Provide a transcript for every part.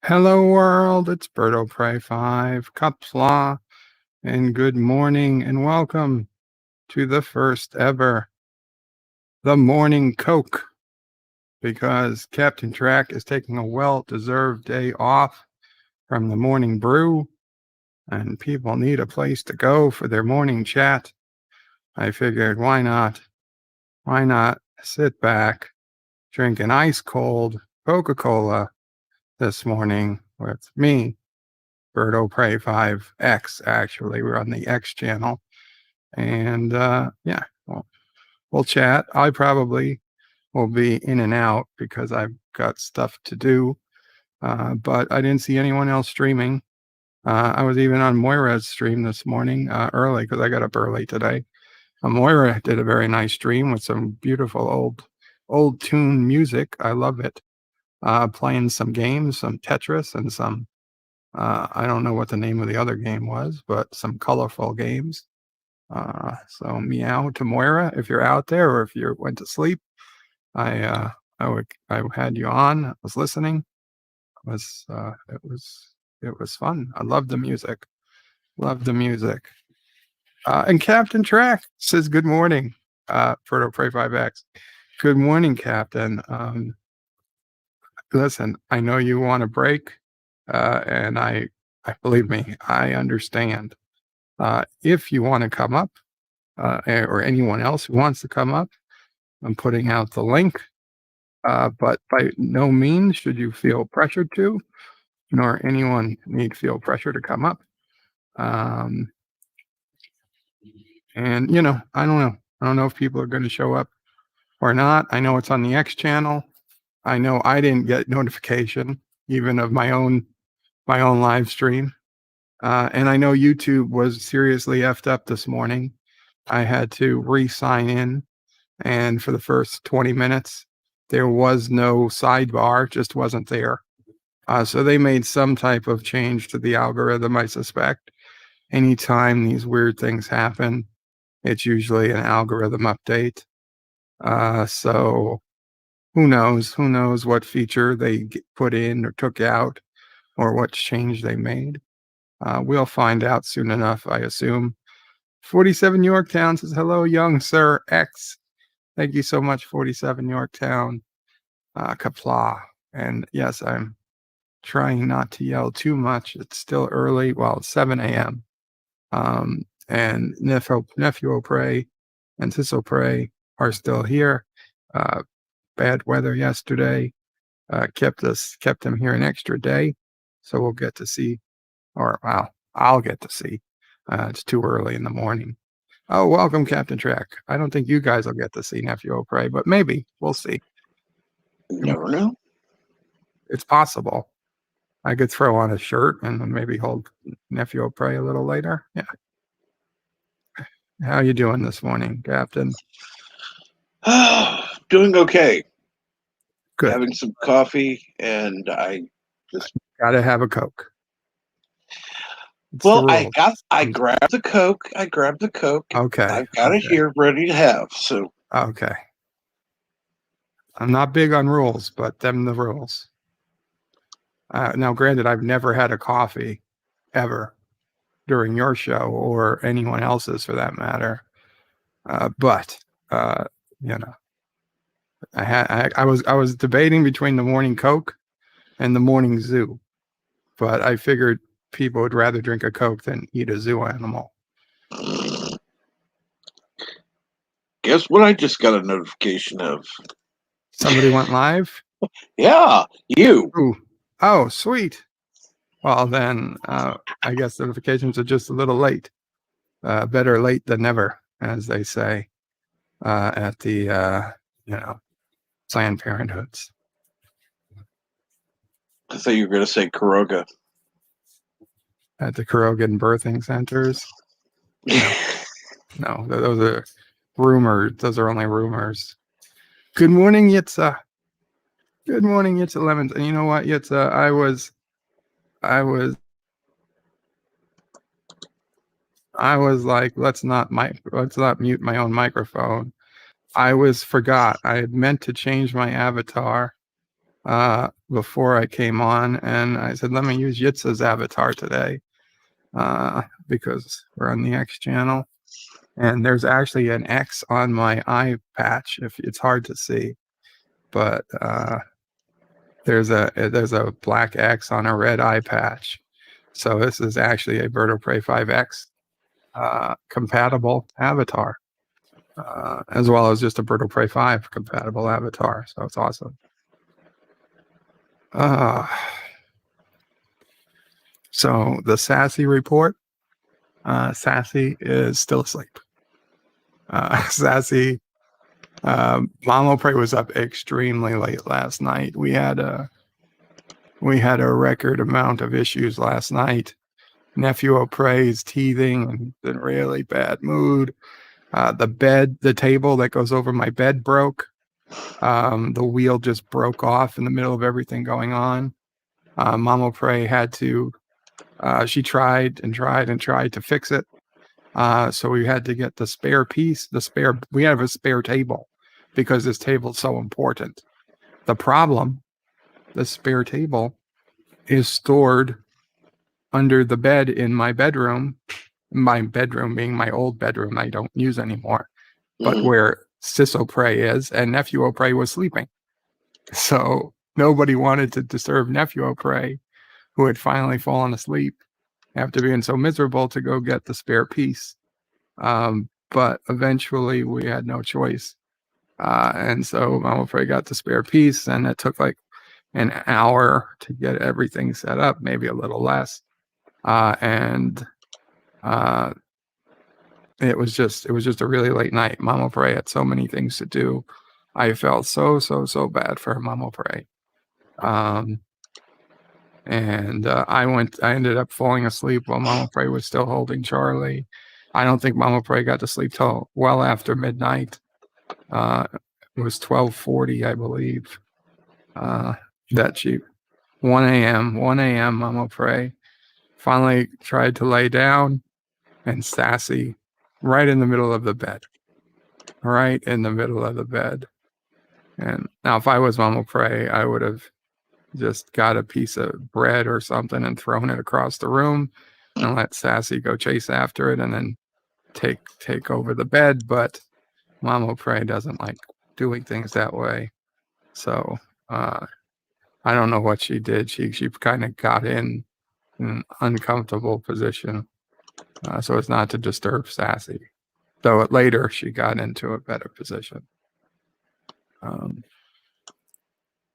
Hello world, it's Birdo Pray 5, Qapla, and good morning and welcome to the first ever The Morning Coke, because Captain Track is taking a well-deserved day off from the Morning Brew, and people need a place to go for their morning chat. I figured, why not sit back, drink an ice-cold Coca-Cola this morning with me, Birdo Pray 5X, actually. We're on the X channel. And yeah, we'll chat. I probably will be in and out because I've got stuff to do. But I didn't see anyone else streaming. I was even on Moira's stream this morning early because I got up early today. Moira did a very nice stream with some beautiful old tune music. I love it. Playing some games, some Tetris and some I don't know what the name of the other game was, but some colorful games. So meow to Moira if you're out there, or if you went to sleep. I had you on. I was listening. It was fun. I love the music. Love the music. And Captain Track says good morning. Ferto Pray 5X. Good morning, Captain. Listen, I know you want a break, and I believe me, I understand. If you want to come up, or anyone else who wants to come up, I'm putting out the link. But by no means should you feel pressured to, nor anyone need feel pressure to come up. And I don't know. I don't know if people are going to show up or not. I know it's on the X channel. I know I didn't get notification even of my own live stream. And I know YouTube was seriously effed up this morning. I had to re-sign in, and for the first 20 minutes, there was no sidebar, just wasn't there. So they made some type of change to the algorithm, I suspect. Anytime these weird things happen, it's usually an algorithm update. So who knows what feature they put in or took out, or what change they made. We'll find out soon enough, I assume. 47 Yorktown says, hello, young Sir X. Thank you so much, 47 Yorktown. Qapla. And yes, I'm trying not to yell too much. It's still early. Well, it's 7 a.m. And Nephew O'Prey and Sis O'Prey are still here. Bad weather yesterday kept them here an extra day. So we'll get to see, or well, I'll get to see. It's too early in the morning. Oh, welcome, Captain Track. I don't think you guys will get to see Nephew O'Prey, but maybe. We'll see. Never know. It's possible. I could throw on a shirt and maybe hold Nephew O'Prey a little later. Yeah. How you doing this morning, Captain? Doing okay. Good. Having some coffee, and I just gotta have a Coke. I grabbed the Coke. Okay. I've got it here ready to have. So okay. I'm not big on rules, but them the rules. Now, granted, I've never had a coffee ever during your show or anyone else's for that matter. But I was debating between the morning Coke and the morning zoo, but I figured people would rather drink a Coke than eat a zoo animal. Guess what I just got a notification of? Somebody went live? Yeah, you. Ooh. Oh, sweet. Well, then I guess notifications are just a little late. Better late than never, as they say at the, Planned Parenthoods. I thought you were going to say Caroga. At the Caroga birthing centers? No, those are rumors. Those are only rumors. Good morning, Yitza. Good morning, Yitza Lemons. And you know what, Yitza? I was like, let's not mute my own microphone. I forgot. I had meant to change my avatar before I came on, and I said, let me use Yitzha's avatar today because we're on the X channel. And there's actually an X on my eye patch. If it's hard to see, but there's a black X on a red eye patch. So this is actually a Vertebrae 5X compatible avatar, as well as just a Vertebrae 5 compatible avatar. So it's awesome. So the Sassy report. Sassy is still asleep. Sassy, Mama Prey was up extremely late last night. We had a record amount of issues last night. Nephew O'Prey's teething and in really bad mood. The table that goes over my bed broke. The wheel just broke off in the middle of everything going on. Mama Prey had to, she tried to fix it. So we had to get the spare piece, we have a spare table because this table is so important. The problem, the spare table is stored under the bed in my bedroom being my old bedroom I don't use anymore, but where Sis O'Prey is, and Nephew O'Prey was sleeping. So nobody wanted to disturb Nephew O'Prey, who had finally fallen asleep after being so miserable, to go get the spare piece. But eventually we had no choice. And so Mama Frey got the spare piece, and it took like an hour to get everything set up, maybe a little less. It was just a really late night. Mama Frey had so many things to do. I felt so bad for Mama Frey. I ended up falling asleep while Mama Frey was still holding Charlie. I don't think Mama Frey got to sleep till well after midnight. It was 12:40, I believe. That she 1 a.m. Mama Frey finally tried to lay down, and Sassy right in the middle of the bed. And now if I was Mama Frey, I would have just got a piece of bread or something and thrown it across the room and let Sassy go chase after it and then take over the bed. But Mama Prey doesn't like doing things that way. So I don't know what she did. She kind of got in an uncomfortable position so as not to disturb Sassy. Though later she got into a better position.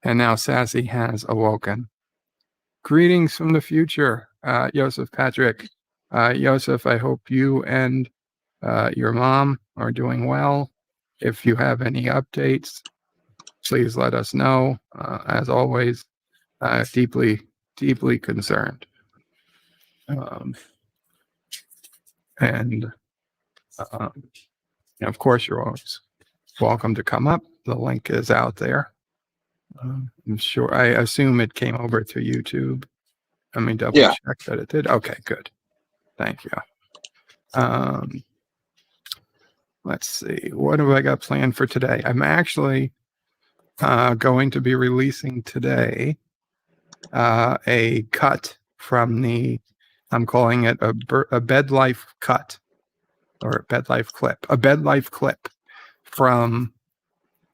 And now Sassy has awoken. Greetings from the future, Joseph Patrick. Joseph, I hope you and your mom are doing well. If you have any updates, please let us know. As always, deeply concerned. And of course, you're always welcome to come up. The link is out there. I'm sure. I assume it came over to YouTube. Let me double check that it did. Okay, good. Thank you. Let's see. What have I got planned for today? I'm actually going to be releasing today a cut from I'm calling it a bed life cut, or a bed life clip. A bed life clip from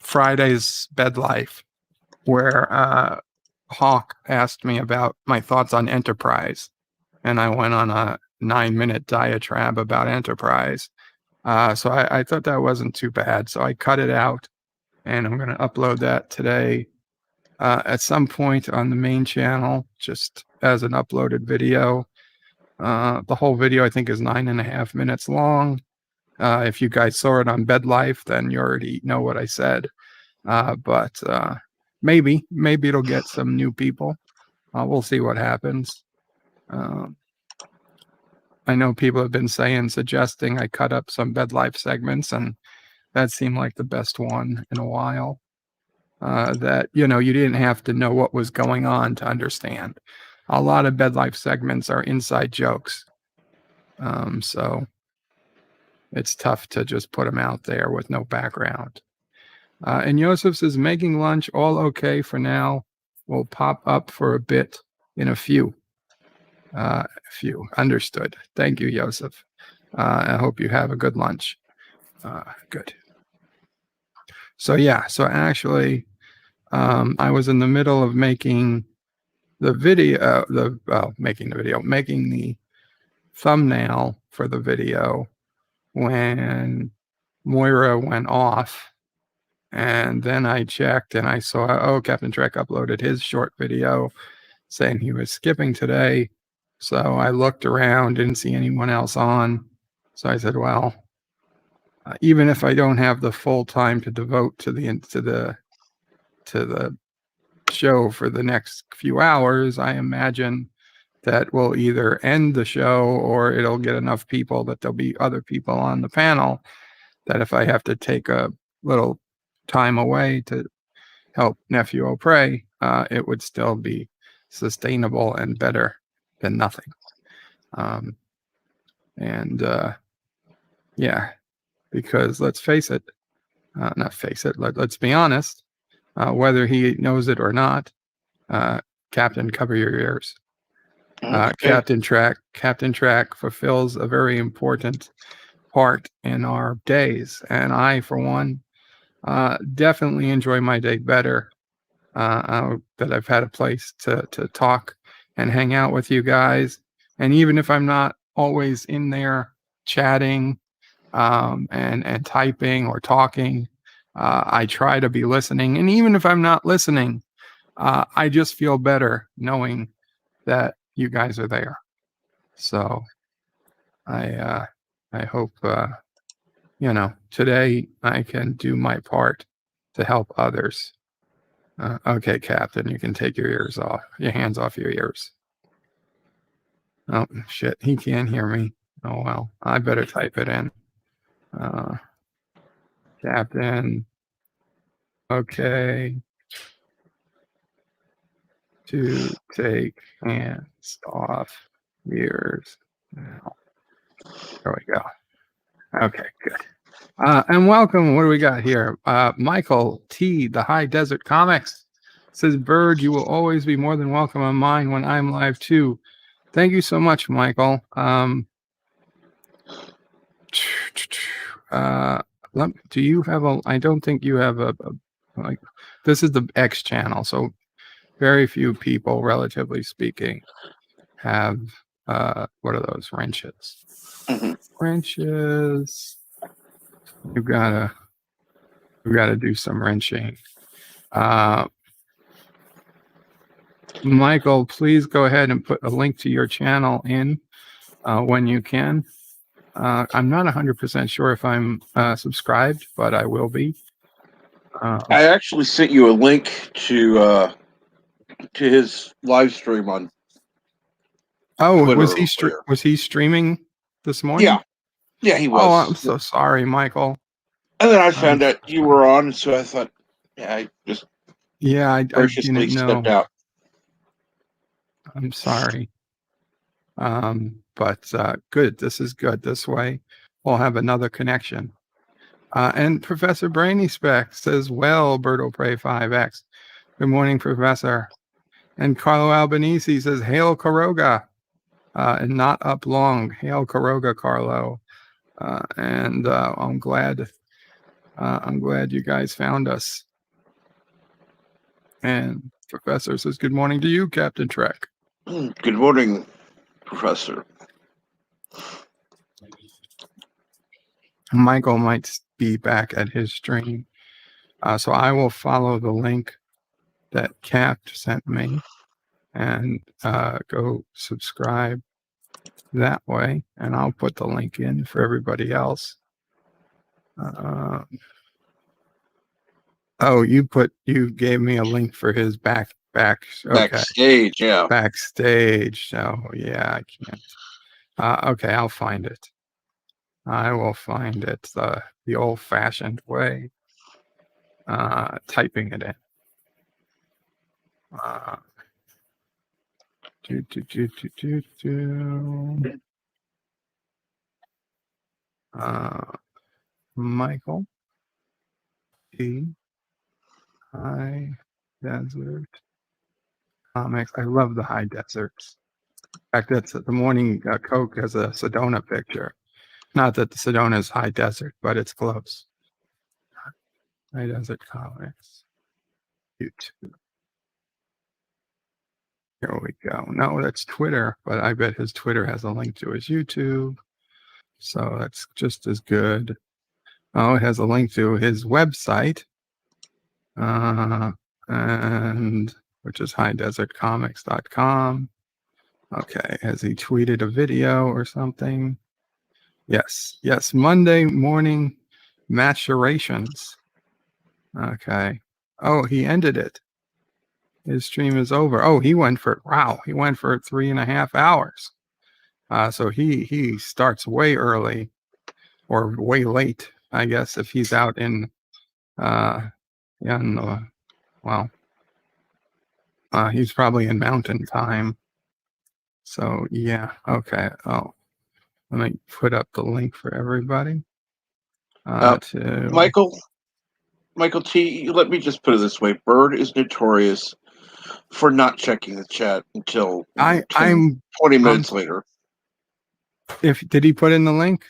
Friday's Bed Life, where Hawk asked me about my thoughts on Enterprise, and I went on a 9-minute diatribe about Enterprise. So I thought that wasn't too bad. So I cut it out, and I'm going to upload that today at some point on the main channel, just as an uploaded video. The whole video, I think, is 9.5 minutes long. If you guys saw it on Bed Life, then you already know what I said. But maybe it'll get some new people. We'll see what happens. I know people have been suggesting I cut up some Bed Life segments, and that seemed like the best one in a while. That, you didn't have to know what was going on to understand. A lot of Bed Life segments are inside jokes. So it's tough to just put them out there with no background. And Yosef says, making lunch all okay for now. will pop up for a bit in a few. Understood. Thank you, Joseph. I hope you have a good lunch. Good. So yeah, so actually, I was in the middle of making the video, making the thumbnail for the video when Moira went off. And then I checked and I saw, oh, Captain Trek uploaded his short video saying he was skipping today. So I looked around, didn't see anyone else on. So I said, well, even if I don't have the full time to devote to the show for the next few hours, I imagine that we'll either end the show or it'll get enough people that there'll be other people on the panel that if I have to take a little time away to help Nephew O'Prey, it would still be sustainable and better than nothing. Yeah, because let's face it, let's be honest, whether he knows it or not, Captain, cover your ears. Okay. Captain Track fulfills a very important part in our days, and I, for one, definitely enjoy my day better that I've had a place to talk and hang out with you guys. And even if I'm not always in there chatting and typing or talking, I try to be listening. And even if I'm not listening, I just feel better knowing that you guys are there. So I hope today I can do my part to help others. Okay, Captain, you can take your hands off your ears. Oh shit, he can't hear me. Oh well, I better type it in. Captain, okay, to take hands off ears now. There we go. Okay, good. And welcome. What do we got here? Michael T, the High Desert Comics, says, Bird, you will always be more than welcome on mine when I'm live too. Thank you so much, Michael. Do you have I don't think you have like, this is the X channel, so very few people, relatively speaking, have, what are those, wrenches? Mhm. Wrenches. You've got to do some wrenching. Michael, please go ahead and put a link to your channel in when you can. I'm not 100% sure if I'm subscribed, but I will be. I actually sent you a link to his live stream on Twitter earlier. Was he streaming this morning? Yeah, he was. Oh, I'm so sorry, Michael. And then I found out you were on, so I thought, yeah, I just I graciously didn't know. stepped out. I'm sorry. But good. This is good. This way we'll have another connection. And Professor Brainy Spec says, well, Berto Prey 5X. Good morning, Professor. And Carlo Albanese says, hail Caroga. And not up long. Hail Caroga, Carlo. And I'm glad you guys found us. And Professor says, good morning to you, Captain Trek. Good morning, Professor. Michael might be back at his stream. So I will follow the link that Cap sent me and go subscribe that way. And I'll put the link in for everybody else. You gave me a link for his okay. Backstage, yeah. Backstage. So yeah, I can't. Okay, I'll find it. I will find it the old-fashioned way, typing it in. Michael T. High Desert comics. I love the high deserts. In fact, that's the Morning Coke has a Sedona picture. Not that the Sedona is high desert, but it's close. High desert comics. YouTube. Here we go. No, that's Twitter, but I bet his Twitter has a link to his YouTube. So that's just as good. Oh, it has a link to his website. And which is highdesertcomics.com. Okay, has he tweeted a video or something? Yes, Monday morning maturations. Okay. Oh, he ended it. His stream is over. Oh, he went for 3.5 hours. So he starts way early or way late, I guess, if he's out in he's probably in mountain time. So yeah, okay. Oh, let me put up the link for everybody. Michael T, let me just put it this way. Bird is notorious for not checking the chat until 20 minutes later. Did he put in the link?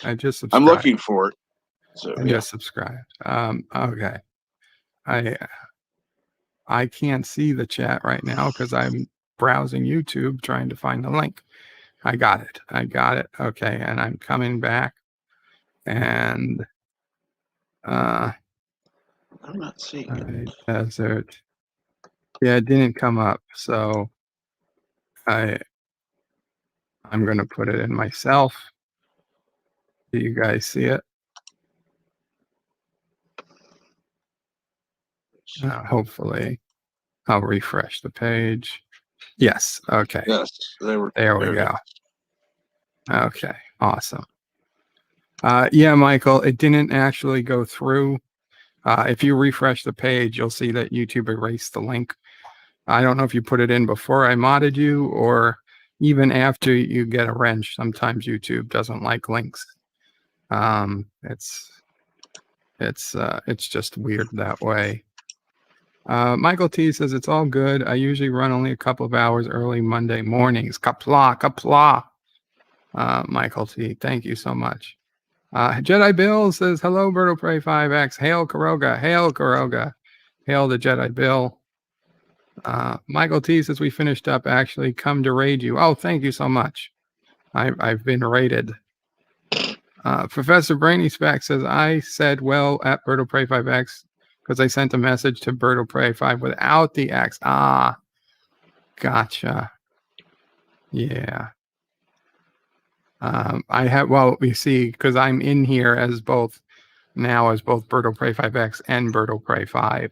I just subscribed. I'm looking for it. So I just subscribed. Okay. I can't see the chat right now because I'm browsing YouTube trying to find the link. I got it. Okay, and I'm coming back, and I'm not seeing it. Desert. Yeah, it didn't come up, so I'm going to put it in myself. Do you guys see it? Hopefully, I'll refresh the page. Yes. Okay. Yes. There we go. Okay. Awesome. Yeah, Michael, it didn't actually go through. If you refresh the page, you'll see that YouTube erased the link. I don't know if you put it in before I modded you or even after you get a wrench. Sometimes YouTube doesn't like links. It's just weird that way. Michael T says it's all good. I usually run only a couple of hours early Monday mornings. Qapla. Michael T, thank you so much. Jedi Bill says, hello, Birdo Prey 5X. Hail Caroga. Hail the Jedi Bill. Michael T says, we finished up, actually. Come to raid you. Oh, thank you so much. I've been raided. Professor Brainy Spec says, I said, well, at Birdo Prey 5X, because I sent a message to Birdo Prey 5 without the X. Gotcha. Yeah. We see, because I'm in here as both Birdo Prey 5X and Birdo Prey 5,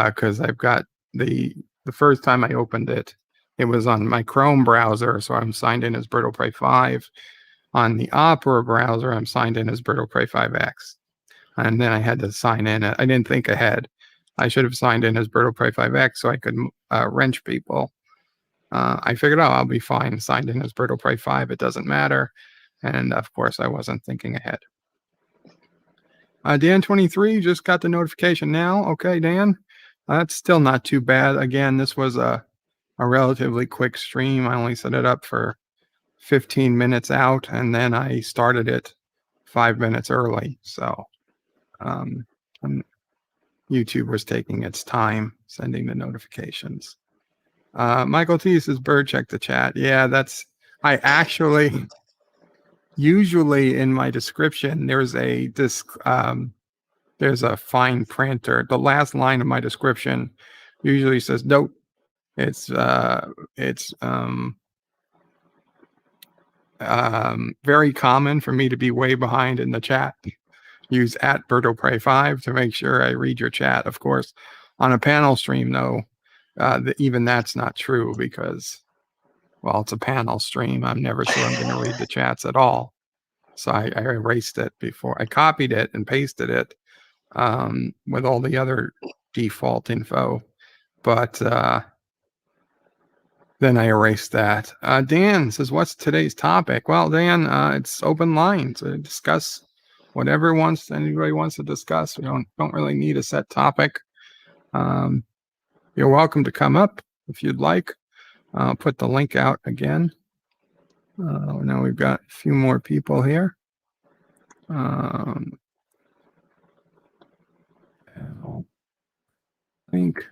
because I've got the first time I opened it, it was on my Chrome browser, so I'm signed in as Birdo Prey 5. On the Opera browser, I'm signed in as Birdo Prey 5X. And then I had to sign in. I didn't think ahead. I should have signed in as Birdo Prey 5X so I could wrench people. I figured, I'll be fine signed in as Birdo Prey 5. It doesn't matter. And of course, I wasn't thinking ahead. Dan23 just got the notification now. Okay, Dan. That's still not too bad. Again, this was a relatively quick stream. I only set it up for 15 minutes out, and then I started it 5 minutes early. So YouTube was taking its time sending the notifications. Michael T says, Bird, check the chat. Yeah, I actually, usually in my description, there's a fine printer. The last line of my description usually says, note, it's very common for me to be way behind in the chat. Use at Birdo Prey 5 to make sure I read your chat. Of course, on a panel stream, though, even that's not true because, well, it's a panel stream. I'm never sure I'm going to read the chats at all. So I erased it before. I copied it and pasted it with all the other default info. But then I erased that. Dan says, what's today's topic? Well, Dan, it's open line to discuss whatever anybody wants to discuss. We don't really need a set topic. You're welcome to come up if you'd like. I'll put the link out again. Now we've got a few more people here. Link.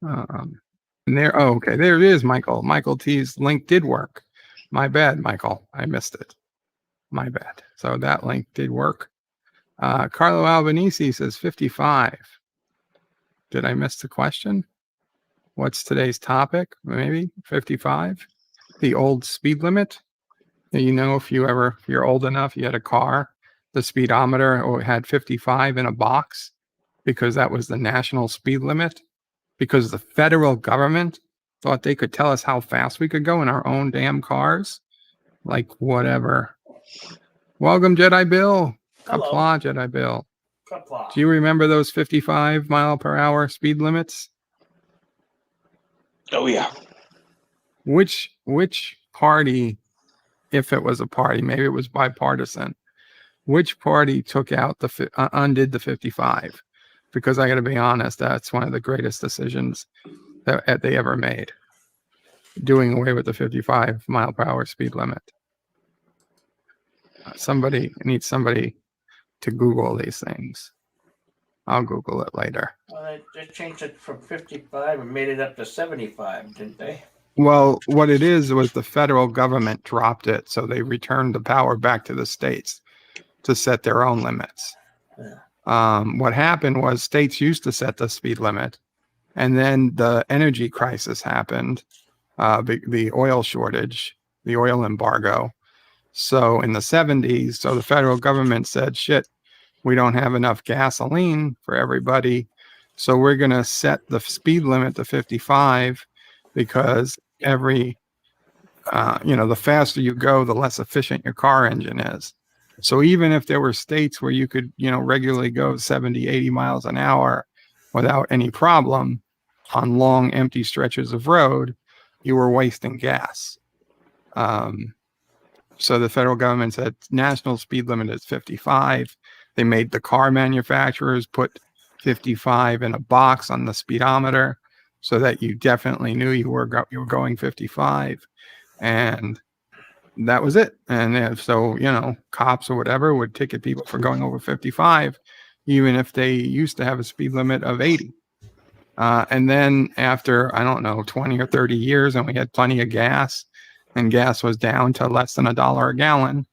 And there, oh, okay, there it is, Michael. Michael T's link did work. My bad, Michael. I missed it. My bad. So that link did work. Carlo Albanese says 55. Did I miss the question? What's today's topic? Maybe 55? The old speed limit? You know, if you're old enough, you had a car, the speedometer had 55 in a box because that was the national speed limit, because the federal government thought they could tell us how fast we could go in our own damn cars. Like, whatever. Welcome, Jedi Bill. Qapla, Jedi Bill. Qapla. Do you remember those 55 mile per hour speed limits? Oh, yeah. Which party, if it was a party, maybe it was bipartisan, which party took out undid the 55? Because I got to be honest, that's one of the greatest decisions that they ever made, doing away with the 55 mile per hour speed limit. Somebody to Google these things. I'll Google it later. Well, they changed it from 55 and made it up to 75, didn't they? Well, what it is was the federal government dropped it, so they returned the power back to the states to set their own limits. Yeah. What happened was states used to set the speed limit, and then the energy crisis happened, the oil shortage, the oil embargo. So in the 70s, so the federal government said, shit, we don't have enough gasoline for everybody, so we're going to set the speed limit to 55 because the faster you go, the less efficient your car engine is. So even if there were states where you could, regularly go 70, 80 miles an hour without any problem on long, empty stretches of road, you were wasting gas. So the federal government said national speed limit is 55. They made the car manufacturers put 55 in a box on the speedometer so that you definitely knew you were going 55. And that was it. And so, cops or whatever would ticket people for going over 55, even if they used to have a speed limit of 80. And then after, I don't know, 20 or 30 years, and we had plenty of gas, and gas was down to less than $1 a gallon,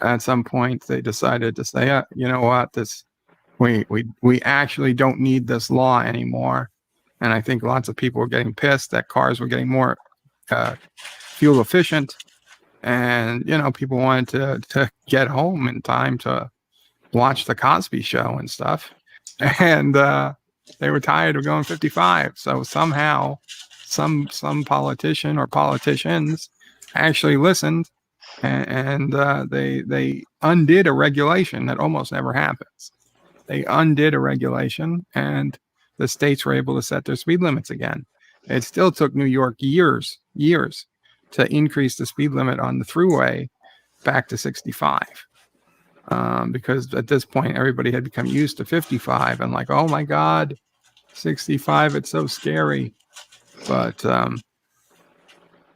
at some point they decided to say, you know what, we actually don't need this law anymore. And I think lots of people were getting pissed that cars were getting more fuel efficient. And, people wanted to get home in time to watch the Cosby Show and stuff. And they were tired of going 55. So somehow some politician or politicians actually listened, and they undid a regulation that almost never happens. They undid a regulation, and the states were able to set their speed limits again. It still took New York years to increase the speed limit on the throughway back to 65. Because at this point, everybody had become used to 55 and like, oh my God, 65, it's so scary. But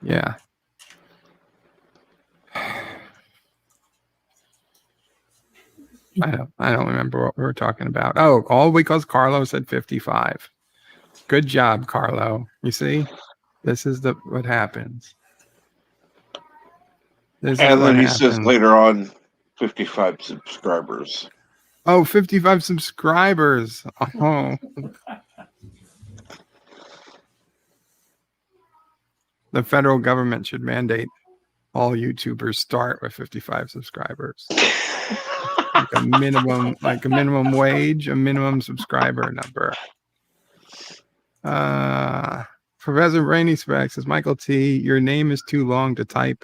yeah. I don't remember what we were talking about. Oh, all because Carlo said 55. Good job, Carlo. You see, this is what happens. And then he says later on, 55 subscribers. Oh, 55 subscribers. Oh. The federal government should mandate all YouTubers start with 55 subscribers. like a minimum wage, a minimum subscriber number. Professor Brainy Specs says, Michael T, your name is too long to type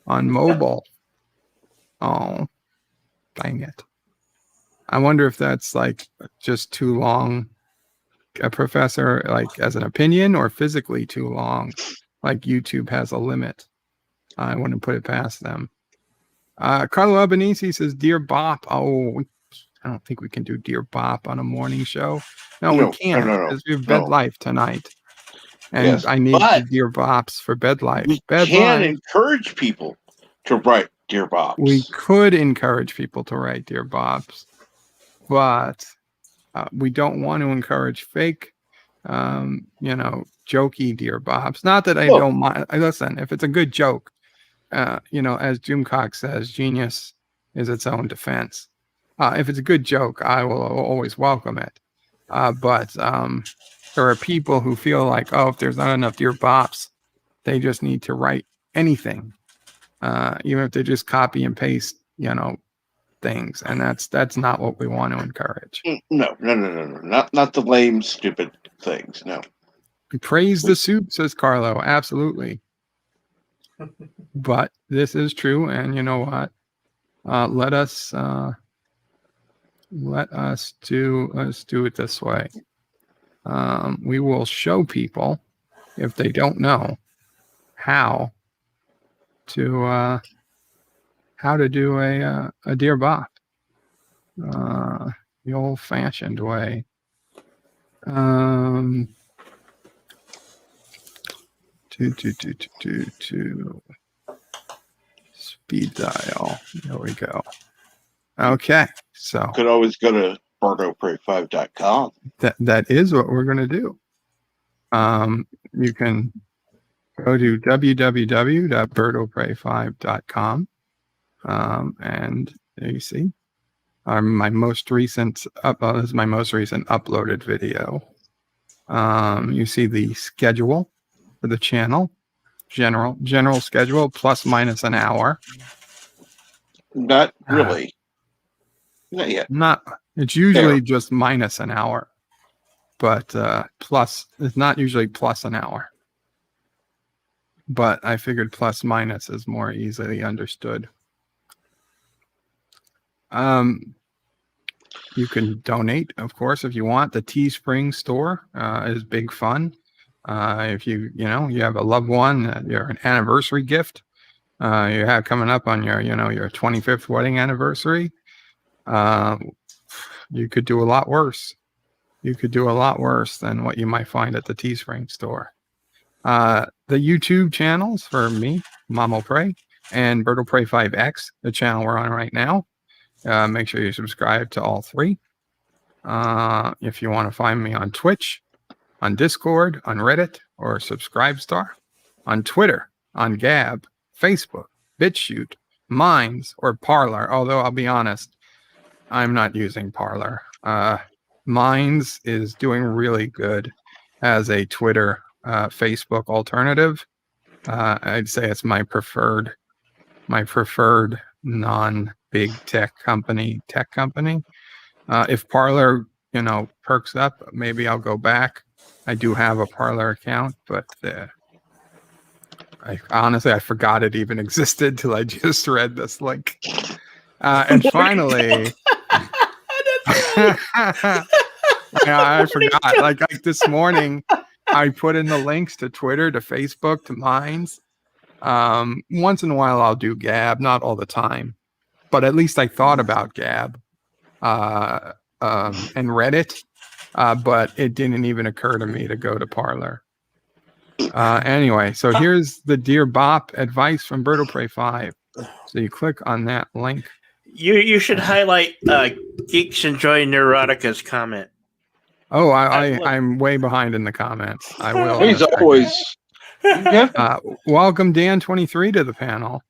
on mobile. Oh, dang it. I wonder if that's like just too long, a professor, like as an opinion, or physically too long. Like YouTube has a limit. I wouldn't put it past them. Carlo Albanese says, Dear Bop. Oh, I don't think we can do Dear Bop on a morning show. No, we can't, because we have Bed Life tonight. And Yes, I need but the Dear Bops for bed life. we Bed can life. encourage people to write Dear Bops. We could encourage people to write Dear Bops, but we don't want to encourage fake, jokey Dear Bops. Not that I don't mind. Listen, if it's a good joke, as Jim Cox says, genius is its own defense. If it's a good joke, I will always welcome it. But there are people who feel like, oh, if there's not enough Dear Bops, they just need to write anything, even if they just copy and paste, things. And that's not what we want to encourage. No. Not the lame, stupid things. No. Praise the soup, says Carlo. Absolutely. But this is true. And you know what? Let us do it this way. We will show people, if they don't know, how to do a Dear Bop, the old-fashioned way. To speed dial. There we go. Okay, so Could always go to BardoPray5.com. That is what we're going to do. You can go to www.birdopray5.com, and there you see my most recent this is my most recent uploaded video. You see the schedule for the channel, general schedule, plus minus an hour. Not really. Not yet. It's usually just minus an hour, but plus, it's not usually plus an hour. But I figured plus minus is more easily understood. You can donate, of course, if you want. The Teespring store is big fun. If you have a loved one, you're an anniversary gift, you have coming up on your 25th wedding anniversary, you could do a lot worse. You could do a lot worse than what you might find at the Teespring store. The YouTube channels for me, Mamo Pray, and Birdo Pray 5X, the channel we're on right now. Make sure you subscribe to all three. If you want to find me on Twitch, on Discord, on Reddit, or Subscribestar, on Twitter, on Gab, Facebook, BitChute, Minds, or Parler. Although I'll be honest, I'm not using Parler. Minds is doing really good as a Twitter, Facebook alternative. I'd say it's my preferred non-big tech company. If Parler, perks up, maybe I'll go back. I do have a Parler account, but I honestly forgot it even existed till I just read this link. And finally, I forgot. Like this morning, I put in the links to Twitter, to Facebook, to Minds. Once in a while, I'll do Gab, not all the time, but at least I thought about Gab and Reddit. But it didn't even occur to me to go to Parler. Anyway, so here's the Dear Bop advice from Birdo Pray 5. So you click on that link. You should highlight Geeks Enjoy Neurotica's comment. Oh, I'm way behind in the comments. I will. He's always. Welcome Dan23 to the panel.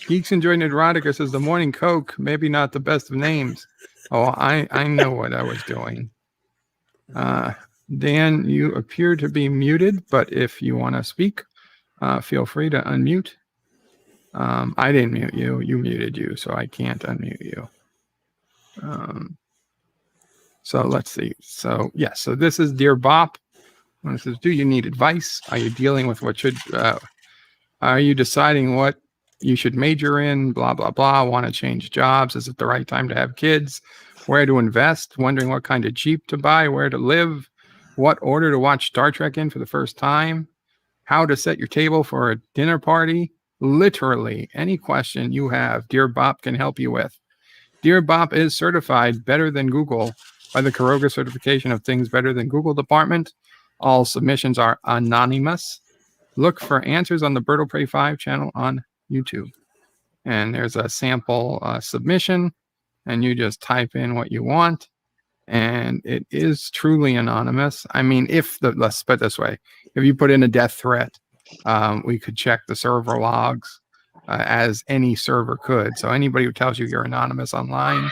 Geeks Enjoy Neurotica says the Morning Coke, maybe not the best of names. Oh, I know what I was doing. Dan, you appear to be muted, but if you want to speak, feel free to unmute. I didn't mute you. You muted you, so I can't unmute you. So let's see. So so this is Dear Bop. And it says, do you need advice? Are you dealing with are you deciding what you should major in? Blah, blah, blah. Want to change jobs? Is it the right time to have kids? Where to invest? Wondering what kind of Jeep to buy? Where to live? What order to watch Star Trek in for the first time? How to set your table for a dinner party? Literally any question you have, Dear Bop can help you with. Dear Bop is certified better than Google by the Caroga Certification of Things Better Than Google Department. All submissions are anonymous. Look for answers on the Bird will Pray 5 channel on YouTube. And there's a sample submission, and you just type in what you want. And it is truly anonymous. I mean, let's put it this way, if you put in a death threat, we could check the server logs as any server could. So anybody who tells you you're anonymous online,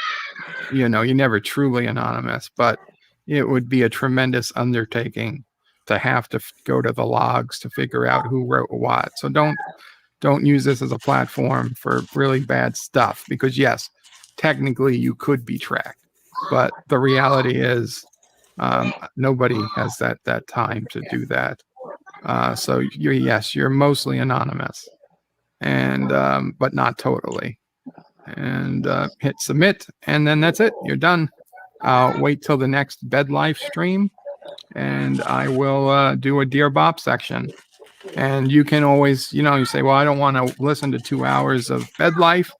you're never truly anonymous, but it would be a tremendous undertaking to have to go to the logs to figure out who wrote what. So don't use this as a platform for really bad stuff, because yes, technically you could be tracked, but the reality is nobody has that time to do that. So you're mostly anonymous, and but not totally. And hit submit, and then that's it. You're done. Wait till the next bed life stream, and I will do a Dear Bop section. And you can always, you say, well, I don't want to listen to 2 hours of bed life.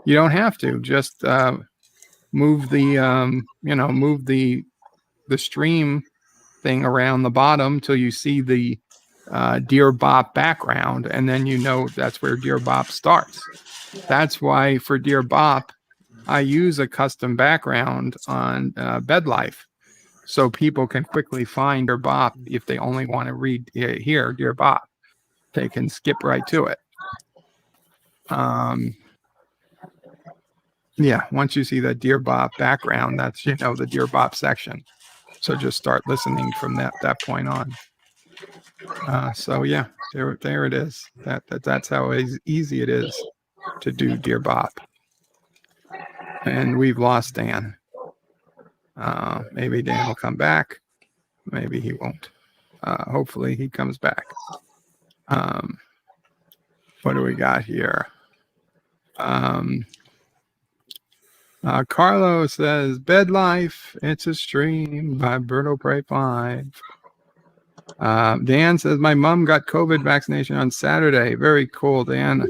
You don't have to. Just move the stream thing around the bottom till you see the Dear Bop background, and then that's where Dear Bop starts. That's why for Dear Bop, I use a custom background on Bed Life, so people can quickly find Dear Bop if they only want to hear Dear Bop. They can skip right to it. Once you see that Dear Bop background, that's the Dear Bop section. So just start listening from that point on. So yeah, there it is. That's how easy it is to do Dear Bop. And we've lost Dan. Maybe Dan will come back. Maybe he won't. Hopefully he comes back. What do we got here? Carlo says, Bed Life, it's a stream by Bird will Pray 5. Dan says, my mom got COVID vaccination on Saturday. Very cool, Dan.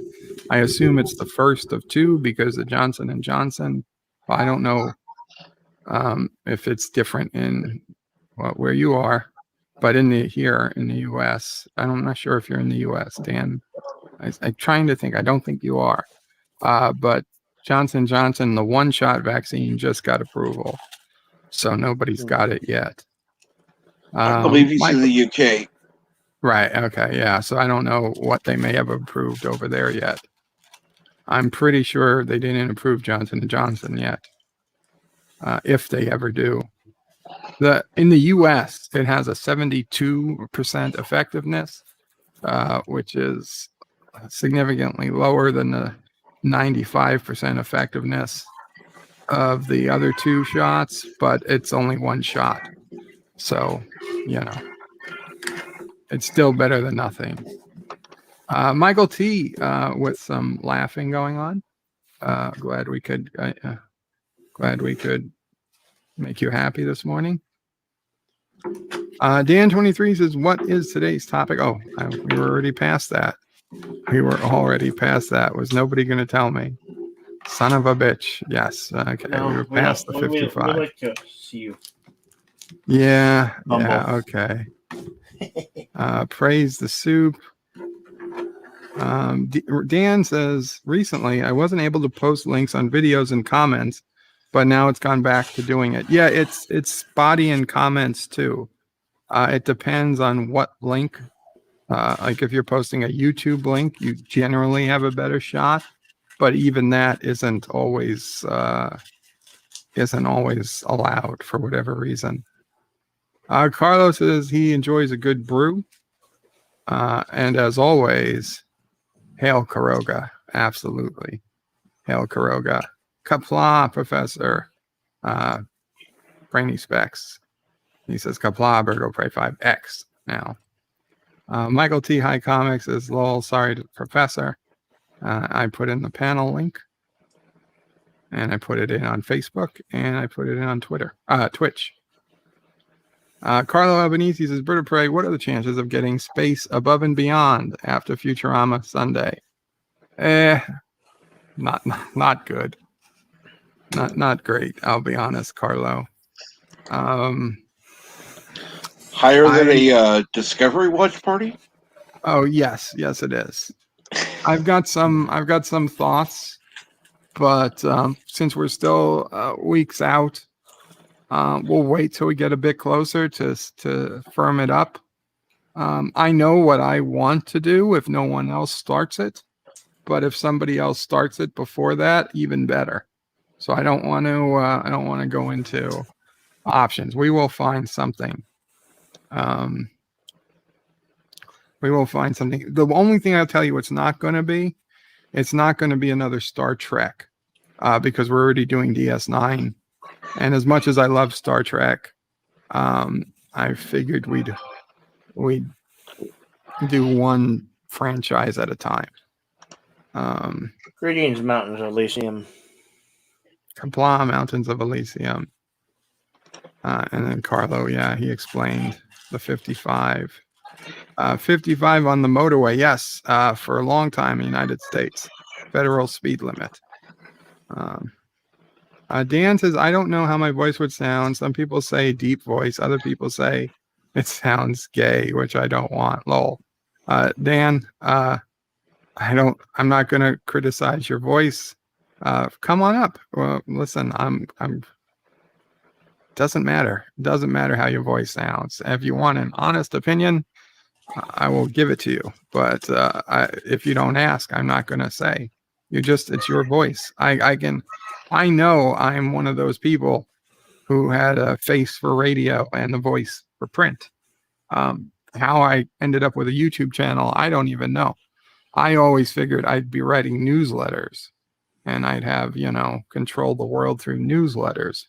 I assume it's the first of 2 because the Johnson & Johnson. Well, I don't know if it's different in where you are, but here in the U.S., I'm not sure if you're in the U.S., Dan. I'm trying to think. I don't think you are. But Johnson & Johnson, the one-shot vaccine, just got approval. So nobody's got it yet. I believe he's in the UK. Right. Okay. Yeah. So I don't know what they may have approved over there yet. I'm pretty sure they didn't approve Johnson & Johnson yet. If they ever do. In the U.S., it has a 72% effectiveness, which is significantly lower than the 95% effectiveness of the other 2 shots, but it's only 1 shot. So, it's still better than nothing. Michael T, with some laughing going on. Glad we could make you happy this morning. Dan23 says, what is today's topic? Oh, we were already past that. Was nobody going to tell me? Son of a bitch. Yes. Okay. No, we were past the 55. We like to see you. Yeah. Okay. Praise the soup. Dan says, recently I wasn't able to post links on videos and comments, but now it's gone back to doing it. Yeah, it's spotty in comments too. It depends on what link. Like if you're posting a YouTube link, you generally have a better shot, but even that isn't always allowed for whatever reason. Carlos says he enjoys a good brew. And as always, hail Caroga. Absolutely. Hail Caroga. Qapla, Professor. Brainy Specs. He says Qapla, Bird will Pray 5X now. Michael T. High Comics is lol. Sorry, Professor. I put in the panel link. And I put it in on Facebook. And I put it in on Twitch. Carlo Albanese says, Bird of Prey, what are the chances of getting space above and beyond after Futurama Sunday? Not good. Not great, I'll be honest, Carlo. Higher than a Discovery Watch party? Oh yes, it is. I've got some thoughts, but since we're still weeks out, we'll wait till we get a bit closer to firm it up. I know what I want to do if no one else starts it, but if somebody else starts it before that, even better. So I don't want to go into options. We will find something. We will find something. The only thing I'll tell you it's not going to be another Star Trek, because we're already doing DS9. And as much as I love Star Trek, I figured we'd do one franchise at a time. Greetings, Mountains of Elysium. Qapla, Mountains of Elysium. And then Carlo, yeah, he explained the 55. 55 on the motorway, yes, for a long time in the United States. Federal speed limit. Dan says, I don't know how my voice would sound. Some people say deep voice. Other people say it sounds gay, which I don't want. Lol. Dan, I'm not going to criticize your voice. Come on up. Well, listen, doesn't matter. Doesn't matter how your voice sounds. If you want an honest opinion, I will give it to you. But if you don't ask, I'm not going to say. It's your voice. I know I'm one of those people who had a face for radio and a voice for print. How I ended up with a YouTube channel, I don't even know. I always figured I'd be writing newsletters and I'd have, control the world through newsletters.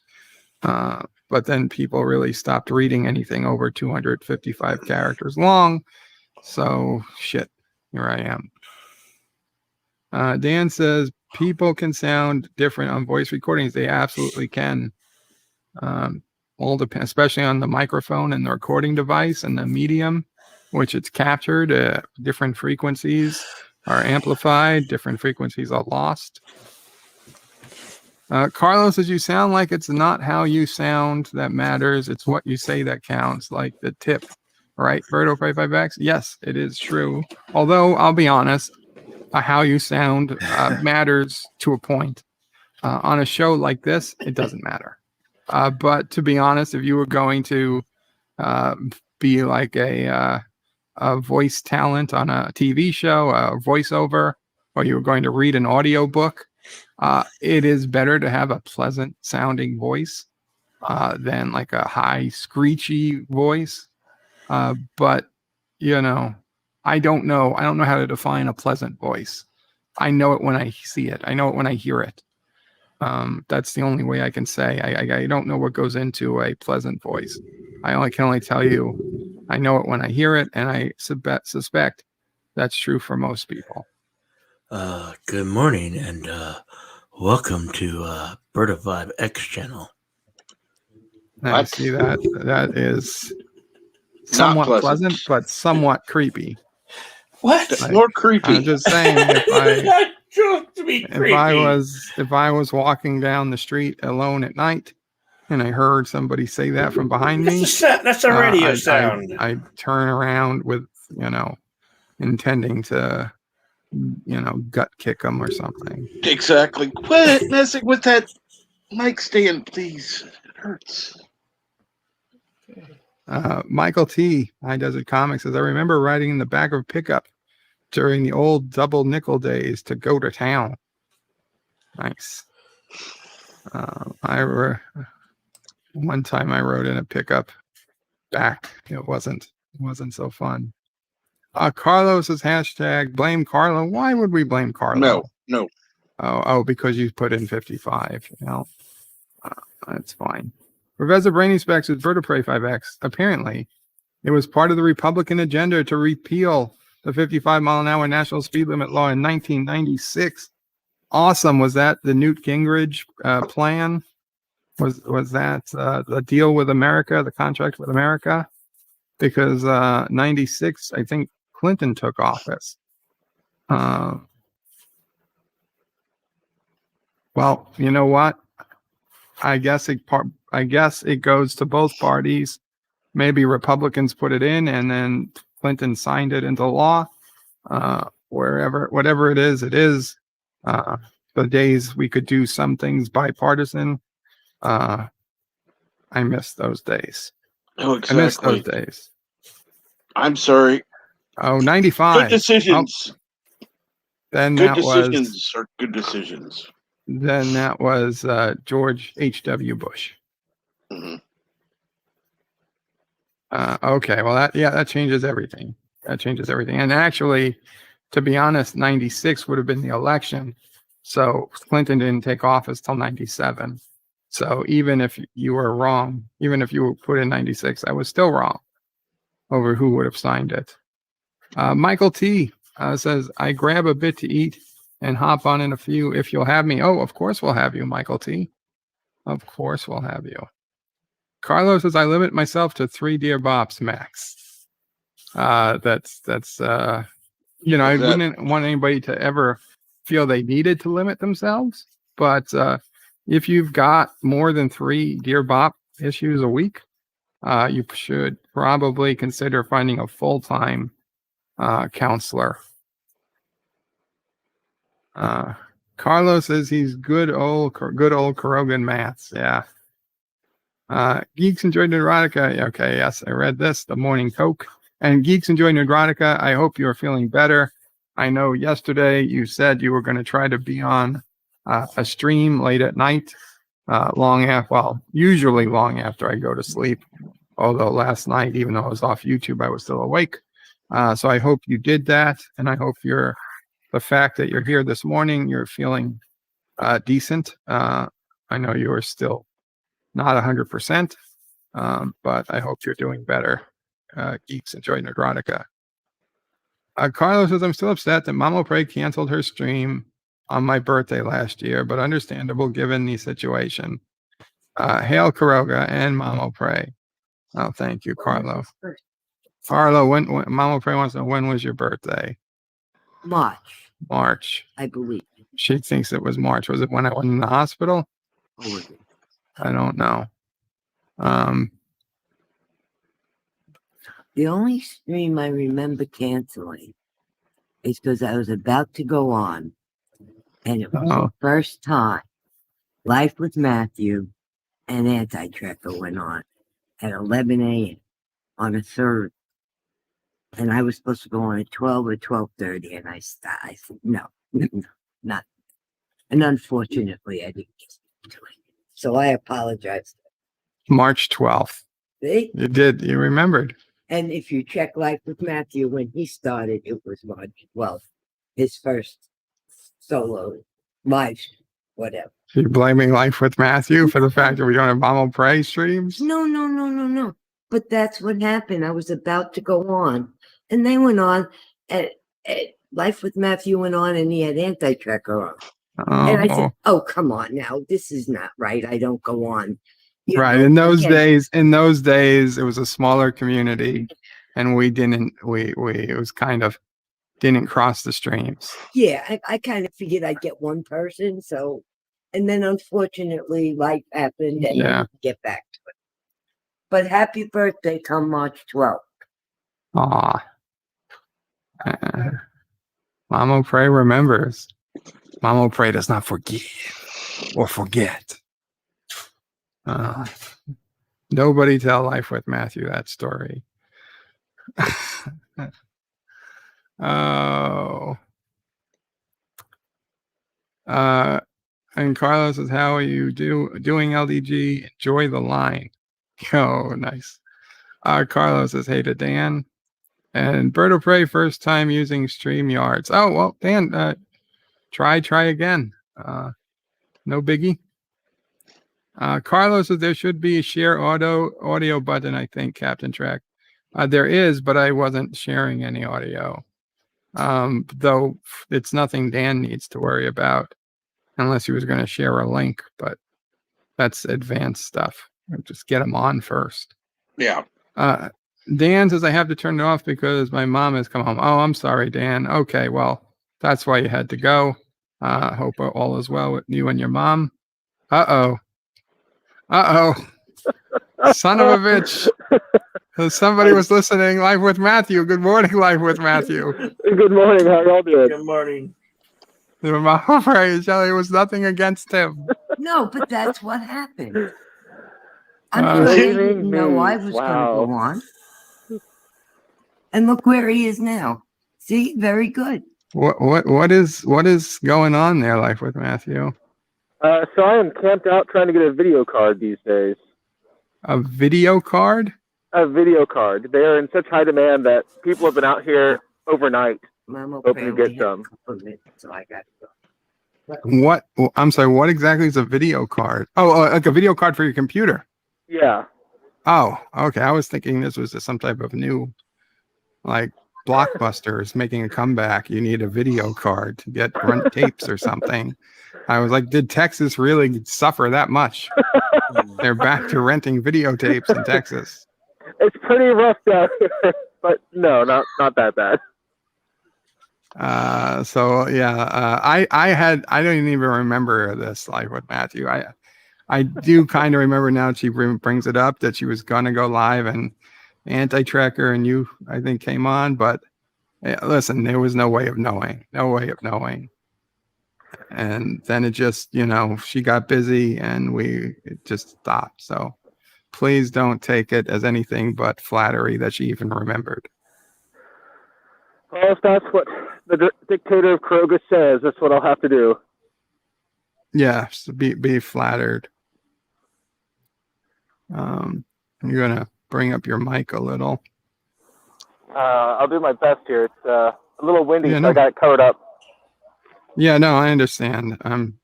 But then people really stopped reading anything over 255 characters long. So shit, here I am. Dan says people can sound different on voice recordings. They absolutely can. All depends, especially on the microphone and the recording device and the medium which it's captured. Different frequencies are amplified, different frequencies are lost. Carlos says, you sound like it's not how you sound that matters. It's what you say that counts, like the tip. Right, Berto 55X? Yes, it is true. Although, I'll be honest, how you sound matters to a point. On a show like this, it doesn't matter. But to be honest, if you were going to be like a voice talent on a TV show, a voiceover, or you were going to read an audio book, it is better to have a pleasant sounding voice than like a high screechy voice. But I don't know how to define a pleasant voice. I know it when I see it. I know it when I hear it. That's the only way I can say. I don't know what goes into a pleasant voice. I can only tell you I know it when I hear it, and I suspect that's true for most people. Good morning, and welcome to Berta 5X channel. I see that. That is somewhat pleasant, but somewhat creepy. What? More creepy. I'm just saying, if I was walking down the street alone at night and I heard somebody say that from behind me, that's a radio sound. I'd turn around with, intending to, gut kick them or something. Exactly. Quit messing with that mic stand, please. It hurts. Michael T. High Desert Comics says, I remember riding in the back of a pickup during the old double nickel days to go to town. Nice. One time I rode in a pickup back. It wasn't so fun. Carlos says hashtag blame Carlo. Why would we blame Carlo? No. Oh, because you put in 55. That's fine. Professor Brainy Specs is Vertebrae 5X. Apparently, it was part of the Republican agenda to repeal the 55-mile-an-hour national speed limit law in 1996. Awesome. Was that the Newt Gingrich plan? Was that the deal with America, the contract with America? Because 96, I think Clinton took office. Well, you know what? I guess it goes to both parties. Maybe Republicans put it in, and then Clinton signed it into law. Whatever it is, it is. The days we could do some things bipartisan. I miss those days. Oh, I miss those exactly. days. I'm sorry. Oh, 95. Good decisions. Then Good that was decisions are good decisions. George H.W. Bush. Mhm. Okay, well that changes everything. That changes everything. And actually, to be honest, 96 would have been the election. So Clinton didn't take office till 97. So even if you were wrong, even if you put in 96, I was still wrong over who would have signed it. Michael T says, I grab a bit to eat and hop on in a few if you'll have me. Oh, of course we'll have you, Michael T. Of course we'll have you. Carlos says, I limit myself to 3 Dear Bops max. I wouldn't want anybody to ever feel they needed to limit themselves. But if you've got more than 3 Dear Bop issues a week, you should probably consider finding a full-time counselor. Carlos says he's good old Caroga maths. Yeah. Geeks Enjoy Neurotica. Okay, yes, I read this. The Morning Coke. And Geeks Enjoy Neurotica, I hope you're feeling better. I know yesterday you said you were going to try to be on a stream late at night, usually long after I go to sleep. Although last night, even though I was off YouTube, I was still awake. So I hope you did that. And I hope the fact that you're here this morning, you're feeling decent. I know you are still not 100%, but I hope you're doing better. Geeks Enjoy Neurotica. Carlos says, I'm still upset that Mama Pray canceled her stream on my birthday last year, but understandable given the situation. Hail Caroga and Mama Pray. Oh, thank you, Carlo. Carlo, when Mama Pray wants to know, when was your birthday? March, I believe. She thinks it was March. Was it when I went in the hospital? Or was it? I don't know. The only stream I remember canceling is because I was about to go on, and it was the first time Life with Matthew and Anti-Trekker went on at 11 a.m. on a third. And I was supposed to go on at 12 or 12:30, and I said, no, not. And unfortunately, I didn't get to it. So I apologize. March 12th. See? You did. You remembered. And if you check Life with Matthew, when he started, it was March 12th, his first solo live, whatever. You're blaming Life with Matthew for the fact that we don't have Mama Pray streams? No. But that's what happened. I was about to go on, and they went on, at Life with Matthew went on, and he had Anti-Trekker on. Oh. And I said, oh, come on now. This is not right. I don't go on. Right. In those days, it was a smaller community, and it was kind of didn't cross the streams. Yeah, I kind of figured I'd get one person. So, and then unfortunately life happened and I didn't get back to it. But happy birthday come March 12th. Aw. Mama Pray remembers. Mama Pray does not forgive or forget. Nobody tell Life with Matthew that story. Oh. And Carlos says, how are you doing, LDG? Enjoy the line. Oh, nice. Carlos says, hey to Dan. And Bird of Prey, first time using StreamYards. Oh, well, Dan, try again. No biggie. Carlos says there should be a share audio button, I think, Captain Track. There is, but I wasn't sharing any audio. Though it's nothing Dan needs to worry about unless he was going to share a link, but that's advanced stuff. Just get him on first. Yeah. Dan says I have to turn it off because my mom has come home. Oh, I'm sorry, Dan. Okay, well, that's why you had to go. Hope all is well with you and your mom. Uh-oh. Uh-oh. Son of a bitch. Somebody was listening. Live with Matthew. Good morning, Live with Matthew. Good morning. How y'all doing? Good morning. I'm afraid, Shelley, it was nothing against him. No, but that's what happened. Uh, I'm sure he Believe didn't know me, I was going to wow. go on. And look where he is now. See, very good. what is going on there, Life with Matthew? So I am camped out trying to get a video card these days. A video card? A video card. They are in such high demand that people have been out here overnight Mama hoping to only get had a some. couple of minutes, so I got to go. What? I'm sorry. What exactly is a video card? Oh, like a video card for your computer. Yeah. Oh, okay. I was thinking this was some type of new, like Blockbuster is making a comeback. You need a video card to get rent tapes or something. I was like, did Texas really suffer that much? They're back to renting videotapes in Texas. It's pretty rough down here, but no, not that bad. So yeah, I don't even remember this Live with Matthew. I do kind of remember now that she brings it up that she was gonna go live and Anti-Tracker and you I think came on, but listen, there was no way of knowing, and then it just she got busy and it just stopped. So please don't take it as anything but flattery that she even remembered. Well, if that's what the dictator of Caroga says, that's what I'll have to do. Yeah, so be flattered. You're gonna bring up your mic a little. I'll do my best here. It's a little windy, Yeah, so I got it covered up. Yeah, no, I understand. I'm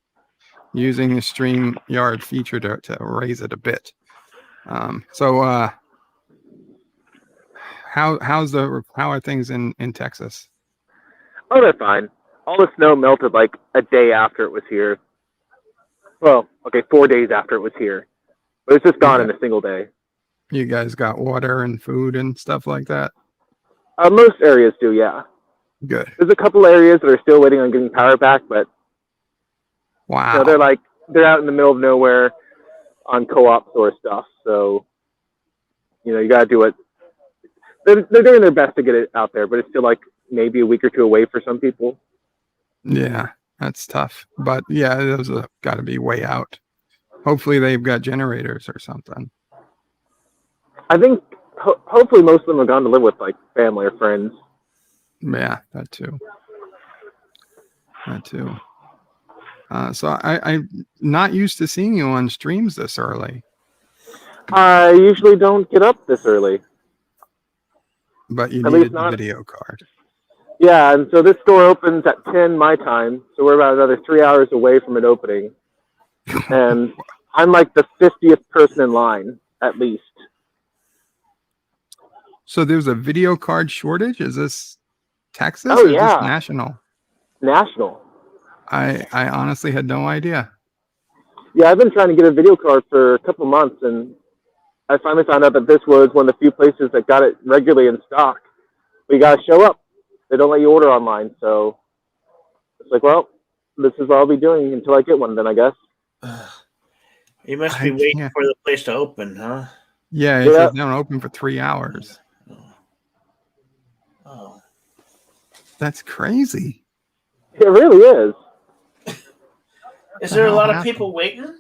using the StreamYard feature to raise it a bit. So how are things in Texas? Oh, they're fine. All the snow melted like a day after it was here. Well, okay, 4 days after it was here. But it's just gone in a single day. You guys got water and food and stuff like that? Most areas do, yeah. Good. There's a couple areas that are still waiting on getting power back, but Wow. they're out in the middle of nowhere on co-op store stuff. So, you got to do it. They're doing their best to get it out there, but it's still like maybe a week or two away for some people. Yeah, that's tough. But yeah, those have got to be way out. Hopefully they've got generators or something. I think hopefully most of them are gone to live with like family or friends. Yeah, that too. So I'm not used to seeing you on streams this early. I usually don't get up this early. But you At needed least the not- video card. Yeah, and so this store opens at 10 my time, so we're about another 3 hours away from it opening. And I'm like the 50th person in line, at least. So there's a video card shortage? Is this Texas Oh, or yeah. just national? National. I honestly had no idea. Yeah, I've been trying to get a video card for a couple months, and I finally found out that this was one of the few places that got it regularly in stock. But you got to show up. They don't let you order online, so it's like, well, this is what I'll be doing until I get one then, I guess. You must be waiting for the place to open, huh? Yeah, it says don't open for 3 hours. Oh. That's crazy. It really is. Is there a lot of people waiting?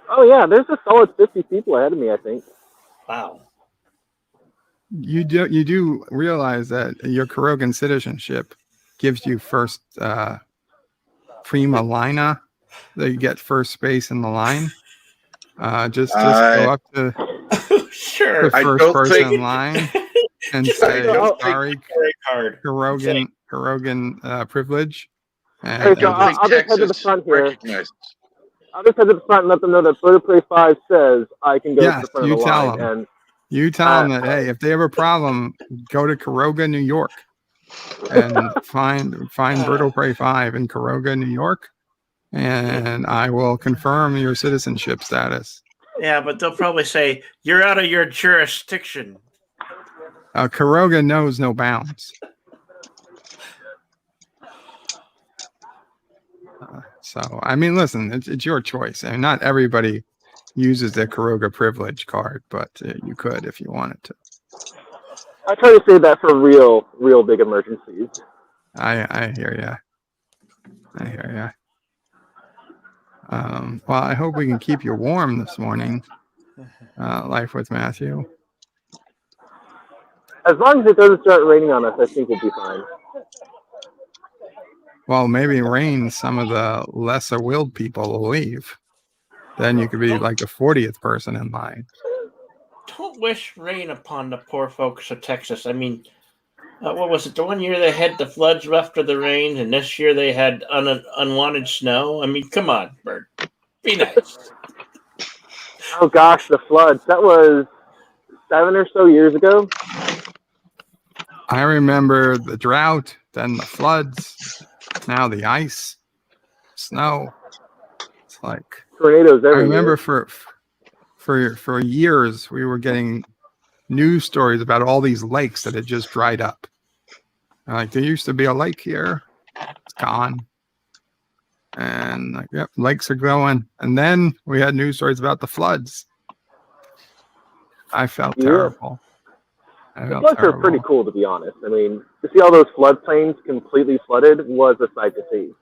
Oh, yeah, there's a solid 50 people ahead of me, I think. Wow. You do realize that your Carogan citizenship gives you first prima lina, that you get first space in the line. Just go up to Sure. the first person in line and say sorry, Carogan privilege. Hey, so I'll just head to the front here. I'll just head to the front and let them know that Bird of Prey 5 says I can go to the front of the line. And you tell them that, hey, if they have a problem, go to Caroga, New York, and find Bird of Prey 5 in Caroga, New York, and I will confirm your citizenship status. Yeah, but they'll probably say, you're out of your jurisdiction. Caroga knows no bounds. So, I mean, listen, it's your choice. I mean, not everybody uses their Caroga privilege card, but you could if you wanted to. I try to save that for real big emergencies. I hear ya. I hear ya. Well, I hope we can keep you warm this morning. Life with Matthew. As long as it doesn't start raining on us, I think we'll be fine. Well, maybe rain, some of the lesser willed people will leave. Then you could be like the 40th person in line. Don't wish rain upon the poor folks of Texas. I mean, what was it? The one year they had the floods after the rain, and this year they had unwanted snow. I mean, come on, Bert. Be nice. Oh gosh, the floods. That was 7 or so years ago. I remember the drought, then the floods, now the ice, snow. It's like Tornadoes every I remember year. for years we were getting news stories about all these lakes that had just dried up. Like there used to be a lake here, it's gone. And like, yep, lakes are going. And then we had news stories about the floods. I felt terrible. The floods are pretty cool, to be honest. I mean, to see all those floodplains completely flooded was a sight to see.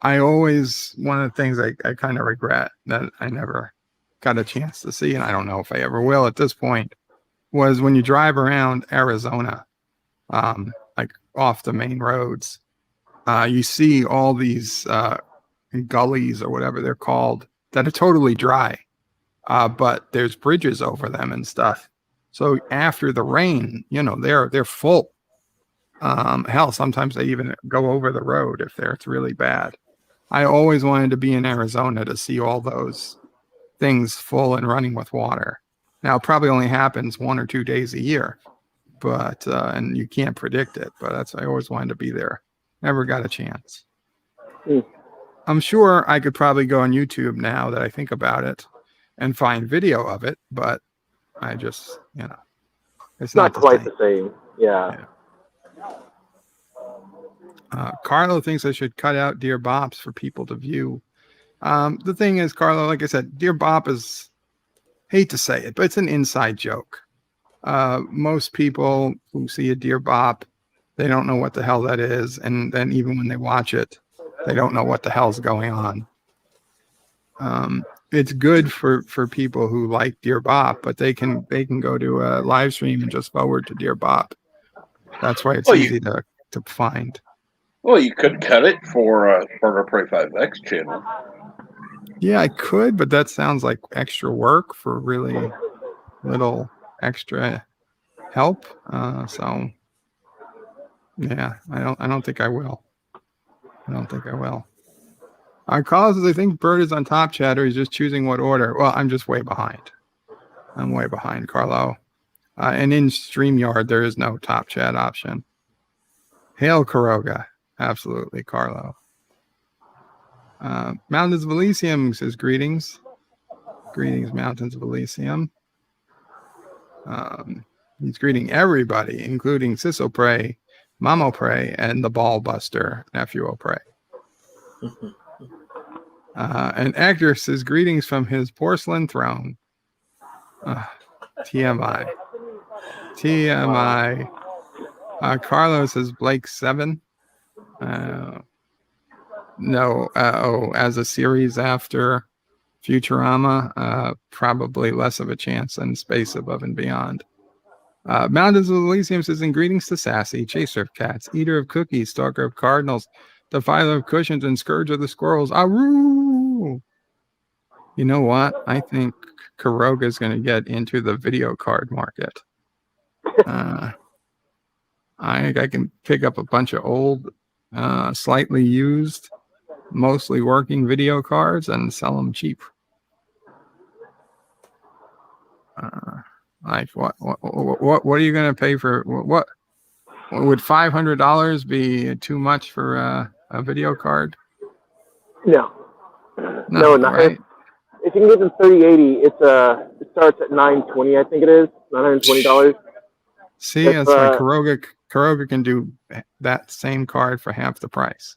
One of the things I kind of regret that I never got a chance to see, and I don't know if I ever will at this point, was when you drive around Arizona, like off the main roads, you see all these gullies or whatever they're called that are totally dry, but there's bridges over them and stuff. So after the rain, they're full. Hell, sometimes they even go over the road if it's really bad. I always wanted to be in Arizona to see all those things full and running with water. Now, it probably only happens 1 or 2 days a year, but and you can't predict it. But I always wanted to be there. Never got a chance. I'm sure I could probably go on YouTube now that I think about it and find video of it, but I just, it's not quite the same. Yeah. Carlo thinks I should cut out Dear Bops for people to view. The thing is, Carlo, like I said, Dear Bop is, hate to say it, but it's an inside joke. Most people who see a Dear Bop, they don't know what the hell that is. And then even when they watch it, they don't know what the hell's going on. It's good for people who like Dear Bop, but they can go to a live stream and just forward to Dear Bop. That's why it's easy to find. Well, you could cut it for the Pray 5X channel. Yeah, I could, but that sounds like extra work for really little extra help. So yeah, I don't think I will. Carlos says, I think Bert is on Top Chat, or he's just choosing what order. Well, I'm just way behind. I'm way behind, Carlo. And in StreamYard, there is no Top Chat option. Hail Caroga. Absolutely, Carlo. Mountains of Elysium says greetings. Greetings, Mountains of Elysium. He's greeting everybody, including Sisso Prey, Mamo Prey, and the Ball Buster, Nephew Prey. And Actor says greetings from his porcelain throne. TMI. Carlos says Blake 7. No, as a series after Futurama, probably less of a chance than Space Above and Beyond. Mountains of Elysium says, in greetings to Sassy, Chaser of Cats, Eater of Cookies, Stalker of Cardinals, Defiler of Cushions, and Scourge of the Squirrels. Aroo! You know what? I think Caroga is going to get into the video card market. I can pick up a bunch of old, slightly used, mostly working video cards and sell them cheap. Like what are you going to pay for? What would $500 be too much for a video card? No, not right. If you can get them 3080, it starts at $920, I think it is $920. See, that's like Caroga can do that same card for half the price.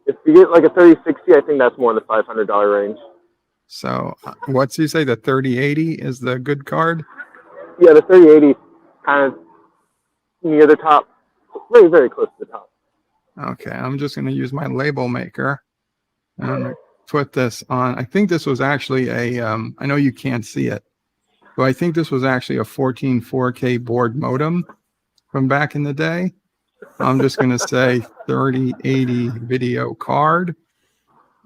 If you get like a 3060, I think that's more in the $500 range. So what's you say? The 3080 is the good card? Yeah, the 3080 kind of near the top, very, very close to the top. Okay, I'm just going to use my label maker. I'm going to put this on. I think this was actually a, I know you can't see it, but I think this was actually a 14 4K board modem from back in the day. I'm just going to say 3080 video card,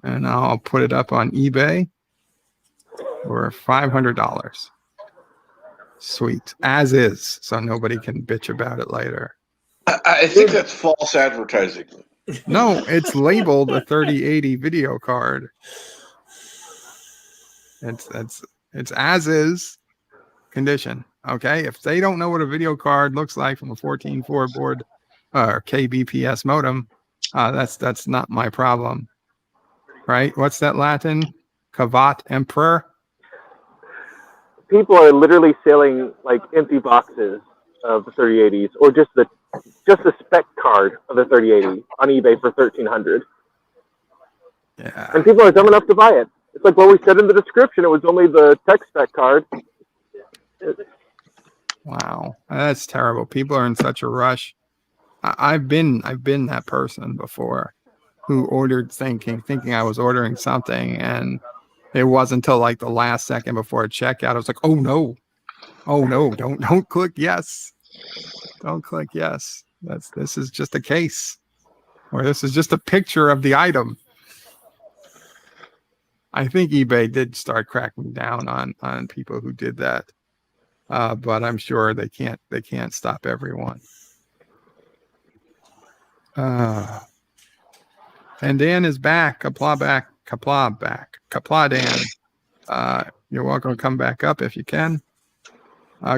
and I'll put it up on eBay for $500. Sweet. As is, so nobody can bitch about it later. I think that's false advertising. No, it's labeled a 3080 video card. It's as is condition. Okay. If they don't know what a video card looks like from a 14.4 board or kbps modem, that's not my problem. Right? What's that Latin? Cavat emperor. People are literally selling like empty boxes of the 3080s, or just the spec card of the 3080 on eBay for $1,300. Yeah. And people are dumb enough to buy it. It's like, well, we said in the description it was only the tech spec card. Wow, that's terrible. People are in such a rush. I've been that person before who ordered thinking I was ordering something, and it wasn't until like the last second before checkout. I was like, oh no, don't click yes. Don't click yes. This is just a case, or this is just a picture of the item. I think eBay did start cracking down on people who did that, but I'm sure they can't stop everyone. And Dan is back. Qapla back. Qapla Dan. You're welcome to come back up if you can.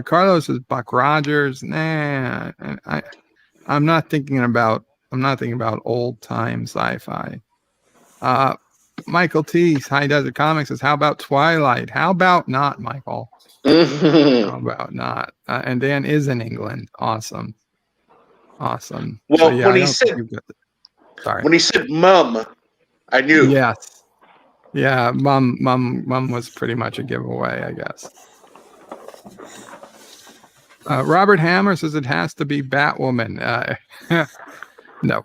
Carlos is Buck Rogers. Nah, I'm not thinking about old time sci-fi. Michael T. High Desert Comics says, how about Twilight? How about not, Michael? How about not? And Dan is in England. Awesome. Well, yeah, when he said mum, I knew. Yes. Yeah, mum was pretty much a giveaway, I guess. Robert Hammer says it has to be Batwoman. No,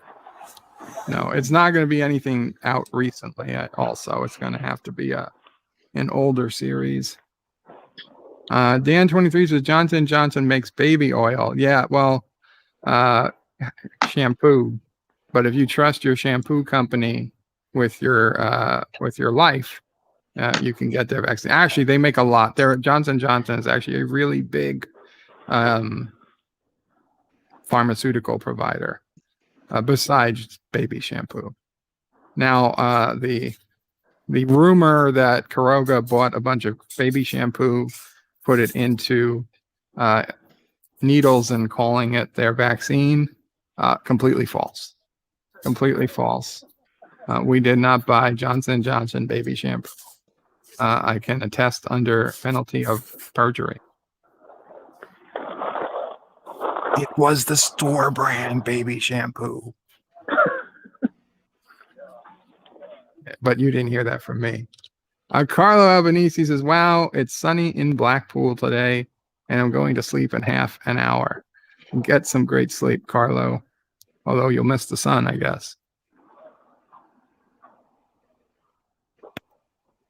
it's not going to be anything out recently. Also, it's going to have to be an older series. Dan 23 says Johnson & Johnson makes baby oil. Yeah, well, shampoo. But if you trust your shampoo company with your life, you can get their vaccine. Actually, they make a lot. Johnson & Johnson is actually a really big pharmaceutical provider besides baby shampoo. Now, the rumor that Caroga bought a bunch of baby shampoo, put it into needles and calling it their vaccine, completely false. Completely false. We did not buy Johnson & Johnson baby shampoo. I can attest under penalty of perjury. It was the store brand baby shampoo. But you didn't hear that from me. Carlo Albanese says, wow, it's sunny in Blackpool today, and I'm going to sleep in half an hour. Get some great sleep, Carlo. Although you'll miss the sun, I guess.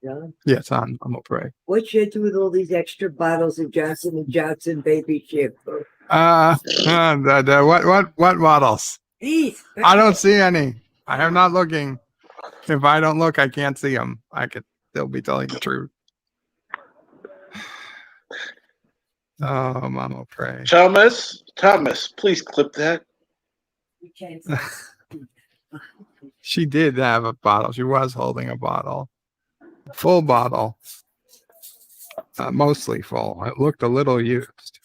John? Yes, I'm gonna pray. What should I do with all these extra bottles of Johnson & Johnson baby shampoo? What models? These. I don't see any. I am not looking. If I don't look, I can't see them. I could still be telling the truth. Oh, Mama, pray. Thomas, please clip that. She did have a bottle. She was holding a bottle. Full bottle. Mostly full. It looked a little used.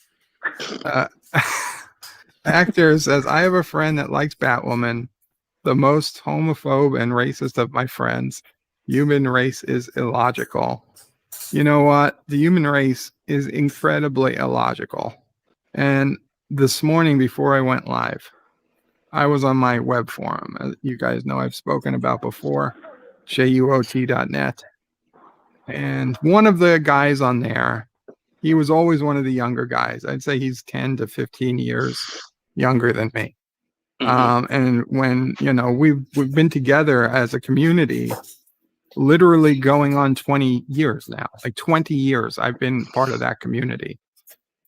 Actor says, I have a friend that likes Batwoman, the most homophobe and racist of my friends. Human race is illogical. You know what? The human race is incredibly illogical. And this morning, before I went live, I was on my web forum, as you guys know I've spoken about before, JUOT.net. And one of the guys on there, he was always one of the younger guys. I'd say he's 10 to 15 years younger than me. And when, we've been together as a community, literally going on 20 years now, like 20 years, I've been part of that community.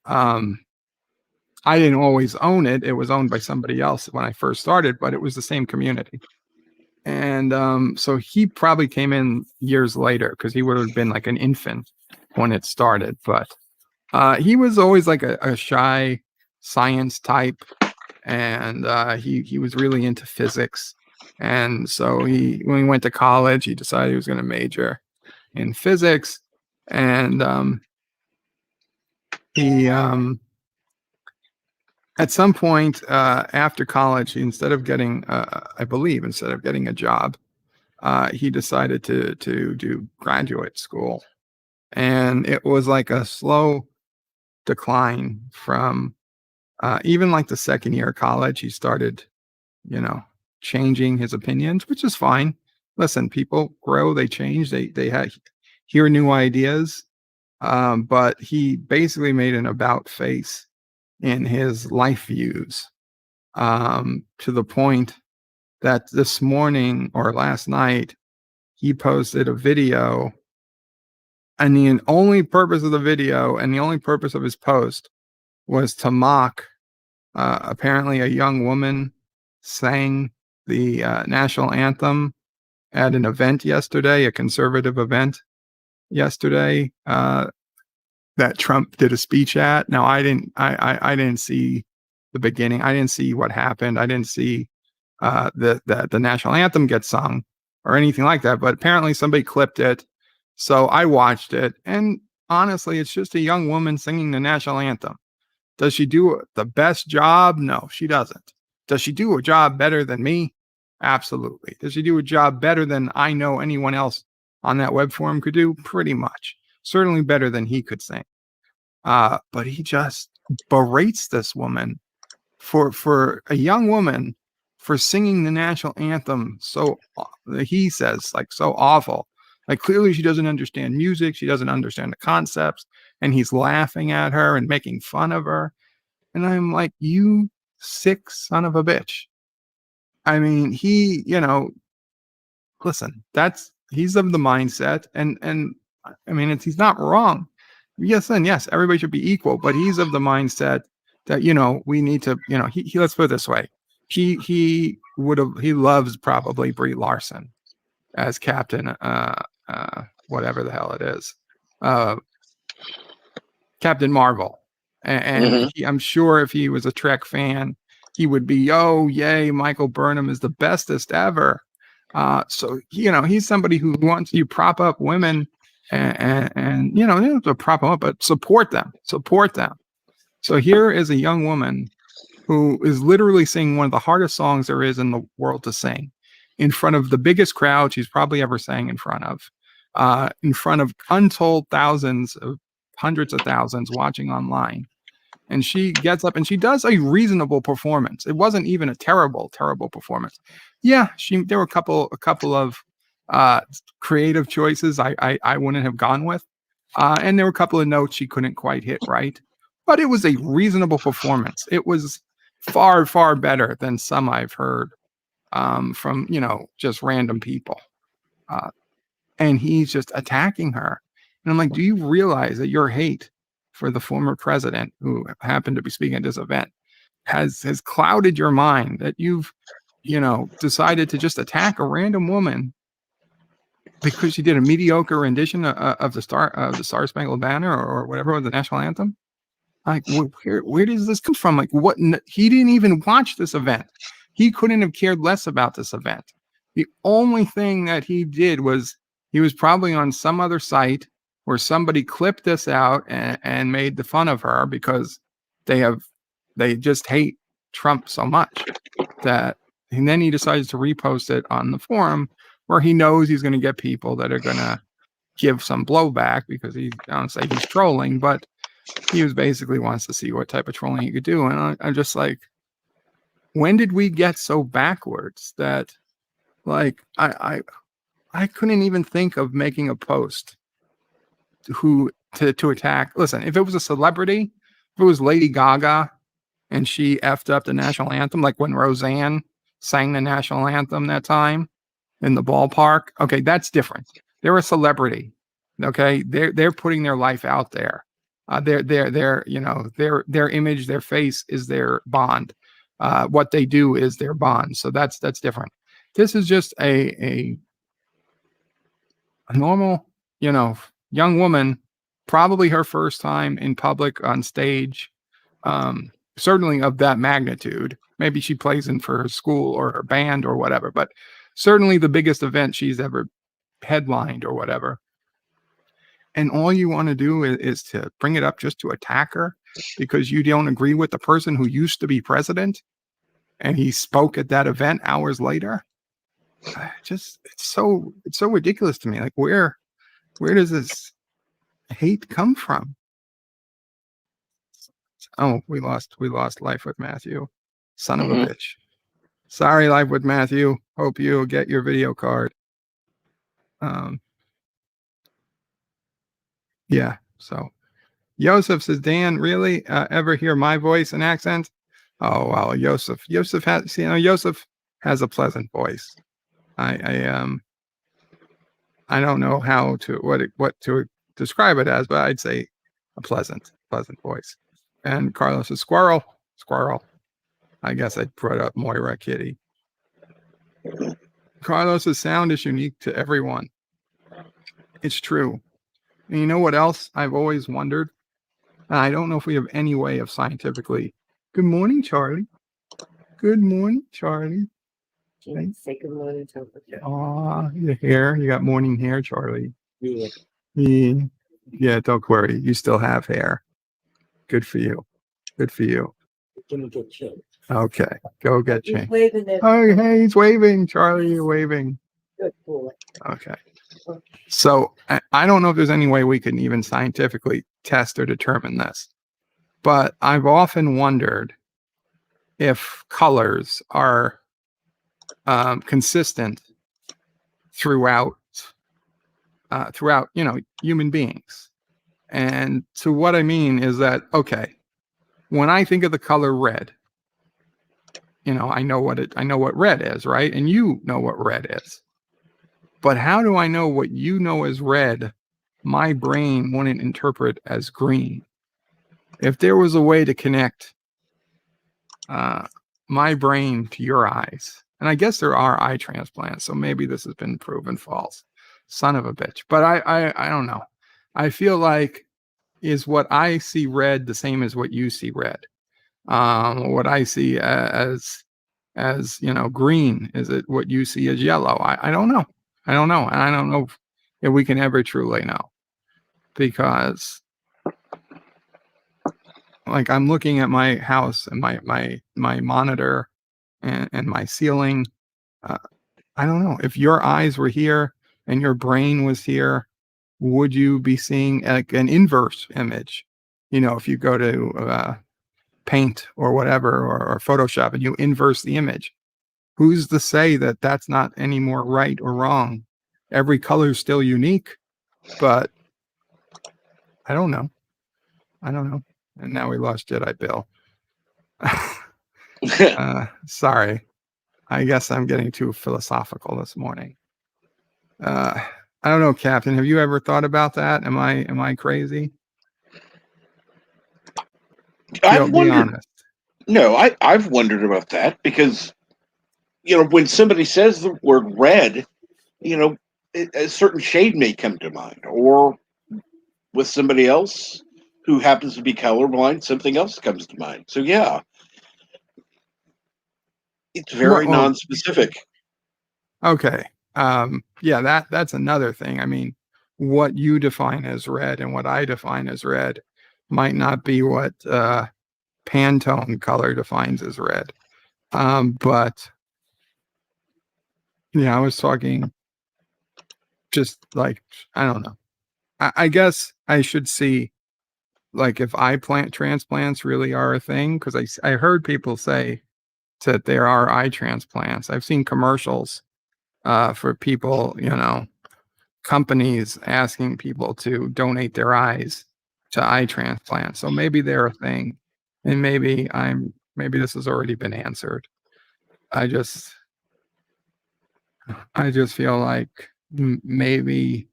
I didn't always own it. It was owned by somebody else when I first started, but it was the same community. And so he probably came in years later because he would have been like an infant when it started. But he was always like a shy science type. And he was really into physics. And so when he went to college, he decided he was going to major in physics. And he at some point after college, instead of getting a job, he decided to do graduate school. And it was like a slow decline from even like the second year of college. He started, changing his opinions, which is fine. Listen, people grow, they change, they hear new ideas. But he basically made an about face in his life views, to the point that this morning or last night, he posted a video, and the only purpose of the video and the only purpose of his post was to mock apparently a young woman sang the national anthem at an event yesterday, a conservative event yesterday, that Trump did a speech at. Now, I didn't see the beginning. I didn't see what happened. I didn't see the national anthem get sung or anything like that. But apparently somebody clipped it. So I watched it. And honestly, it's just a young woman singing the national anthem. Does she do the best job? No, she doesn't. Does she do a job better than me? Absolutely. Does she do a job better than I know anyone else on that web forum could do? Pretty much. Certainly better than he could sing. But he just berates this woman for a young woman for singing the national anthem. So he says, like, so awful. Like, clearly she doesn't understand music. She doesn't understand the concepts. And he's laughing at her and making fun of her. And I'm like, you sick son of a bitch. I mean, he, listen, he's of the mindset, and I mean, he's not wrong. Yes, and yes, everybody should be equal, but he's of the mindset that, we need to, he let's put it this way. He loves probably Brie Larson as Captain, whatever the hell it is, Captain Marvel. And I'm sure if he was a Trek fan, he would be, oh, yay, Michael Burnham is the bestest ever. So, he's somebody who wants you prop up women and you don't have to prop them up, but support them. So here is a young woman who is literally singing one of the hardest songs there is in the world to sing in front of the biggest crowd she's probably ever sang in front of untold thousands of hundreds of thousands watching online. And she gets up and she does a reasonable performance. It wasn't even a terrible performance. Yeah, there were a couple of creative choices I wouldn't have gone with. And there were a couple of notes she couldn't quite hit right. But it was a reasonable performance. It was far, far better than some I've heard from, just random people. And he's just attacking her. And I'm like, do you realize that your hate for the former president who happened to be speaking at this event has clouded your mind, that you've, decided to just attack a random woman because she did a mediocre rendition of the Star Spangled Banner or whatever, the national anthem? Like, where does this come from? Like, what? He didn't even watch this event. He couldn't have cared less about this event. The only thing that he did was he was probably on some other site where somebody clipped this out and made the fun of her because they just hate Trump so much that, and then he decides to repost it on the forum where he knows he's going to get people that are going to give some blowback because I don't say he's trolling, but he basically wants to see what type of trolling he could do. And I'm just like, when did we get so backwards that, like, I couldn't even think of making a post to attack. Listen, if it was a celebrity, if it was Lady Gaga and she effed up the national anthem, like when Roseanne sang the national anthem that time in the ballpark, okay, that's different. They're a celebrity. Okay, they're putting their life out there. Their image, their face is their bond. What they do is their bond. So that's different. This is just a normal, young woman, probably her first time in public on stage, certainly of that magnitude. Maybe she plays in for her school or her band or whatever, but certainly the biggest event she's ever headlined or whatever. And all you want to do is to bring it up just to attack her because you don't agree with the person who used to be president and he spoke at that event hours later. It's so ridiculous to me. Like where does this hate come from? Oh, we lost Life with Matthew. Son of a bitch. Sorry, Life with Matthew. Hope you get your video card. Yeah. So Joseph says, Dan, really ever hear my voice and accent? Oh, well, Joseph has a pleasant voice. I don't know how to what to describe it as, but I'd say a pleasant voice. And Carlos is squirrel. I guess I'd put up Moira Kitty. Carlos's sound is unique to everyone. It's true. And you know what else I've always wondered? I don't know if we have any way of scientifically. Good morning, Charlie. Good morning, Charlie. Say good morning, Aw, your hair. You got morning hair, Charlie. Yeah. Yeah, don't worry. You still have hair. Good for you. Give me good change. Okay, go get He's changed. waving there. Oh, hey, he's waving. Charlie, you're waving. Good boy. Okay. So I don't know if there's any way we can even scientifically test or determine this, but I've often wondered if colors are consistent throughout human beings. And so what I mean is that, okay, when I think of the color red, I know what red is, right? And you know what red is. But how do I know what you know as red, my brain wouldn't interpret as green? If there was a way to connect my brain to your eyes, and I guess there are eye transplants, so maybe this has been proven false. Son of a bitch. But I don't know. I feel like, is what I see red the same as what you see red? What I see as green, is it what you see as yellow? I don't know. And I don't know if we can ever truly know, because like I'm looking at my house and my monitor and my ceiling. I don't know if your eyes were here and your brain was here, would you be seeing like an inverse image? If you go to Paint or whatever, or Photoshop, and you inverse the image, who's to say that that's not any more right or wrong? Every color is still unique, but I don't know. And now we lost Jedi Bill. Sorry. I guess I'm getting too philosophical this morning. I don't know, Captain. Have you ever thought about that? Am I crazy? I've Be wondered. honest. No, I've wondered about that because, when somebody says the word red, a certain shade may come to mind, or with somebody else who happens to be colorblind, something else comes to mind. So yeah, it's very non-specific. Okay. Yeah, that's another thing. I mean, what you define as red and what I define as red might not be what Pantone color defines as red. But yeah, I was talking just like, I don't know. I guess I should see like if eye transplants really are a thing, because I heard people say that there are eye transplants. I've seen commercials for people, companies asking people to donate their eyes to eye transplants. So maybe they're a thing, and maybe this has already been answered. I just feel like maybe,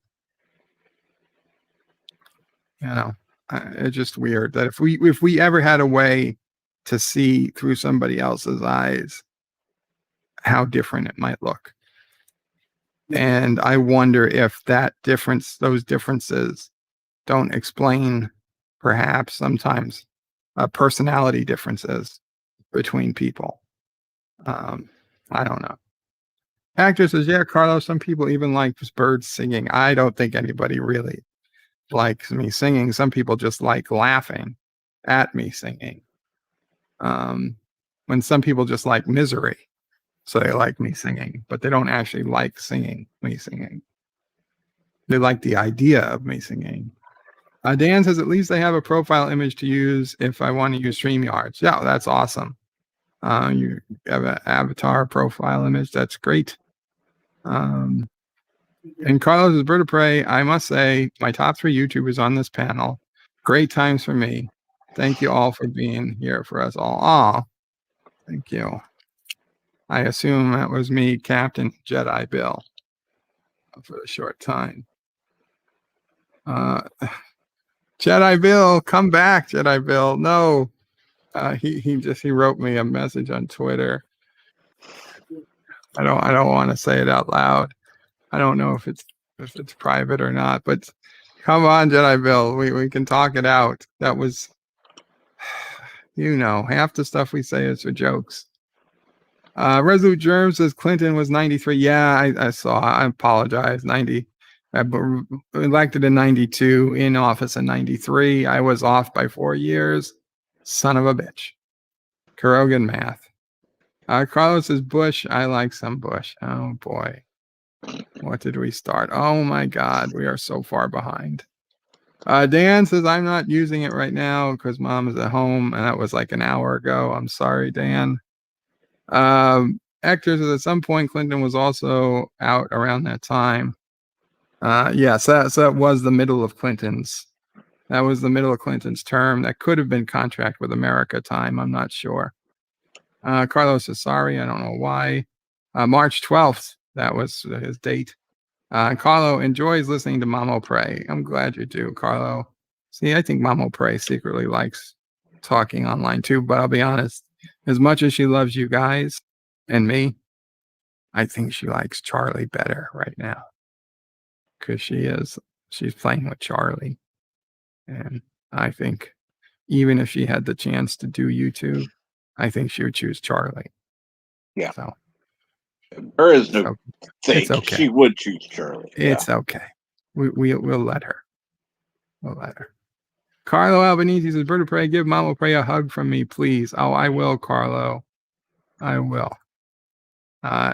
it's just weird that if we ever had a way to see through somebody else's eyes, how different it might look. And I wonder if those differences don't explain perhaps sometimes personality differences between people. I don't know. Actor says, yeah, Carlos, some people even like birds singing. I don't think anybody really likes me singing. Some people just like laughing at me singing. When some people just like misery, so they like me singing, but they don't actually like me singing. They like the idea of me singing. Dan says, at least I have a profile image to use if I want to use StreamYards. Yeah, that's awesome. You have an avatar profile image. That's great. And Carlos is Bird of Prey. I must say, my top 3 YouTubers on this panel. Great times for me. Thank you all for being here for us all. Aw, thank you. I assume that was me, Captain Jedi Bill, for a short time. Jedi Bill, come back, Jedi Bill. No, he wrote me a message on Twitter. I don't want to say it out loud. I don't know if it's private or not, but come on, Jedi Bill, we can talk it out. That was, half the stuff we say is for jokes. Resolute Germ says Clinton was 93. Yeah, I saw. I apologize. 90. Elected in 92, in office in 93. I was off by 4 years. Son of a bitch. Caroga math. Carlos says Bush. I like some Bush. Oh boy. What did we start? Oh my God. We are so far behind. Dan says I'm not using it right now because mom is at home, and that was like an hour ago. I'm sorry, Dan. Hector says at some point Clinton was also out around that time. Yes, so that was the middle of Clinton's. That was the middle of Clinton's term. That could have been Contract with America time. I'm not sure. Carlos is sorry. I don't know why. March 12th. That was his date. Carlo enjoys listening to Mamo Pray. I'm glad you do, Carlo. See, I think Mamo Pray secretly likes talking online too, but I'll be honest. As much as she loves you guys and me, I think she likes Charlie better right now. Because she's playing with Charlie. And I think even if she had the chance to do YouTube, I think she would choose Charlie. Yeah. So there is no thing. It's okay. She would choose Charlie. It's okay. We'll let her. We'll let her. Carlo Albanese says, Bird of Prey, give Mama Prey a hug from me, please. Oh, I will, Carlo. I will.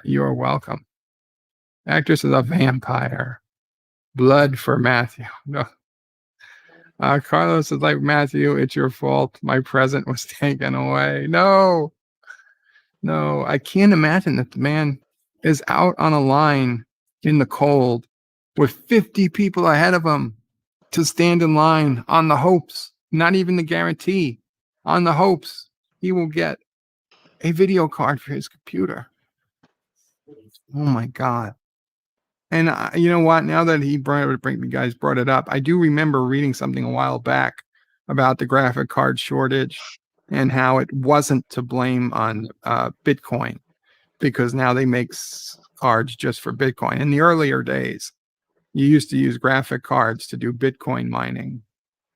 You're welcome. Actress is a vampire. Blood for Matthew. No. Carlos is like, Matthew, it's your fault. My present was taken away. No, I can't imagine that the man is out on a line in the cold with 50 people ahead of him to stand in line on the hopes, not even the guarantee, on the hopes he will get a video card for his computer. Oh my God. And you know what? Now that you guys brought it up, I do remember reading something a while back about the graphic card shortage and how it wasn't to blame on Bitcoin, because now they make cards just for Bitcoin. In the earlier days, you used to use graphic cards to do Bitcoin mining,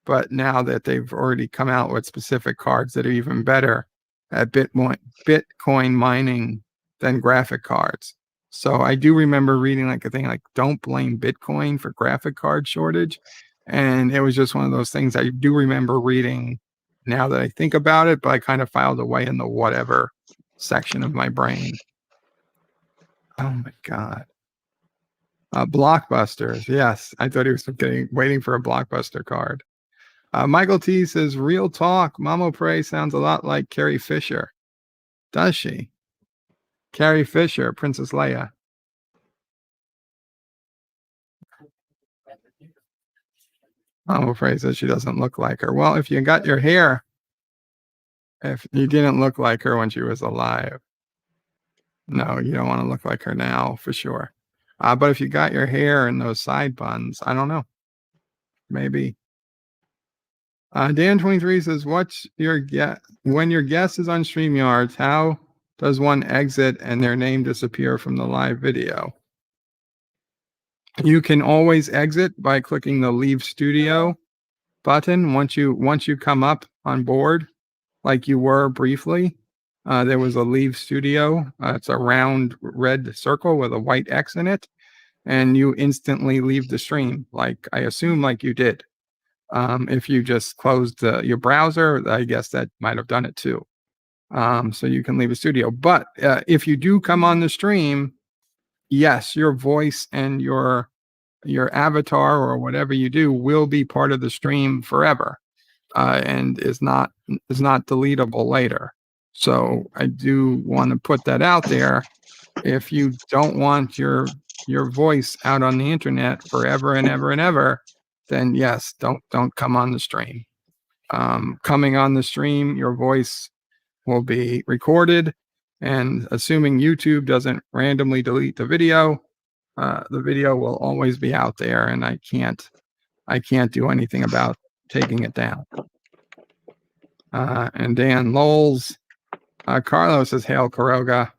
but now that they've already come out with specific cards that are even better at Bitcoin mining than graphic cards. So I do remember reading like a thing like, don't blame Bitcoin for graphic card shortage. And it was just one of those things I do remember reading now that I think about it, but I kind of filed away in the whatever section of my brain. Oh my God. Blockbusters. Yes. I thought he was waiting for a Blockbuster card. Michael T says, real talk. Mamo Prey sounds a lot like Carrie Fisher. Does she? Carrie Fisher, Princess Leia. I'm afraid that she doesn't look like her. Well, if you got your hair, if you didn't look like her when she was alive, no, you don't want to look like her now for sure. But if you got your hair in those side buns, I don't know. Maybe. Dan23 says, "What's your guess when your guest is on StreamYards? How does one exit and their name disappear from the live video?" You can always exit by clicking the Leave Studio button. Once you come up on board, like you were briefly, there was a Leave Studio. It's a round red circle with a white X in it, and you instantly leave the stream. Like I assume, like you did. If you just closed your browser, I guess that might have done it too. So you can leave a studio. But if you do come on the stream, yes, your voice and your avatar or whatever you do will be part of the stream forever, and is not deletable later. So I do want to put that out there. If you don't want your voice out on the internet forever and ever and ever, then yes, don't come on the stream. Coming on the stream, your voice will be recorded, and assuming YouTube doesn't randomly delete the video will always be out there, and I can't do anything about taking it down. And Dan Lowles, Carlos says, "Hail Caroga."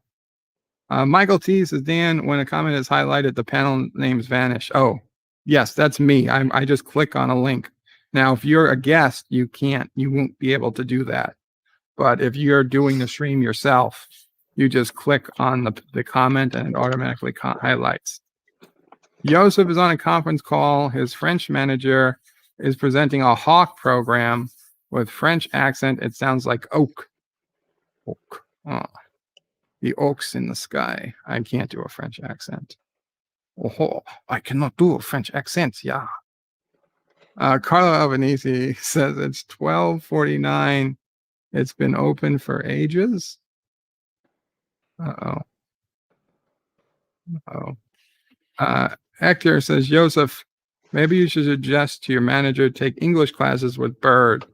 Michael T says, "Dan, when a comment is highlighted, the panel names vanish." Oh, yes, that's me. I just click on a link. Now, if you're a guest, you won't be able to do that. But if you're doing the stream yourself, you just click on the comment and it automatically highlights. Joseph is on a conference call. His French manager is presenting a hawk program with French accent. It sounds like oak. Oak. Oh. The oaks in the sky. I can't do a French accent. Oh, I cannot do a French accent. Yeah. Carlo Albanese says it's 12:49. It's been open for ages. Uh-oh. Hector says, "Joseph, maybe you should suggest to your manager take English classes with Bird."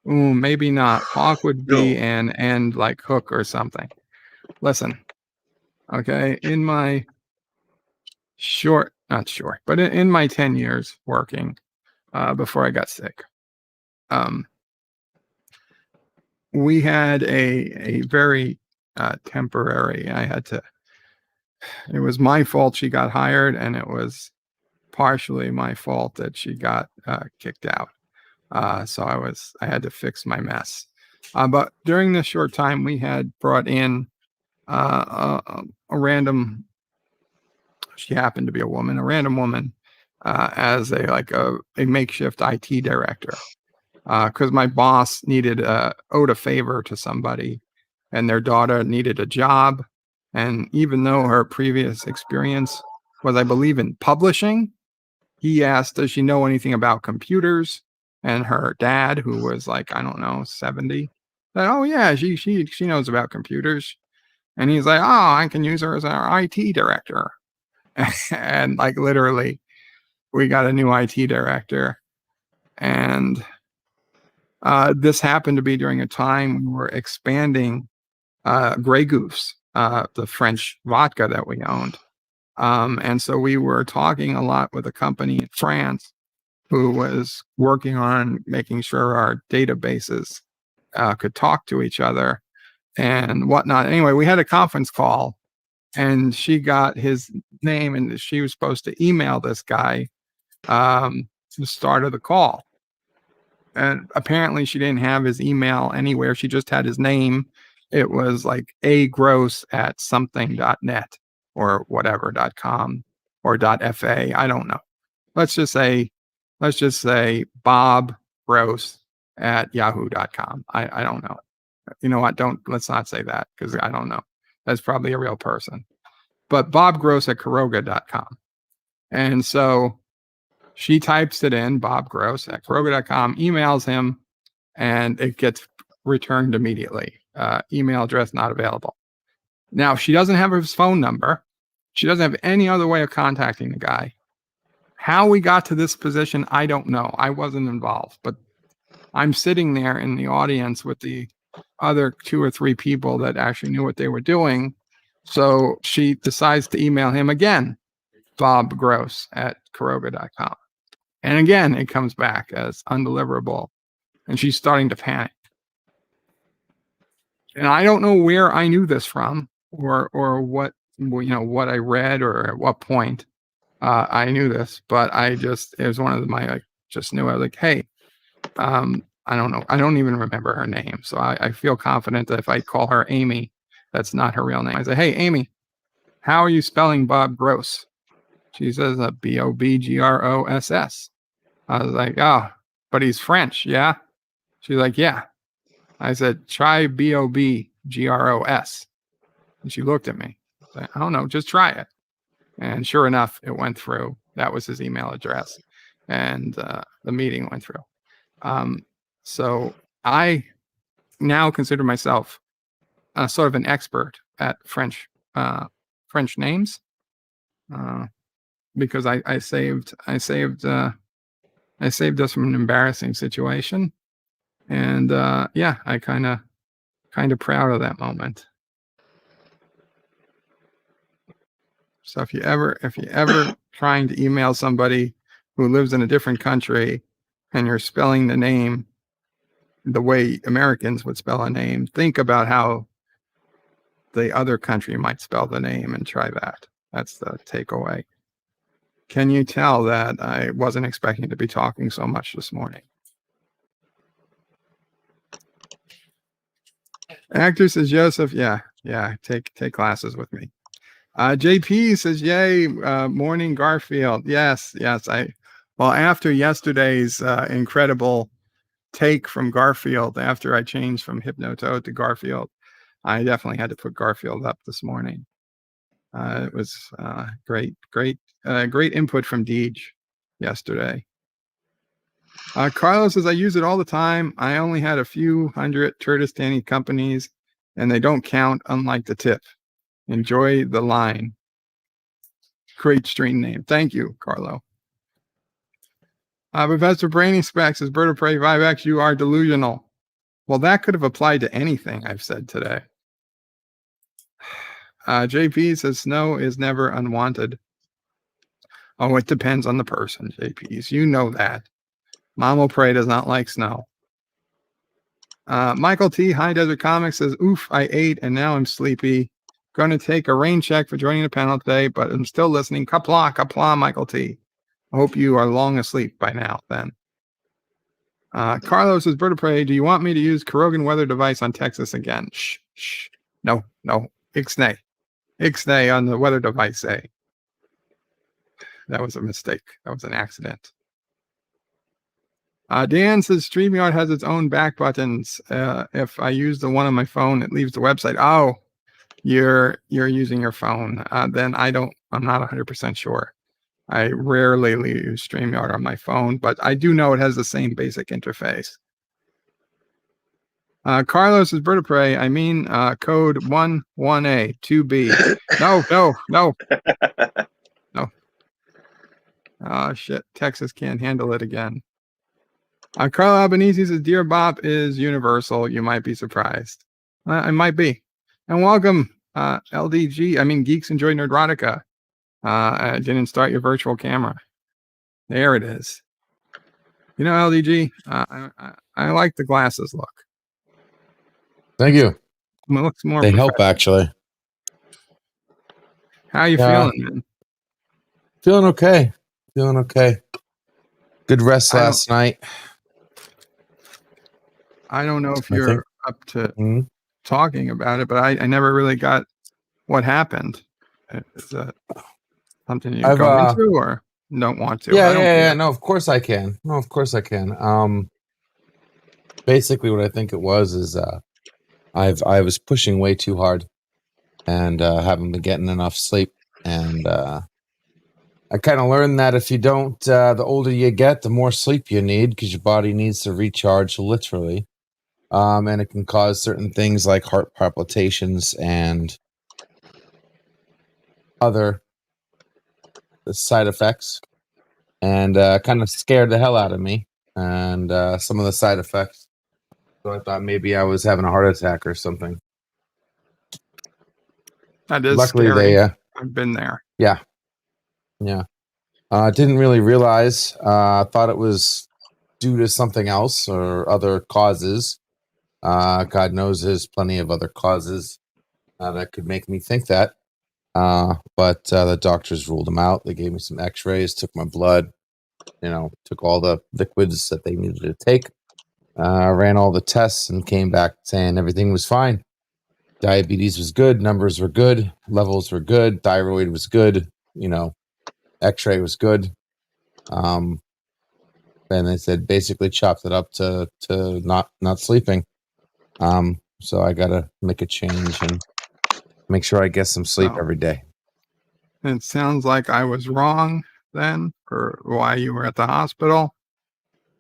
Ooh, maybe not. Hawk would be an end like hook or something. Listen, okay, in my not short, but in my 10 years working before I got sick, we had a very temporary, it was my fault she got hired, and it was partially my fault that she got kicked out. So I had to fix my mess. But during this short time, we had brought in a random, she happened to be a random woman, as a makeshift IT director. Because my boss owed a favor to somebody, and their daughter needed a job. And even though her previous experience was, I believe, in publishing, he asked, does she know anything about computers? And her dad, who was like, I don't know, 70, said, oh yeah, she knows about computers. And he's like, oh, I can use her as our IT director. And like literally, we got a new IT director. And this happened to be during a time we were expanding Grey Goose, the French vodka that we owned. And so we were talking a lot with a company in France who was working on making sure our databases could talk to each other and whatnot. Anyway, we had a conference call, and she got his name, and she was supposed to email this guy the start of the call. And apparently she didn't have his email anywhere. She just had his name. It was like agross@something.net or whatever.com or .fa. I don't know. Let's just say Bob Gross at yahoo.com. I don't know. You know what? Let's not say that, because I don't know. That's probably a real person. But Bob Gross at Caroga.com. And so she types it in, Bob Gross at Caroga.com, emails him, and it gets returned immediately. Email address not available. Now, she doesn't have his phone number. She doesn't have any other way of contacting the guy. How we got to this position, I don't know. I wasn't involved, but I'm sitting there in the audience with the other 2 or 3 people that actually knew what they were doing. So she decides to email him again, Bob Gross at Caroga.com. And again, it comes back as undeliverable. And she's starting to panic. And I don't know where I knew this from or what, what I read or at what point I knew this, but it was one of my, just knew. I was like, hey, I don't know. I don't even remember her name. So I feel confident that if I call her Amy, that's not her real name. I say, hey, Amy, how are you spelling Bob Gross? She says Bobgross. I was like, oh, but he's French. Yeah. She's like, yeah. I said, try Bobgros. And she looked at me. I said, I don't know, just try it. And sure enough, it went through. That was his email address. And the meeting went through. So I now consider myself sort of an expert at French names because I saved us from an embarrassing situation, and yeah, I kind of proud of that moment. So if you ever trying to email somebody who lives in a different country and you're spelling the name the way Americans would spell a name, think about how the other country might spell the name and try that. That's the takeaway. Can you tell that I wasn't expecting to be talking so much this morning? Actor says Joseph, yeah, take classes with me. JP says, yay, morning Garfield. Yes. After yesterday's incredible take from Garfield, after I changed from Hypnotoad to Garfield, I definitely had to put Garfield up this morning. It was great input from Deej yesterday. Carlos says, I use it all the time. I only had a few hundred Turtistani companies, and they don't count, unlike the tip. Enjoy the line. Great stream name. Thank you, Carlo. Professor Brainy Specs says, Bird of Prey 5X, you are delusional. Well, that could have applied to anything I've said today. JP says, snow is never unwanted. Oh, it depends on the person, JPs. You know that. Mamo Prey does not like snow. Michael T. High Desert Comics says, oof, I ate and now I'm sleepy. Going to take a rain check for joining the panel today, but I'm still listening. Qapla, Michael T. I hope you are long asleep by now then. Carlos says, Bird of Prey, do you want me to use Carogan weather device on Texas again? Shh. No. Ixnay on the weather device, say. That was a mistake. That was an accident. Dan says StreamYard has its own back buttons. If I use the one on my phone, it leaves the website. Oh, you're using your phone. Then I'm not 100% sure. I rarely use StreamYard on my phone, but I do know it has the same basic interface. Carlos is Bird of Prey. I mean, code 11A 2B. No. Oh, shit. Texas can't handle it again. Carl Albanese says, Dear Bob is universal. You might be surprised. I might be. And welcome, LDG. Geeks Enjoy Nerdrotica. I didn't start your virtual camera. There it is. LDG, I like the glasses look. Thank you. It looks more They help, actually. How are you feeling, man? Feeling okay. Good rest last night. I don't know if you're up to talking about it, but I never really got what happened. Is that something you go into or don't want to? Yeah. No, of course I can. Basically, what I think it was is I was pushing way too hard and haven't been getting enough sleep. And I kind of learned that if you don't, the older you get, the more sleep you need because your body needs to recharge literally. And it can cause certain things like heart palpitations and other side effects. and kind of scared the hell out of me, and some of the side effects. So I thought maybe I was having a heart attack or something. That is Luckily, scary. they I've been there. yeah. Didn't really realize. Thought it was due to something else or other causes. God knows there's plenty of other causes that could make me think that. But the doctors ruled them out. They gave me some x-rays, took my blood, took all the liquids that they needed to take, ran all the tests, and came back saying everything was fine. Diabetes was good, numbers were good, levels were good, thyroid was good, x-ray was good. And they said basically chopped it up to not sleeping. So I gotta make a change and make sure I get some sleep So, every day. it sounds like I was wrong then for why you were at the hospital.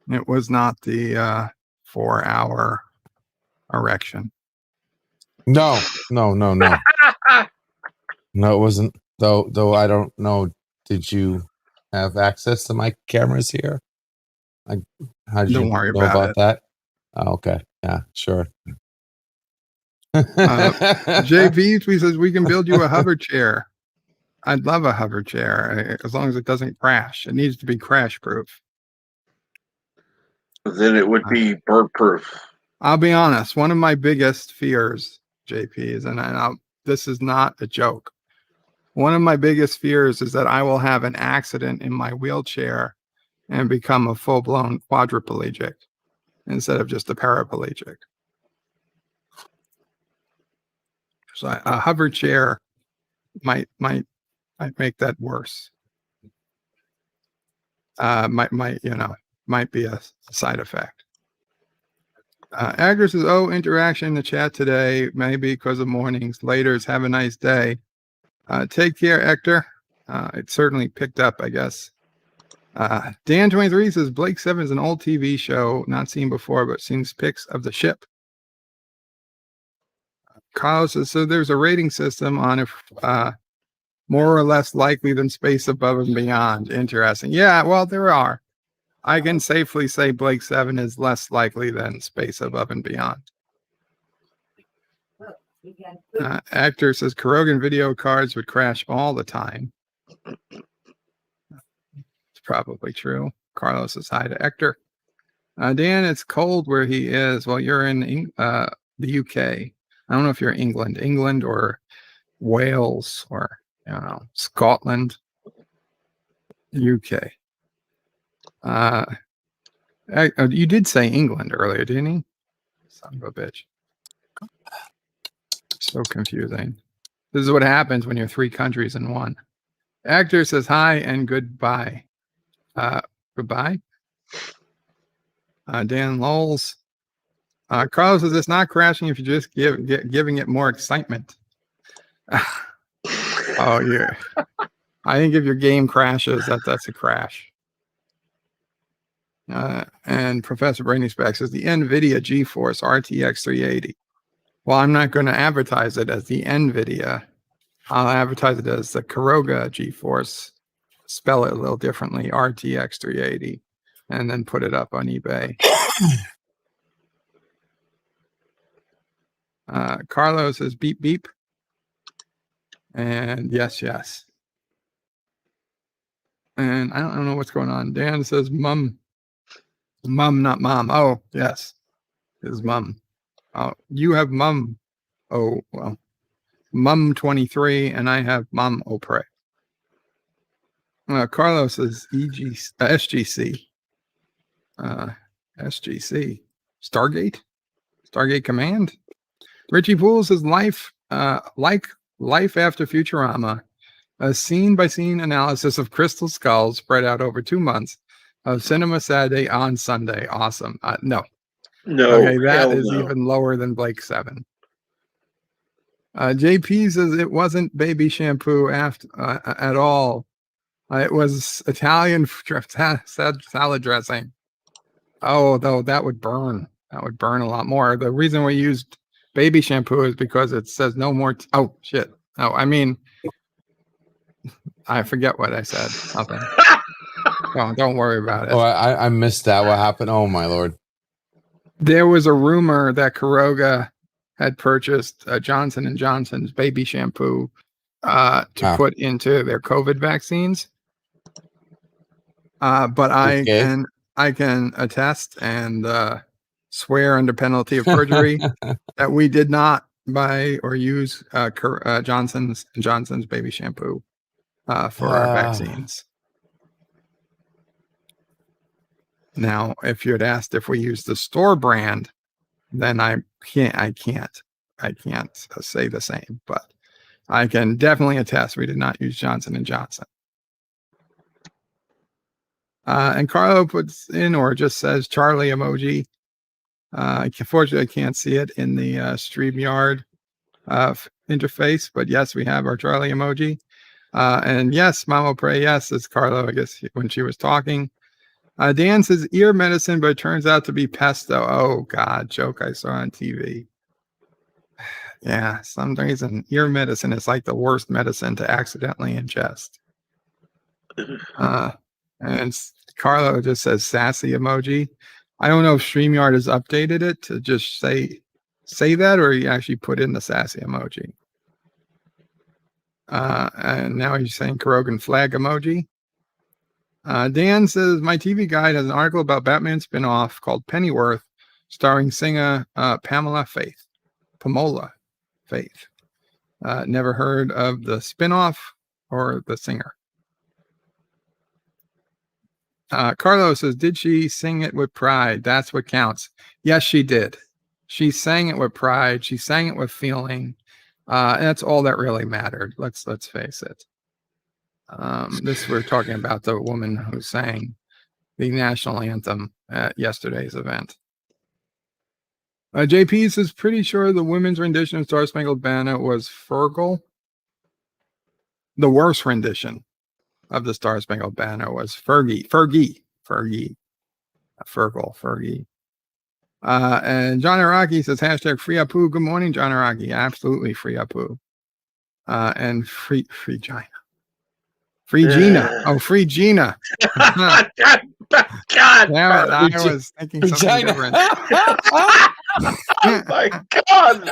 It was not the 4-hour erection. No. No, it wasn't. Though I don't know. Did you have access to my cameras here? How did Don't you worry know about about that? Oh, okay. Yeah, sure. JP says we can build you a hover chair. I'd love a hover chair as long as it doesn't crash. It needs to be crash proof. Then it would be bird proof. I'll be honest. One of my biggest fears, JP, is, this is not a joke. One of my biggest fears is that I will have an accident in my wheelchair and become a full-blown quadriplegic instead of just a paraplegic. So a hover chair might make that worse. Might be a side effect. Agri says, interaction in the chat today, maybe because of mornings. Laters, have a nice day. Take care, Hector. It certainly picked up, I guess. Dan23 says, Blake 7 is an old TV show, not seen before, but seen pics of the ship. Carlos says, so there's a rating system on if more or less likely than Space Above and Beyond. Interesting. Yeah, well, there are. I can safely say Blake 7 is less likely than Space Above and Beyond. Actor says Caroga video cards would crash all the time. It's probably true. Carlos says hi to Hector. Dan, it's cold where he is. Well, you're in the UK. I don't know if you're England or Wales or Scotland, UK. You did say England earlier, didn't you? Son of a bitch. So confusing. This is what happens when you're 3 countries in one. Actor says hi and goodbye. Goodbye. Dan Lowles. Carlos says it's not crashing if you just giving it more excitement. Oh, yeah. I think if your game crashes, that's a crash. And Professor Brainy Specs says the NVIDIA GeForce RTX 380. Well, I'm not going to advertise it as the NVIDIA. I'll advertise it as the Caroga GeForce. Spell it a little differently, RTX 380, and then put it up on eBay. Carlos says beep, beep. And yes. And I don't know what's going on. Dan says mum, not mom. Oh, yes. His mum. Oh, you have mum. Oh, well, mum 23, and I have mom Opre. Carlos is SGC. SGC. Stargate Command. Richie Poole says life after Futurama. A scene-by-scene analysis of Crystal Skull spread out over 2 months of Cinema Saturday on Sunday. Awesome. No. Okay, that is even lower than Blake 7. JP says it wasn't baby shampoo at all. It was Italian salad dressing. Oh, though that would burn. That would burn a lot more. The reason we used baby shampoo is because it says no more. Oh, shit. No, I mean, I forget what I said. Nothing. Don't worry about it. Oh, I missed that. What happened? Oh my lord. There was a rumor that Caroga had purchased Johnson and Johnson's baby shampoo to put into their COVID vaccines. But I can attest and swear under penalty of perjury that we did not buy or use Johnson's and Johnson's baby shampoo for our vaccines. Now, if you had asked if we use the store brand, then I can't say the same, but I can definitely attest we did not use Johnson and Johnson. And Carlo puts in or just says Charlie emoji. Unfortunately, I can't see it in the StreamYard interface, but yes, we have our Charlie emoji. And yes, Mama Pray, yes, it's Carlo, I guess, when she was talking. Dan says ear medicine, but it turns out to be pesto. Oh, God, joke I saw on TV. Yeah, some reason ear medicine is like the worst medicine to accidentally ingest. And Carlo just says sassy emoji. I don't know if StreamYard has updated it to just say that, or he actually put in the sassy emoji. And now he's saying Carogan flag emoji. Dan says, my TV guide has an article about Batman spinoff called Pennyworth, starring singer Pamela Faith. Never heard of the spinoff or the singer. Carlos says, did she sing it with pride? That's what counts. Yes, she did. She sang it with pride. She sang it with feeling. And that's all that really mattered. Let's face it. We're talking about the woman who sang the national anthem at yesterday's event. JP says, pretty sure the women's rendition of Star Spangled Banner was Fergal. The worst rendition of the Star Spangled Banner was Fergie. And John Araki says, hashtag free Apu. Good morning, John Araki. Absolutely free Apu. And free Gina. Free Gina. Oh, free Gina. God, damn it. I was thinking something different. Oh my God.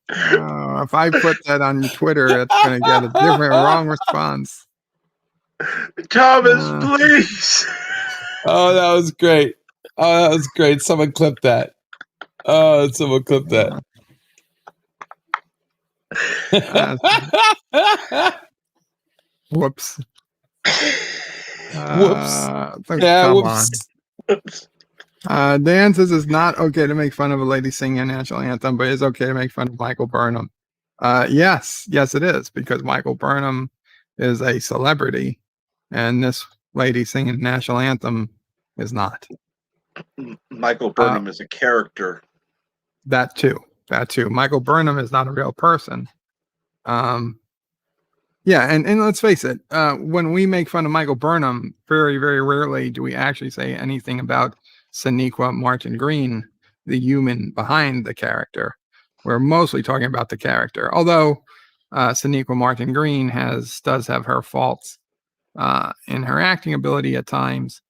If I put that on Twitter, it's going to get a different wrong response. Thomas, please. Oh, that was great. Someone clip that. Someone clip that. Whoops. Whoops. Come on. Dan says it's not okay to make fun of a lady singing a national anthem, but it's okay to make fun of Michael Burnham. Yes, it is, because Michael Burnham is a celebrity, and this lady singing the national anthem is not. Michael Burnham is a character. That too. Michael Burnham is not a real person. Yeah, and let's face it, when we make fun of Michael Burnham, very, very rarely do we actually say anything about Sonequa Martin Green, the human behind the character. We're mostly talking about the character, although Sonequa Martin Green does have her faults in her acting ability at times.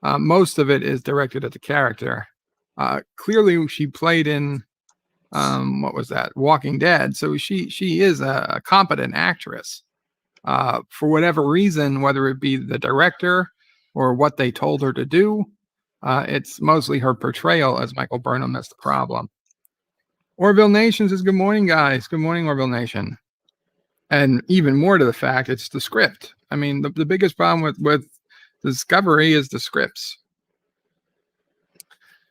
Most of it is directed at the character. Clearly, she played in what was that? Walking Dead. So she is a competent actress. For whatever reason, whether it be the director or what they told her to do, it's mostly her portrayal as Michael Burnham that's the problem. Orville Nation says, good morning, guys. Good morning, Orville Nation. And even more to the fact, it's the script. I mean, the biggest problem with Discovery is the scripts.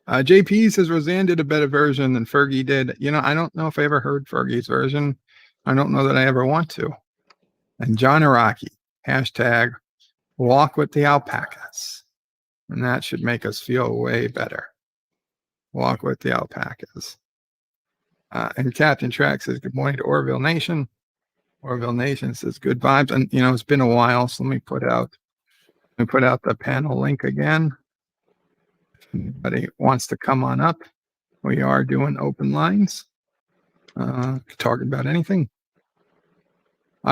JP says Roseanne did a better version than Fergie did. I don't know if I ever heard Fergie's version. I don't know that I ever want to. And John Araki, hashtag walk with the alpacas. And that should make us feel way better. Walk with the alpacas. And Captain Track says, good morning to Orville Nation. Orville Nation says, good vibes. And, it's been a while, so let me put out the panel link again. If anybody wants to come on up, we are doing open lines. Talking about anything.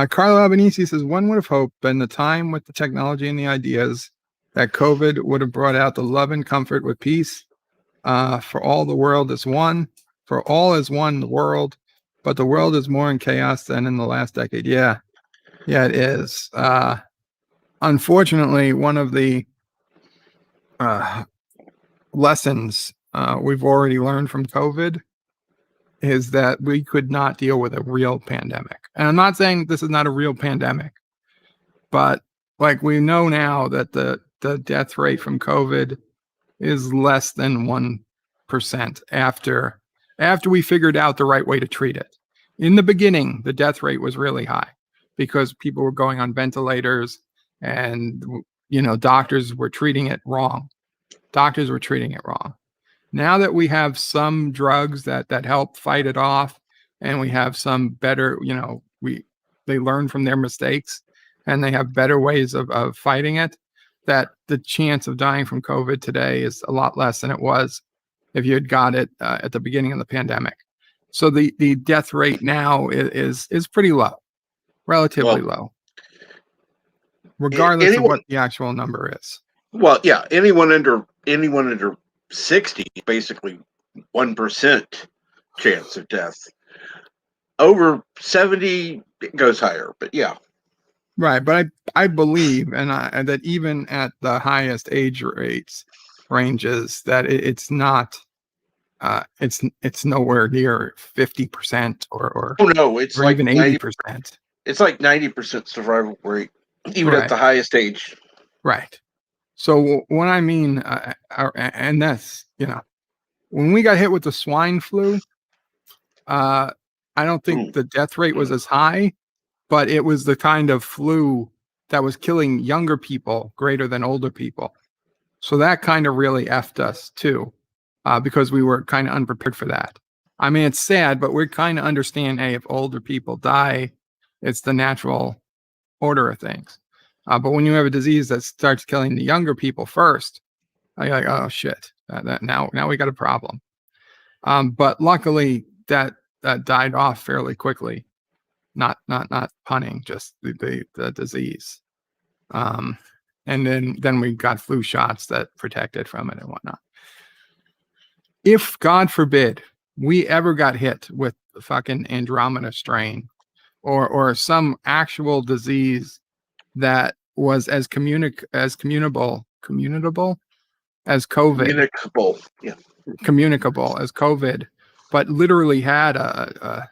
Carlo Albanese says, one would have hoped in the time with the technology and the ideas that COVID would have brought out the love and comfort with peace. For all the world is one, for all is one the world, but the world is more in chaos than in the last decade. Yeah, it is. Unfortunately, one of the lessons we've already learned from COVID is that we could not deal with a real pandemic. And I'm not saying this is not a real pandemic, but like we know now that the death rate from COVID is less than 1% after we figured out the right way to treat it. In the beginning, the death rate was really high because people were going on ventilators and doctors were treating it wrong. Now that we have some drugs that help fight it off, and we have some better, they learn from their mistakes and they have better ways of fighting it, that the chance of dying from COVID today is a lot less than it was if you had got it at the beginning of the pandemic. So the death rate now is pretty low, relatively low, regardless of what the actual number is. Well, yeah, anyone under 60, basically 1% chance of death. Over 70, it goes higher, but yeah. Right, but I believe, and that even at the highest age ranges, that it's not, it's nowhere near 50% or oh no, it's or like even 80%. It's like 90% survival rate, even at the highest age. Right. So what I mean, and that's, when we got hit with the swine flu, I don't think the death rate was as high, but it was the kind of flu that was killing younger people greater than older people. So that kind of really effed us too, because we were kind of unprepared for that. I mean, it's sad, but we kind of understand, hey, if older people die, it's the natural order of things. But when you have a disease that starts killing the younger people first, you're like, oh shit, now we got a problem. But luckily that died off fairly quickly. Not punning, just the disease. And then we got flu shots that protected from it and whatnot. If God forbid we ever got hit with the fucking Andromeda strain or some actual disease that was as communicable as COVID, communicable as COVID, but literally had a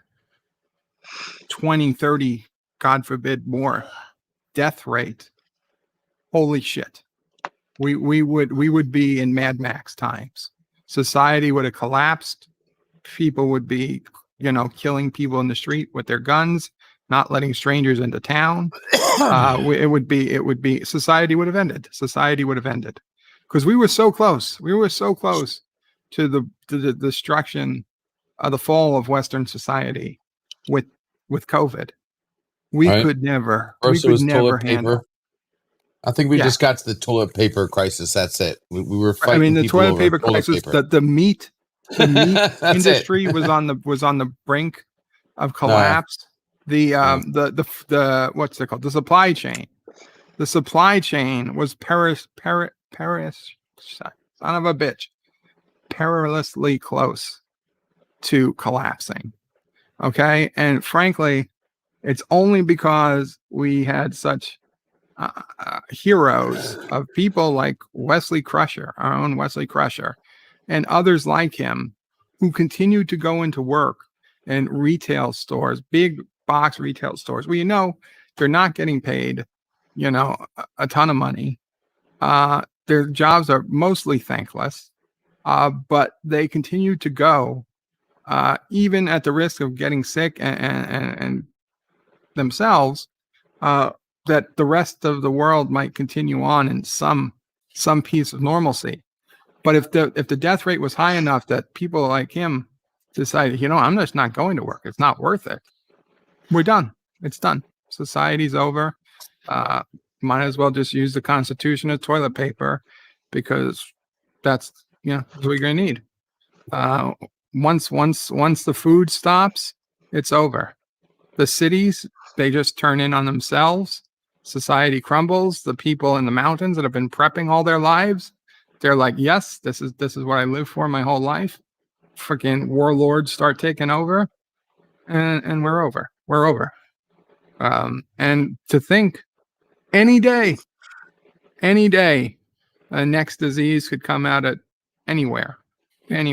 20, 30, God forbid, more death rate. Holy shit. We would be in Mad Max times. Society would have collapsed. People would be, killing people in the street with their guns, not letting strangers into town. It would be society would have ended. Because we were so close. We were so close to the destruction of the fall of Western society with COVID. We could never. First we it was could never toilet handle. paper. I think we just got to the toilet paper crisis. That's it. We were fighting. I mean, the people toilet over paper toilet crisis. paper. The meat industry was on the brink of collapse. The what's it called? The supply chain. The supply chain was son of a bitch, perilously close to collapsing. Okay, and frankly, it's only because we had such heroes of people like Wesley Crusher, our own Wesley Crusher, and others like him, who continued to go into work in retail stores, big box retail stores, where they're not getting paid, a ton of money. Their jobs are mostly thankless, but they continue to go, even at the risk of getting sick and themselves, that the rest of the world might continue on in some piece of normalcy. But if the death rate was high enough that people like him decided, I'm just not going to work, it's not worth it, we're done. It's done. Society's over. Might as well just use the Constitution as toilet paper, because that's what we're gonna need. Once the food stops, it's over. The cities, they just turn in on themselves. Society crumbles. The people in the mountains that have been prepping all their lives, they're like, yes, this is what I live for my whole life. Freaking warlords start taking over, and we're over. We're over. And to think any day, a next disease could come out at anywhere. And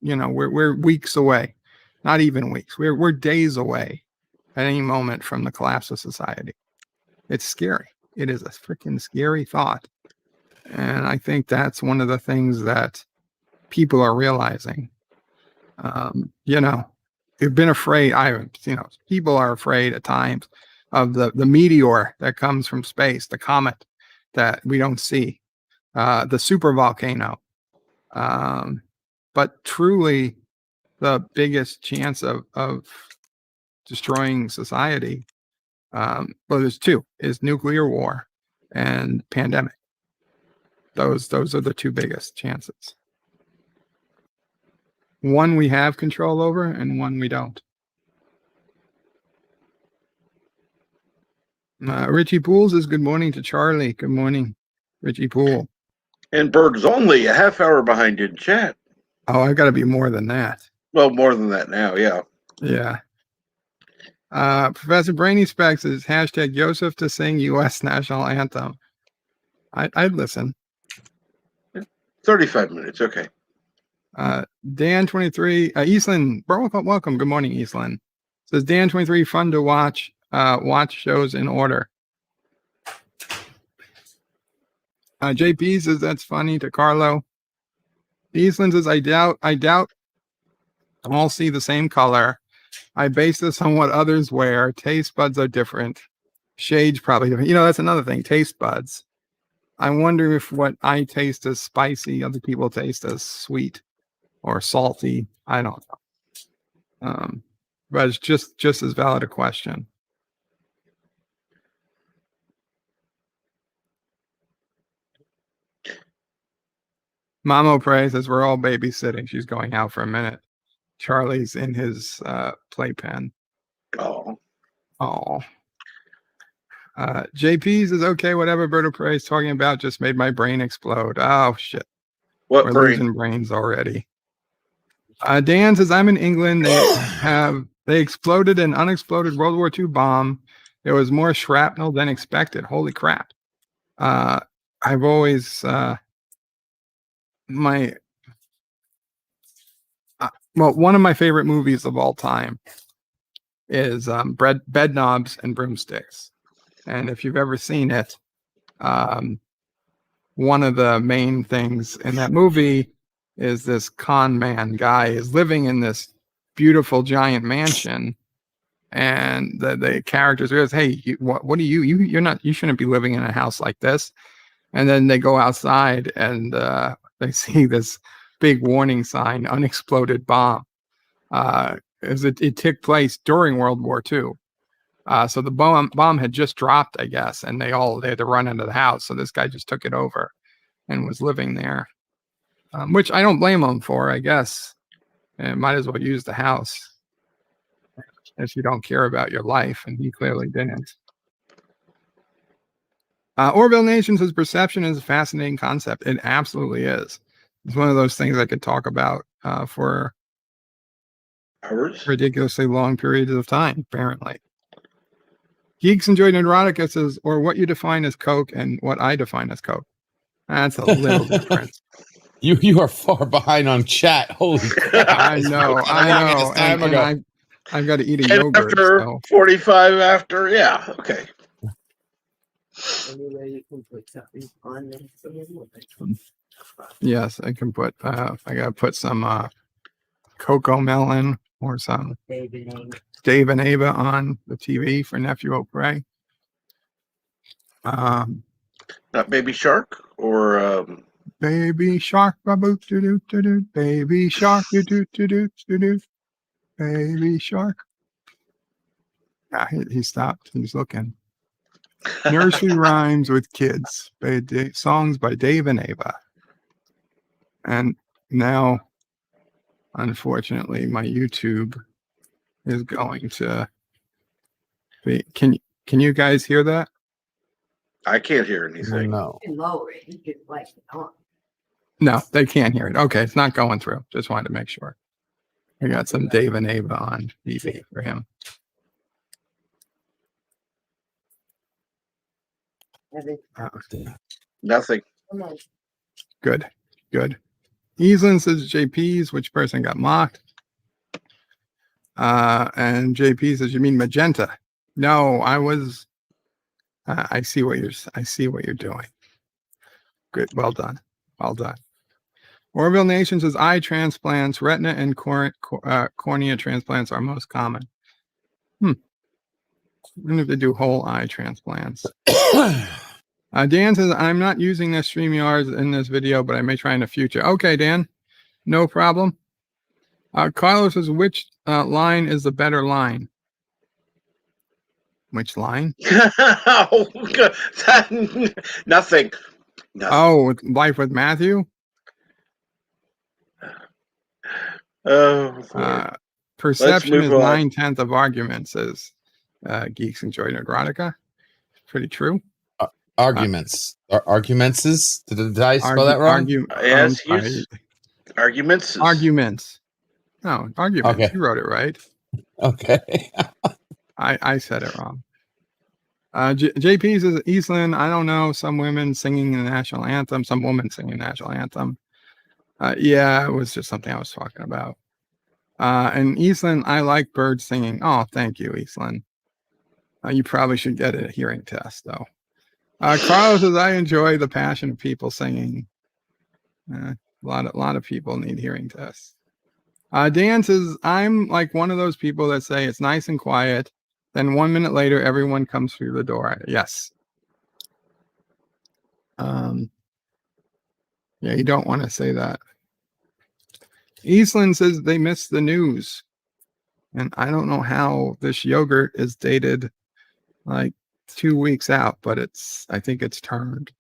we're weeks away, not even weeks. We're days away at any moment from the collapse of society. It's scary. It is a freaking scary thought. And I think that's one of the things that people are realizing. They've been afraid. People are afraid at times of the meteor that comes from space, the comet that we don't see, the super volcano. But truly, the biggest chance of destroying society, well, there's two: is nuclear war and pandemic. Those are the two biggest chances. One we have control over, and one we don't. Richie Poole says good morning to Charlie. Good morning, Richie Poole. And Berg's only a half hour behind in chat. Oh, I've got to be more than that. Well, more than that now, yeah. Yeah. Professor Brainy Specs is hashtag Joseph to sing U.S. national anthem. I'd listen. 35 minutes, okay. Dan 23, Eastland, welcome. Good morning, Eastland. Says Dan 23, fun to watch. Watch shows in order. JP says that's funny to Carlo. Eastland says I doubt all see the same color. I base this on what others wear. Taste buds are different. Shades probably different. That's another thing. Taste buds. I wonder if what I taste as spicy, other people taste as sweet or salty. I don't know. But it's just as valid a question. Mamo prays as we're all babysitting. She's going out for a minute. Charlie's in his playpen. Oh. JP's is okay. Whatever Berto Praise talking about just made my brain explode. Oh shit. What We're brain? losing brains already. Dan says I'm in England. They exploded an unexploded World War II bomb. There was more shrapnel than expected. Holy crap. I've always one of my favorite movies of all time is Bed Knobs and Broomsticks. And if you've ever seen it, one of the main things in that movie is this con man guy is living in this beautiful giant mansion, and the characters goes, "Hey, what are you? You shouldn't be living in a house like this." And then they go outside and they see this big warning sign, unexploded bomb. As it took place during World War II. So the bomb had just dropped, I guess, and they had to run into the house. So this guy just took it over and was living there, which I don't blame him for, I guess. And might as well use the house if you don't care about your life, and he clearly didn't. Orville Nation says perception is a fascinating concept. It absolutely is. It's one of those things I could talk about for hours, ridiculously long periods of time, apparently. Geeks Enjoy Neurotica says, or what you define as Coke and what I define as Coke. That's a little different. You are far behind on chat. Holy crap. I know. And I've got to eat a yogurt. After so. 45 after, yeah, okay. Anyway, you can put something on there. Yes, I can put, I got to put some cocoa melon or some Dave and Ava on the TV for Nephew O'Prey. Not Baby Shark or Baby Shark, Baby Shark, Baby Shark. He stopped. He's looking. Nursery Rhymes with Kids, songs by Dave and Ava. And now, unfortunately, my YouTube is going to be. Can you guys hear that? I can't hear anything. No. You can lower it. You can like it on. No, they can't hear it. Okay, it's not going through. Just wanted to make sure. We got some Dave and Ava on TV for him. Nothing. Come on. Good. Easlin says JP's, which person got mocked? And JP says, you mean magenta? No, I was. I see what you're doing. Good. Well done. Orville Nation says eye transplants, retina and cornea transplants are most common. I wonder if they do whole eye transplants. Dan says, I'm not using this StreamYard in this video, but I may try in the future. Okay, Dan, no problem. Carlos says, which line is the better line? Which line? Nothing. Oh, Life with Matthew? Oh, Perception is move on. 9/10 of argument, says Geeks Enjoy Neurotica. Pretty true. Arguments. Arguments? Did I spell that wrong? Yes, arguments. Arguments. No, arguments. Okay. You wrote it right. Okay. I said it wrong. JP says, Eastland, I don't know, some women singing the national anthem, some woman singing the national anthem. Yeah, it was just something I was talking about. And Eastland, I like birds singing. Oh, thank you, Eastland. You probably should get a hearing test, though. Carlos says, I enjoy the passion of people singing. A lot of people need hearing tests. Dan says, I'm like one of those people that say it's nice and quiet. Then 1 minute later, everyone comes through the door. Yes. Yeah, you don't want to say that. Eastland says they missed the news. And I don't know how this yogurt is dated like 2 weeks out, but I think it's turned.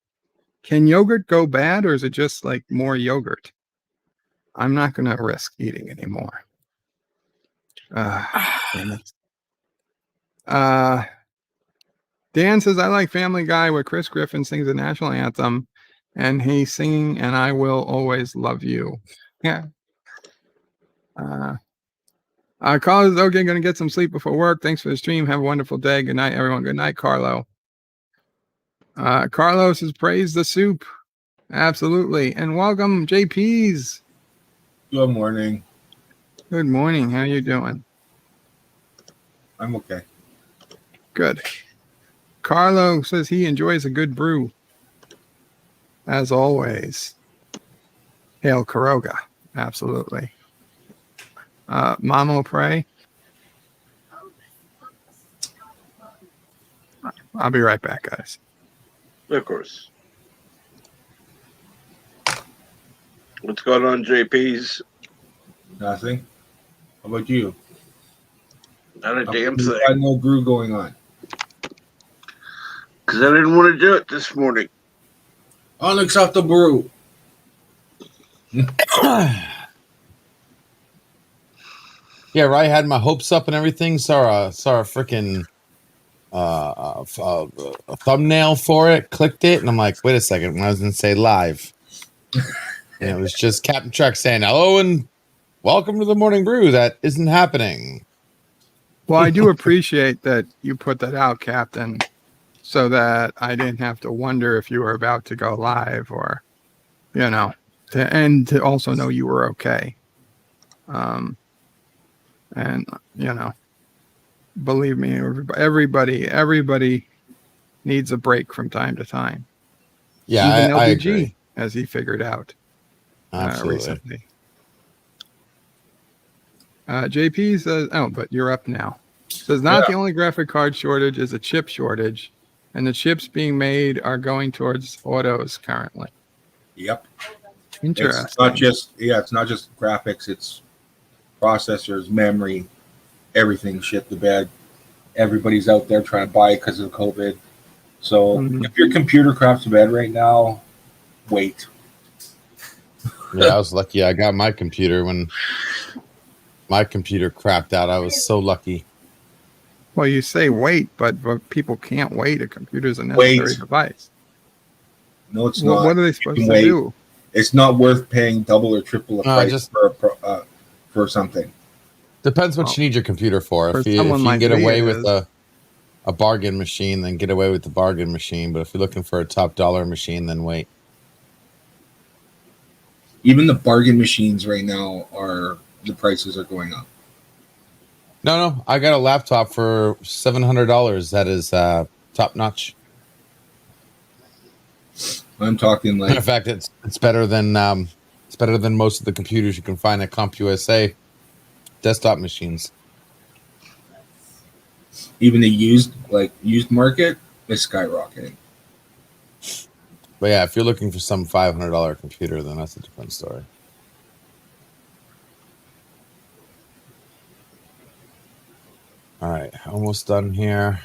Can yogurt go bad, or is it just like more yogurt? I'm not going to risk eating anymore. Damn it. Dan says, I like Family Guy where Chris Griffin sings the national anthem and he's singing and I will always love you. Yeah. Carlos is okay, gonna get some sleep before work. Thanks for the stream. Have a wonderful day. Good night, everyone. Good night, Carlo. Carlos has praised the soup. Absolutely. And welcome, JP's. Good morning. Good morning. How you doing? I'm okay. Good. Carlo says he enjoys a good brew. As always. Hail Caroga. Absolutely. Mamo Pray. I'll be right back, guys. Of course. What's going on, JP's? Nothing. How about you? Not a damn You thing. got no brew going on. Because I didn't want to do it this morning. Unacceptable brew. Yeah, right. I had my hopes up and everything. Saw a freaking a thumbnail for it. Clicked it, and I'm like, wait a second. When I was going to say live, and it was just Captain Truck saying hello and welcome to the Morning Brew. That isn't happening. Well, I do appreciate that you put that out, Captain, so that I didn't have to wonder if you were about to go live or, and to also know you were okay. And, believe me, everybody needs a break from time to time. Yeah, even I LBG, agree. as he figured out recently. JP says, oh, but you're up now. Says, not the only graphic card shortage is a chip shortage, and the chips being made are going towards autos currently. Yep. Interesting. It's not just graphics, it's processors, memory, everything shit the bed. Everybody's out there trying to buy it because of COVID. So if your computer craps the bed right now, wait. Yeah, I was lucky. I got my computer when My computer crapped out. I was so lucky. Well, you say wait, but people can't wait. A computer's a necessary Wait. device. No, it's Well, not. what are they You supposed can to wait. do? It's not worth paying double or triple the price for something. Depends what you need your computer for. For If you someone can like get me, away it with is. a bargain machine, then get away with the bargain machine. But if you're looking for a top dollar machine, then wait. Even the bargain machines right now the prices are going up. No. I got a laptop for $700. That is top notch. I'm talking like. In fact, it's better than most of the computers you can find at CompUSA desktop machines. Even the used market is skyrocketing. But yeah, if you're looking for some $500 computer, then that's a different story. All right, almost done here.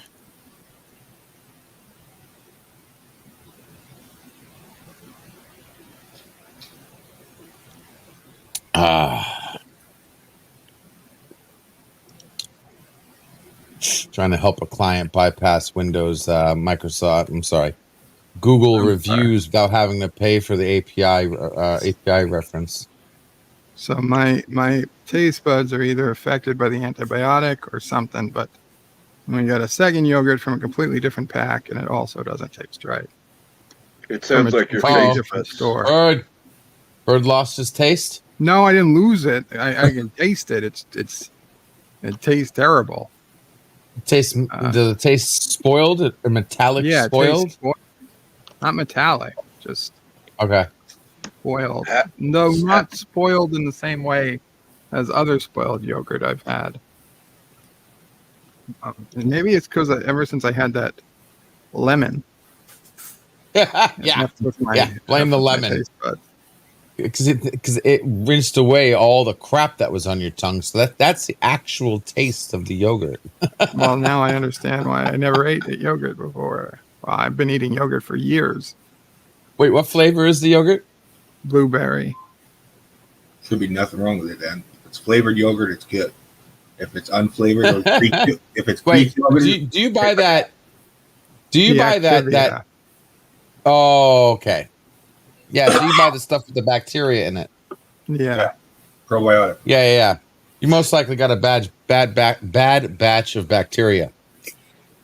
Trying to help a client bypass Windows, Google reviews without having to pay for the API reference. So my taste buds are either affected by the antibiotic or something, but we got a second yogurt from a completely different pack, and it also doesn't taste right. It sounds like your completely taste different buds. store. Bird lost his taste? No, I didn't lose it. I can taste it. It tastes terrible. Does it taste spoiled or metallic spoiled? Spoiled? Not metallic, just okay. Spoiled. No, not spoiled in the same way as other spoiled yogurt I've had. And maybe it's because ever since I had that lemon. yeah. Blame the lemon. Because it rinsed away all the crap that was on your tongue. So that's the actual taste of the yogurt. Well, now I understand why I never ate yogurt before. Well, I've been eating yogurt for years. Wait, what flavor is the yogurt? Blueberry. Should be nothing wrong with it then. If it's flavored yogurt, it's good. If it's unflavored or if it's Greek yogurt, do you buy that? Do you buy that? Yeah. Oh, okay. Yeah, so you buy the stuff with the bacteria in it. Yeah. Probiotic. Yeah. You most likely got a bad batch of bacteria.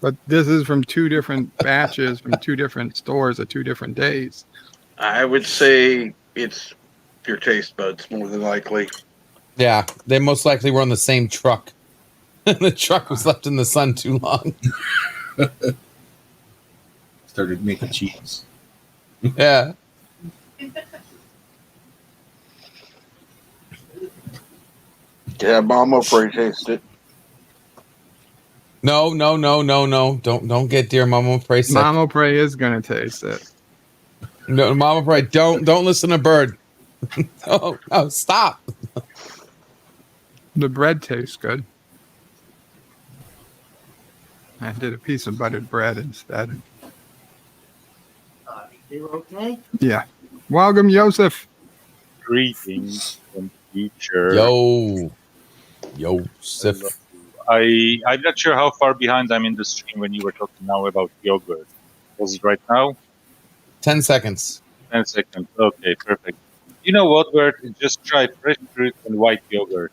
But this is from two different batches from two different stores at 2 different days. I would say it's your taste buds more than likely. Yeah, they most likely were on the same truck. The truck was left in the sun too long. Started making cheese. Yeah. Yeah, Mama Frey taste it. No. Don't get dear Mama Prey sick. Mama Prey is gonna taste it. No, Mama Prey, don't listen to Bird. Oh, stop. The bread tastes good. I did a piece of buttered bread instead. You okay? Yeah. Welcome, Joseph. Greetings from future. Joseph. I'm not sure how far behind I'm in the stream when you were talking now about yogurt. Was it right now? 10 seconds. 10 seconds. Okay, perfect. You know what, Bert? Just try fresh fruit and white yogurt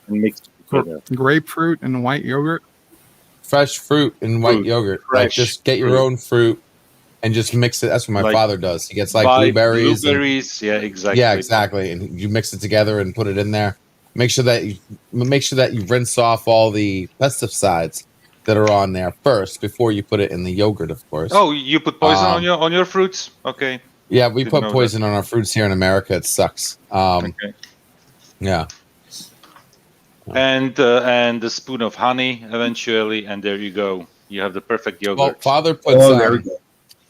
and mix it together. Grapefruit and white yogurt. Fresh fruit and white yogurt. Like, just get your own fruit and just mix it. That's what my father does. He gets like blueberries. Yeah, exactly. Yeah, exactly. And you mix it together and put it in there. Make sure that you rinse off all the pesticides that are on there first before you put it in the yogurt, of course. Oh, you put poison on your fruits? Okay. Yeah, we put poison on our fruits here in America. It sucks. Okay. Yeah. And a spoon of honey eventually, and there you go. You have the perfect yogurt. Well, Father puts there we go.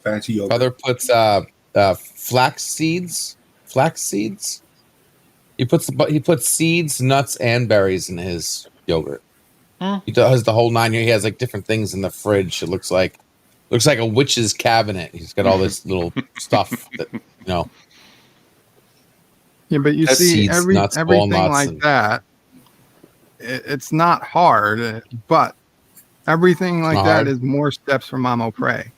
Fancy yogurt. Father puts flax seeds. He puts seeds, nuts, and berries in his yogurt. He does the whole 9. He has like different things in the fridge. It looks like a witch's cabinet. He's got all this little stuff that, Yeah, but you see seeds, nuts, everything walnuts, like that it's not hard, but everything like that hard. is more steps from Mamo Pray,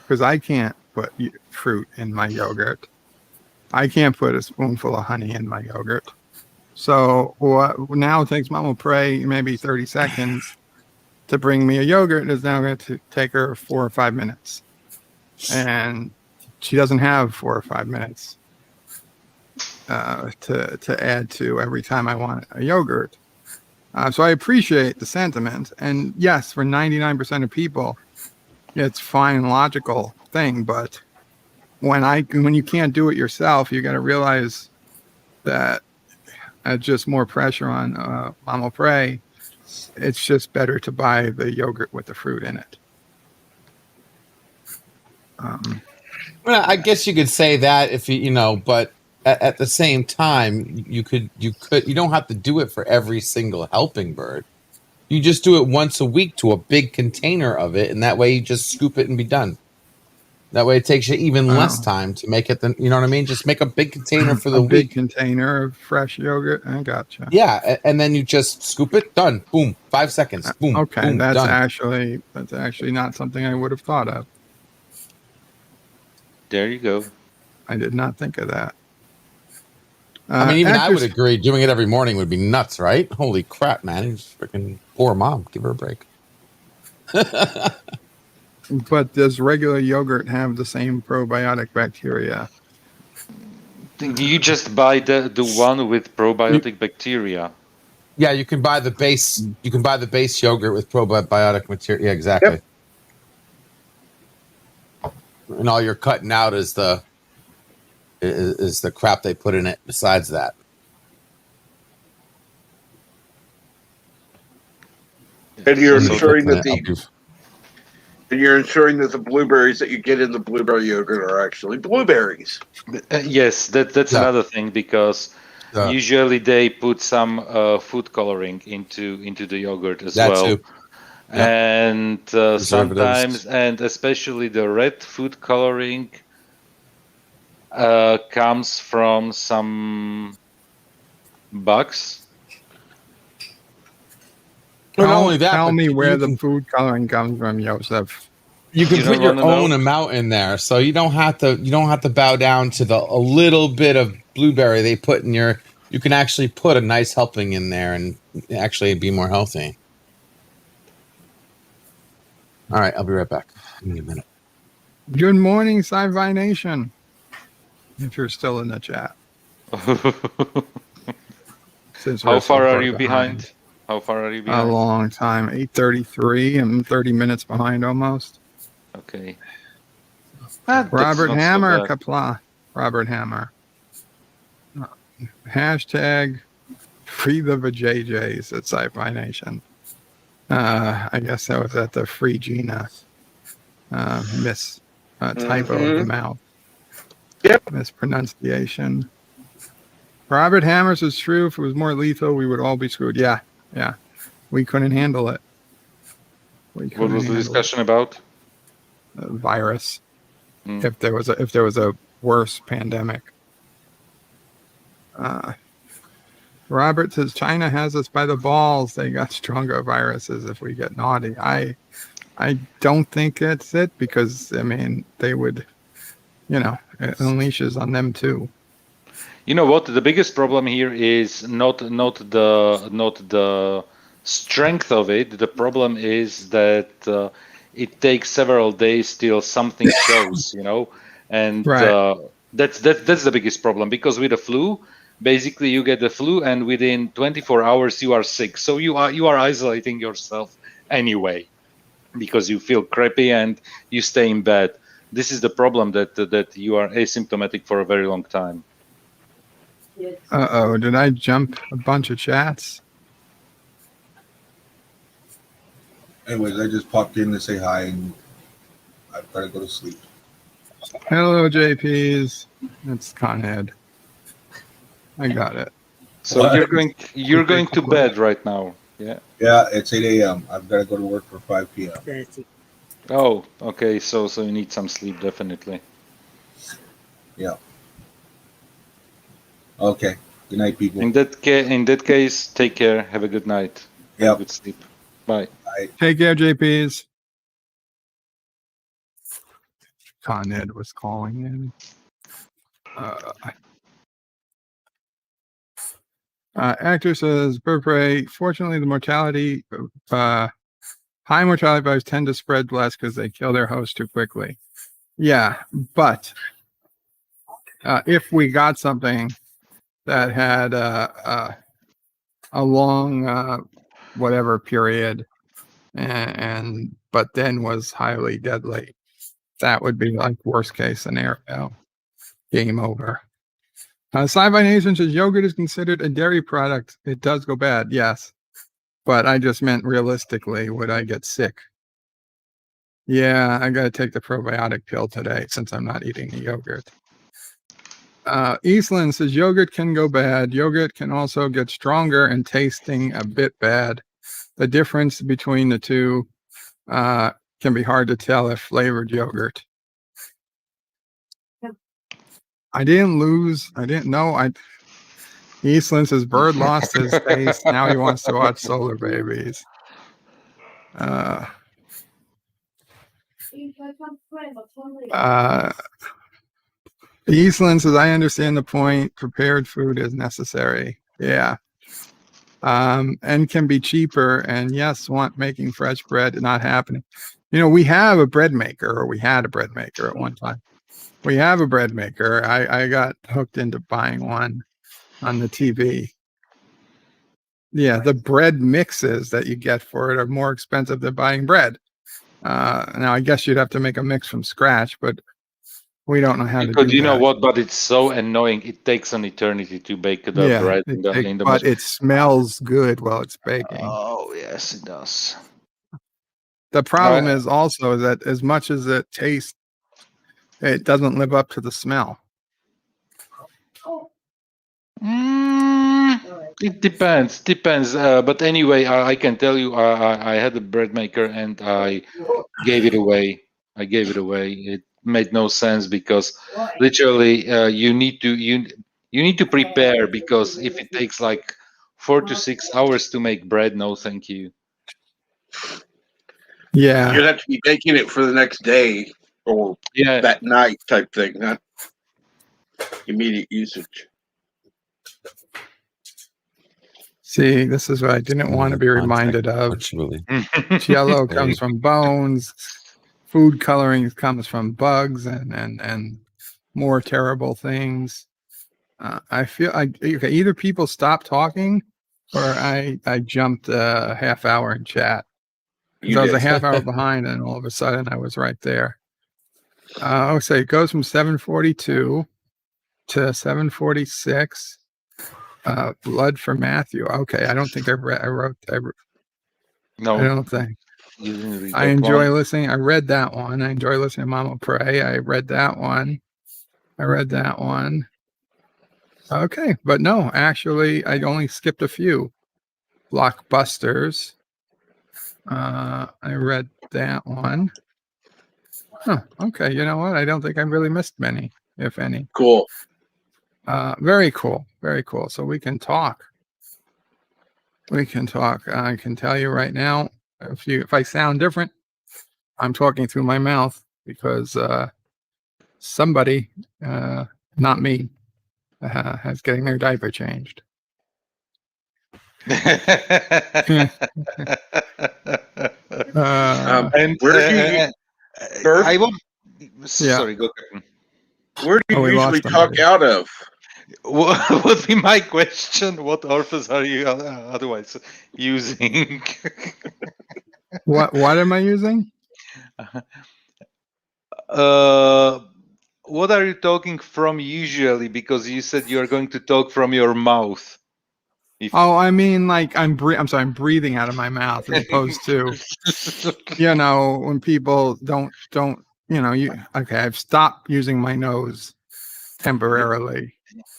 because I can't put fruit in my yogurt. I can't put a spoonful of honey in my yogurt. So what now takes Mamo Pray maybe 30 seconds to bring me a yogurt is now going to take her 4 or 5 minutes. And she doesn't have 4 or 5 minutes to add to every time I want a yogurt. So I appreciate the sentiment. And yes, for 99% of people, it's fine and logical thing. But when you can't do it yourself, you got to realize that just more pressure on Mamo Pray. It's just better to buy the yogurt with the fruit in it. Well, I guess you could say that if you know, but at the same time, you don't have to do it for every single helping bird. You just do it once a week to a big container of it, and that way you just scoop it and be done. That way it takes you even less time to make it. You know what I mean? Just make a big container for the week. Big container of fresh yogurt. I gotcha. Yeah, and then you just scoop it. Done. Boom. 5 seconds. Boom. Okay, boom, that's done. actually not something I would have thought of. There you go. I did not think of that. I mean, even I would agree. Doing it every morning would be nuts, right? Holy crap, man! He's freaking poor mom. Give her a break. But does regular yogurt have the same probiotic bacteria? You just buy the one with probiotic bacteria. Yeah, you can buy the base. You can buy the base yogurt with probiotic material. Yeah, exactly. Yep. And all you're cutting out is the crap they put in it. Besides that, and you're ensuring that the blueberries that you get in the blueberry yogurt are actually blueberries. Yes, that's another thing, because usually they put some food coloring into the yogurt as well. Too. Yep. And sometimes, and especially the red food coloring comes from some bugs. Not only that, tell me where the food coloring comes from, Joseph. You can put your own amount in there, so you don't have to bow down to a little bit of blueberry they put in your. You can actually put a nice helping in there and actually be more healthy. All right, I'll be right back. Give me a minute. Good morning, Sci-Fi Nation. If you're still in the chat. How far are you behind? How far are you behind? A long time. 8:33. I'm 30 minutes behind almost. Okay. Robert Hammer, Qapla. Robert Hammer. Hashtag free the vajayjays at Sci-Fi Nation. I guess that was at the Free Gina typo of the mouth. Yep. Mispronunciation. Robert Hammers is true. If it was more lethal, we would all be screwed. Yeah. We couldn't handle it. What was the discussion about? Virus. If there was a worse pandemic. Robert says China has us by the balls. They got stronger viruses if we get naughty. I don't think it's it, because I mean they would, it unleashes on them too. You know what? The biggest problem here is not the strength of it. The problem is that it takes several days till something shows. And right. That's the biggest problem, because with the flu, basically you get the flu and within 24 hours you are sick. So you are isolating yourself anyway, because you feel crappy and you stay in bed. This is the problem, that you are asymptomatic for a very long time. Uh-oh, did I jump a bunch of chats? Anyways, I just popped in to say hi, and I've got to go to sleep. Hello, JPs. It's Conhead. I got it. So you're going to bed right now, yeah? Yeah, it's 8 a.m. I've got to go to work for 5 p.m. Oh, okay. So you need some sleep, definitely. Yeah. Okay. Good night, people. In that case, take care. Have a good night. Have Yep. a good sleep. Bye. Take care, JPs. Con Ed was calling in. Actor says, Burpray, fortunately, the mortality, high mortality bugs tend to spread less because they kill their host too quickly. Yeah, but if we got something that had a long whatever period but then was highly deadly, that would be like worst case scenario. Game over. Sci-Fi Nation says yogurt is considered a dairy product. It does go bad, yes. But I just meant realistically, would I get sick? Yeah, I got to take the probiotic pill today since I'm not eating the yogurt. Eastland says yogurt can go bad. Yogurt can also get stronger and tasting a bit bad. The difference between the two can be hard to tell if flavored yogurt. I didn't know. Eastland says Bird lost his taste. Now he wants to watch Solar Babies. Eastland says, I understand the point. Prepared food is necessary. Yeah. And can be cheaper. And yes, making fresh bread not happening. We have a bread maker, or we had a bread maker at one time. We have a bread maker. I got hooked into buying one on the TV. Yeah, the bread mixes that you get for it are more expensive than buying bread. Now, I guess you'd have to make a mix from scratch, but we don't know how to do that. You know what? But it's so annoying. It takes an eternity to bake the bread in the but it smells good while it's baking. Oh, yes, it does. The problem is also that as much as it tastes, it doesn't live up to the smell. It depends. But anyway, I can tell you, I had a bread maker and I gave it away. It made no sense because literally you need to prepare, because if it takes like 4 to 6 hours to make bread, no, thank you. Yeah, you'd have to be baking it for the next day or that night type thing, not immediate usage. See, this is what I didn't want to be reminded of. Jello comes from bones. Food coloring comes from bugs and more terrible things. I feel either people stop talking or I jumped a half hour in chat. I was a half hour behind, and all of a sudden I was right there. I would say it goes from 7:42 to 7:46. Blood for Matthew. Okay, I don't think I wrote. No, I don't think. You didn't read I that enjoy one. listening. I read that one. I enjoy listening to Mama Pray. I read that one. Okay, but no, actually, I only skipped a few. Blockbusters. I read that one. Huh, okay, you know what? I don't think I really missed many, if any. Cool. Very cool. Very cool. So we can talk. I can tell you right now, if I sound different, I'm talking through my mouth because somebody, not me, is getting their diaper changed. And sorry, go Captain. Where do you usually talk out of? What would be my question? What orifice are you otherwise using? What am I using? What are you talking from usually? Because you said you are going to talk from your mouth. I mean, like I'm breathing out of my mouth as opposed to, when people don't, I've stopped using my nose temporarily.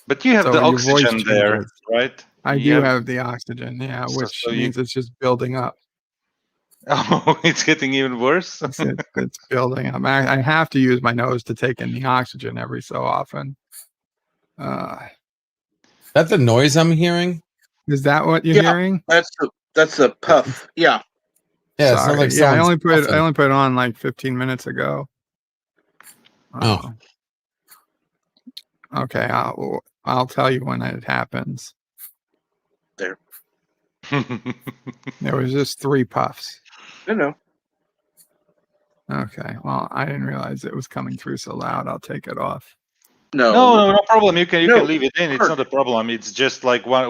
But you have the oxygen there, right? I do have the oxygen, yeah, which means it's just building up. Oh, it's getting even worse. It's building up. I have to use my nose to take in the oxygen every so often. That the noise I'm hearing? Is that what you're Yeah. hearing? That's a puff. Yeah. Yeah, it sounds Sorry. like Yeah, I someone's only put puffing. it on like 15 minutes ago. Oh. Okay, I'll tell you when it happens. There. There was just 3 puffs. I know. Okay, well, I didn't realize it was coming through so loud. I'll take it off. No problem. You can No, leave it in. It's Mark. not a problem. It's just like one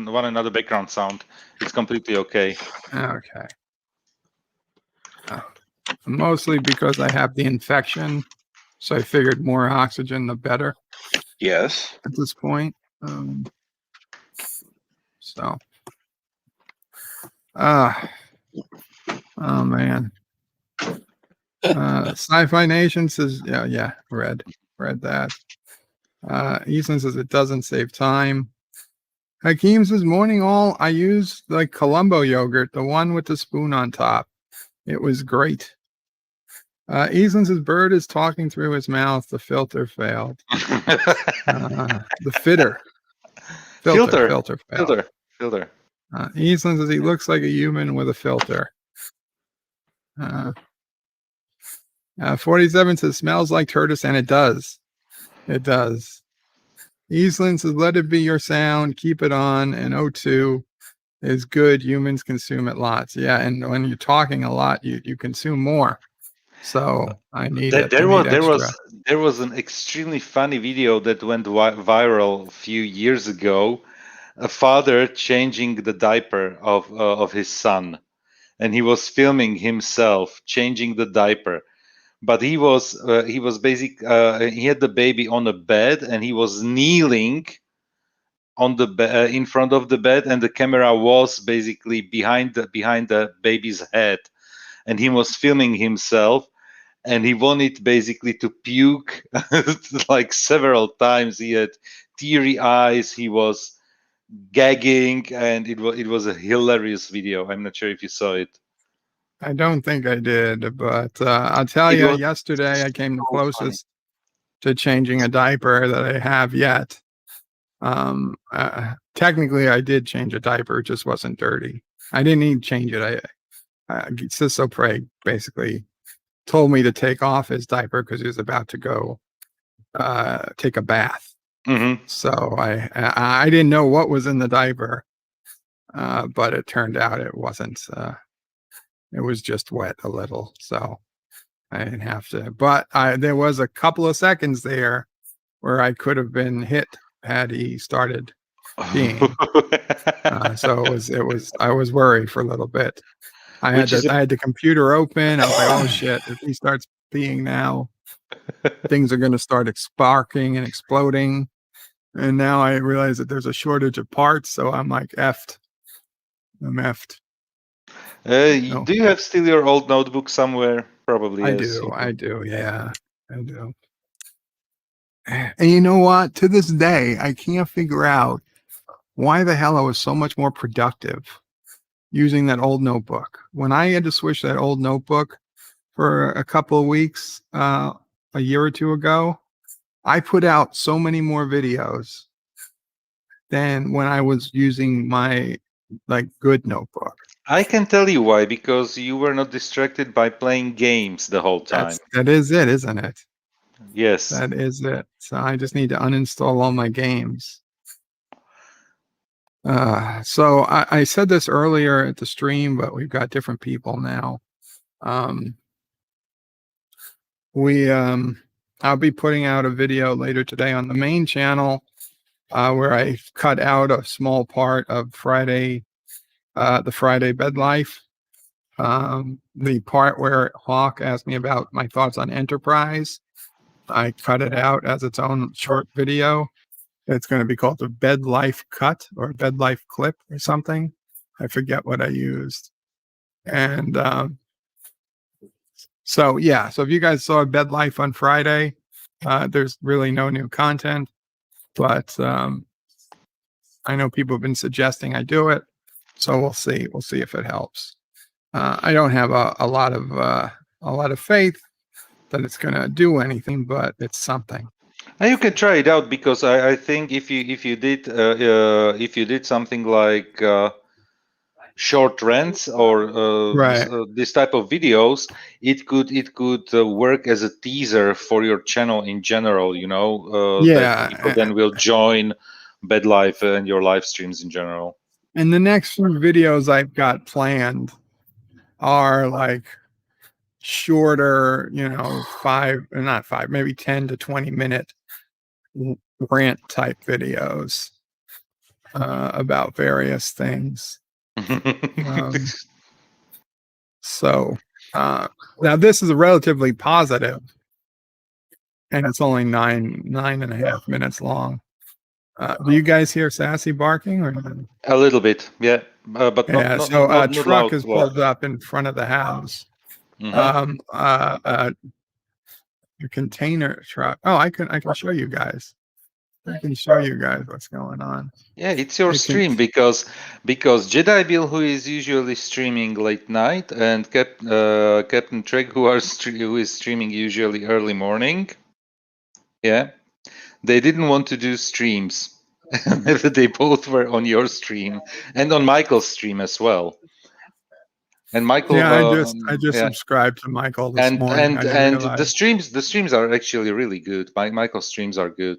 another background sound. It's completely okay. Okay. Mostly because I have the infection, so I figured more oxygen the better Yes. at this point. So, oh man. Sci-Fi Nation says, yeah, read that. Ethan says it doesn't save time. Hakeem says, morning all. I used the Colombo yogurt, the one with the spoon on top. It was great. Ethan says, bird is talking through his mouth. The filter failed. The filter failed. Filter. Ethan says he looks like a human with a filter. 47 says smells like tortoise, and it does. It does. Eastland says let it be your sound, keep it on, and O2 is good. Humans consume it lots. Yeah, and when you're talking a lot, you consume more. So I need it. There was an extremely funny video that went viral a few years ago. A father changing the diaper of his son, and he was filming himself changing the diaper. But he was basically he had the baby on a bed, and he was kneeling on the in front of the bed, and the camera was basically behind the baby's head, and he was filming himself. And he wanted basically to puke like several times. He had teary eyes. He was gagging, and it was a hilarious video. I'm not sure if you saw it. I don't think I did, but I'll tell you, yesterday I came the closest to changing a diaper that I have yet. Technically, I did change a diaper; it just wasn't dirty. I didn't even change it. Sisto Prey basically told me to take off his diaper because he was about to go take a bath. Mm-hmm. So I didn't know what was in the diaper, but it turned out it wasn't. It was just wet a little, so I didn't have to. But there was a couple of seconds there where I could have been hit had he started peeing. So it was. I was worried for a little bit. I had the computer open. I was like, oh shit, if he starts peeing now, things are going to start sparking and exploding. And now I realize that there's a shortage of parts. So I'm like, effed. I'm effed. Do you have still your old notebook somewhere? Probably. I do. Yeah, I do. And you know what? To this day, I can't figure out why the hell I was so much more productive using that old notebook. When I had to switch that old notebook for a couple of weeks, a year or two ago, I put out so many more videos than when I was using my good notebook. I can tell you why, because you were not distracted by playing games the whole time. That is it, isn't it? Yes. That is it. So I just need to uninstall all my games. So I said this earlier at the stream, but we've got different people now. I'll be putting out a video later today on the main channel where I cut out a small part of the Friday bed life. The part where Hawk asked me about my thoughts on Enterprise, I cut it out as its own short video. It's going to be called the Bed Life Cut or Bed Life Clip or something. I forget what I used. And so if you guys saw Bed Life on Friday, there's really no new content, but I know people have been suggesting I do it, so we'll see. We'll see if it helps. I don't have a lot of faith that it's going to do anything, but it's something. And you can try it out because I think if you did something like short rants or Right. this type of videos, it could work as a teaser for your channel in general. That people Yeah. then will join Bed Life and your live streams in general. And the next few videos I've got planned are like shorter, not five, maybe 10 to 20 minute rant type videos about various things. So now this is a relatively positive, and it's only nine and a half minutes long. Do you guys hear Sassy barking or not? A little bit, yeah, but Yeah. not So a not truck loud. is pulled up in front of the house. Mhm. A container truck. Oh, I can show you guys. I can show you guys what's going on. Yeah, it's your It can- stream because Jedi Bill, who is usually streaming late night, and Captain Trek, who is streaming usually early morning. Yeah, they didn't want to do streams. They both were on your stream and on Michael's stream as well. And Michael, Yeah, I just yeah, subscribed to Michael this and morning. I didn't and realize. the streams are actually really good. Michael's streams are good.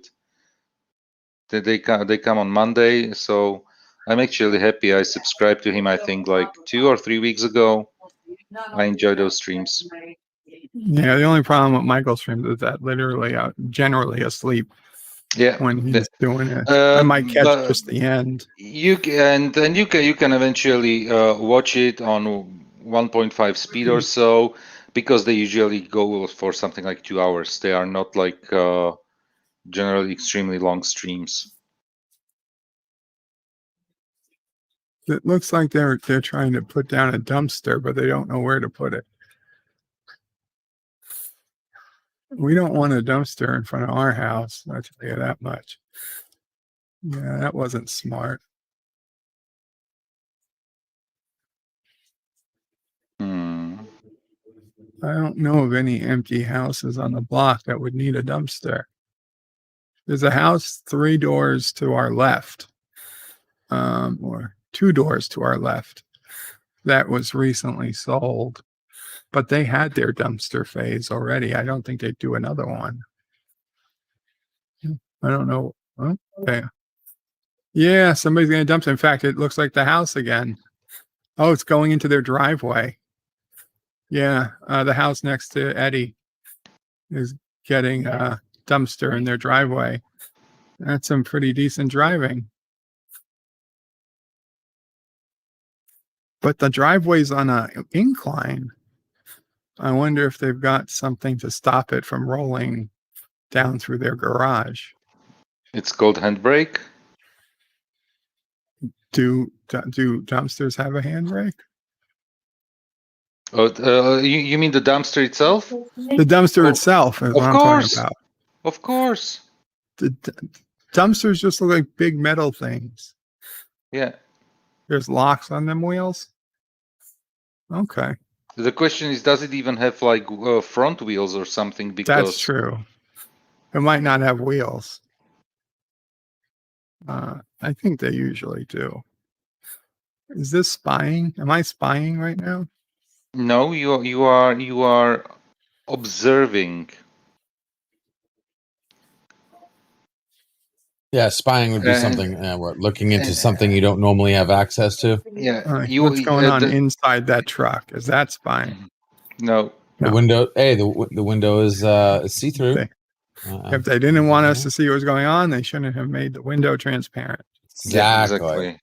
They come on Monday, so I'm actually happy I subscribed to him. I think like 2 or 3 weeks ago. I enjoy those streams. Yeah, the only problem with Michael's streams is that literally generally asleep Yeah, when he's doing it. I might catch but just the end. you can eventually watch it on 1.5 speed or so, because they usually go for something like 2 hours. They are not like generally extremely long streams. It looks like they're trying to put down a dumpster, but they don't know where to put it. We don't want a dumpster in front of our house. I'll tell you that much. Yeah, that wasn't smart. I don't know of any empty houses on the block that would need a dumpster. There's a house 3 doors to our left, or 2 doors to our left, that was recently sold, but they had their dumpster phase already. I don't think they'd do another one. I don't know. Okay. Yeah, somebody's going to dump. In fact, it looks like the house again. Oh, it's going into their driveway. Yeah, the house next to Eddie is getting a dumpster in their driveway. That's some pretty decent driving. But the driveway's on an incline. I wonder if they've got something to stop it from rolling down through their garage. It's called handbrake. Do dumpsters have a handbrake? Oh, you mean the dumpster itself? The dumpster itself is what I'm talking about. Of course. The dumpsters just look like big metal things. Yeah. There's locks on them wheels. Okay. The question is, does it even have like front wheels or something? Because That's true. It might not have wheels. I think they usually do. Is this spying? Am I spying right now? No, you are observing. Yeah, spying would be something. Looking into something you don't normally have access to. Yeah, what's going on inside that truck? Is that spying? No. The window. Hey, the window is see through. If they didn't want us to see what was going on, they shouldn't have made the window transparent. Exactly.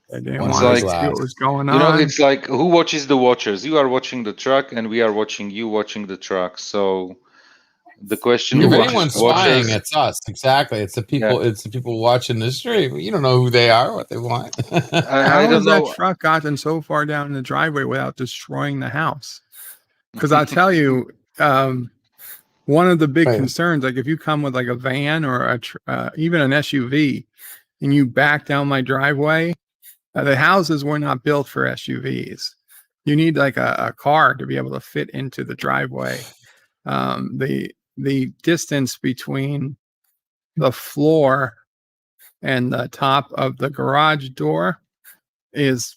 They didn't want us to see what was going on. It's like, who watches the watchers? You are watching the truck, and we are watching you watching the truck. So the question: if anyone's spying, it's us. Exactly. It's the people. Yeah. It's the people watching the stream. You don't know who they are, what they want. How has that truck gotten so far down the driveway without destroying the house? Because I'll tell you, one of the big concerns, like if you come with like a van or even an SUV, and you back down my driveway, the houses were not built for SUVs. You need like a car to be able to fit into the driveway. The the distance between the floor and the top of the garage door is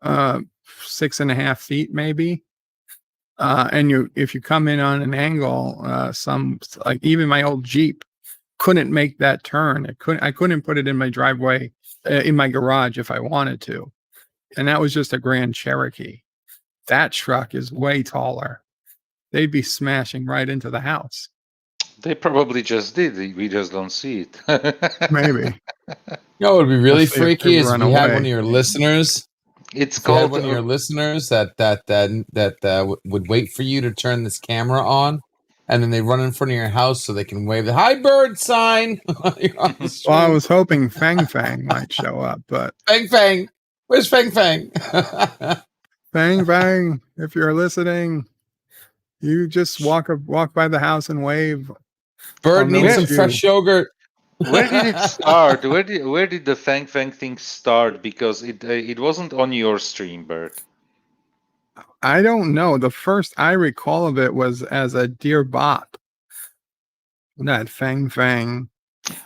6.5 feet maybe. And if you come in on an angle, some like even my old Jeep couldn't make that turn. I couldn't put it in my driveway, in my garage if I wanted to. And that was just a Grand Cherokee. That truck is way taller. They'd be smashing right into the house. They probably just did. We just don't see it. Maybe. You know, what would be really Let's see if they freaky is if run you had away. one of your listeners. It's If you had called. one of your listeners that would wait for you to turn this camera on, and then they run in front of your house so they can wave the "Hi Bird" sign. You're on the Well, I street. was hoping Fang Fang might show up, but Fang Fang, where's Fang Fang? Fang Fang, if you're listening, you just walk by the house and wave. Bird I'll needs notice some you. fresh yogurt. Where did it start? Where did the Fang Fang thing start? Because it wasn't on your stream, Bert. I don't know. The first I recall of it was as a Dear Bop. That Fang Fang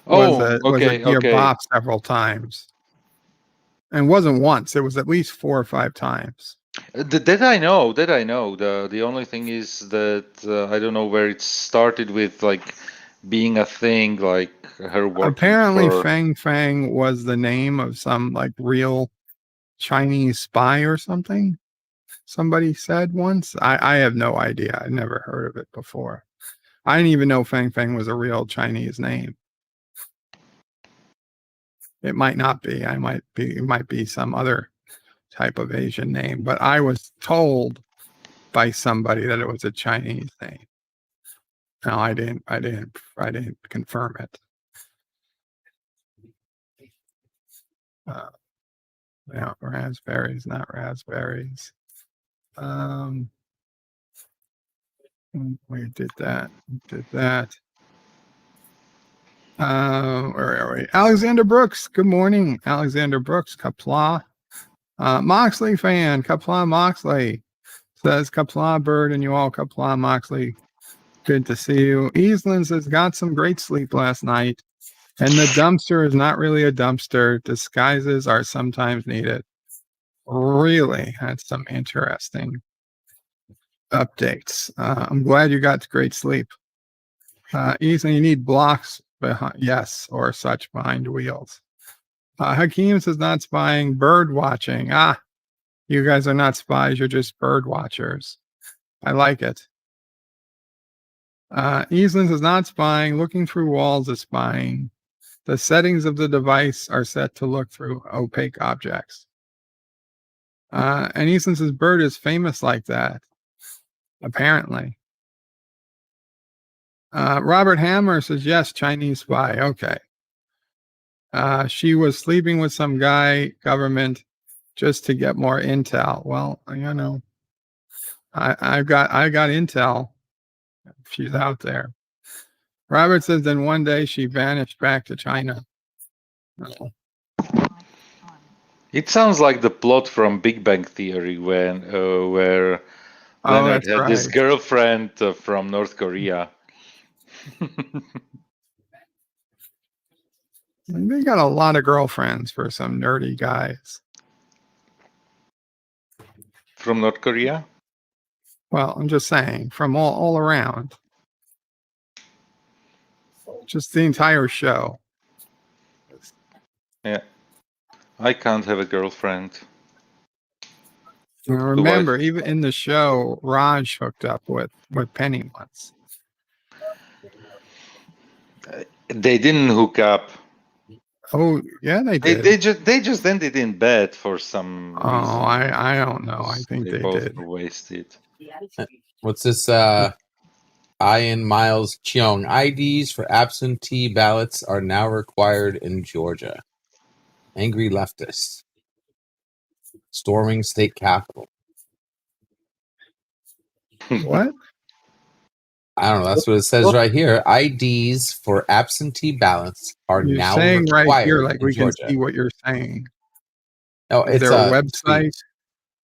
was a Dear Bop several times. And wasn't once. It was at least 4 or 5 times. That I know. The only thing is that I don't know where it started with, like being a thing, like her working. Apparently, for... Fang Fang was the name of some like real Chinese spy or something. Somebody said once. I have no idea. I never heard of it before. I didn't even know Fang Fang was a real Chinese name. It might not be. It might be some other type of Asian name, but I was told by somebody that it was a Chinese name. No, I didn't confirm it. Yeah, raspberries, not raspberries. We did that. Where are we? Alexander Brooks. Good morning, Alexander Brooks. Qapla. Moxley fan. Qapla Moxley says Qapla Bird and you all. Qapla Moxley. Good to see you. Eastland says got some great sleep last night. And the dumpster is not really a dumpster. Disguises are sometimes needed. Really? That's some interesting updates. I'm glad you got great sleep. Easily, you need blocks behind, yes, or such behind wheels. Hakeem says not spying, bird watching. You guys are not spies, you're just bird watchers. I like it. Easland says not spying, looking through walls is spying. The settings of the device are set to look through opaque objects. And Easland says bird is famous like that. Apparently. Robert Hammer says, yes, Chinese spy. Okay. She was sleeping with some guy, government, just to get more intel. Well, you know, I got intel. She's out there. Robert says, then one day she vanished back to China. Oh. It sounds like the plot from Big Bang Theory when where Leonard had this girlfriend from North Korea. They got a lot of girlfriends for some nerdy guys. From North Korea? Well, I'm just saying, from all around. Just the entire show. Yeah. I can't have a girlfriend. Remember, even in the show, Raj hooked up with Penny once. They didn't hook up. Oh, yeah, they did. They just ended in bed for some reason. I don't know. I think they both did. were wasted. What's this? Ian Miles Cheong. IDs for absentee ballots are now required in Georgia. Angry leftists storming state capitol. What? I don't know. That's what it says right here. IDs for absentee ballots are You're now saying required right here, like in we Georgia. can see what you're saying. No, Is it's there a website?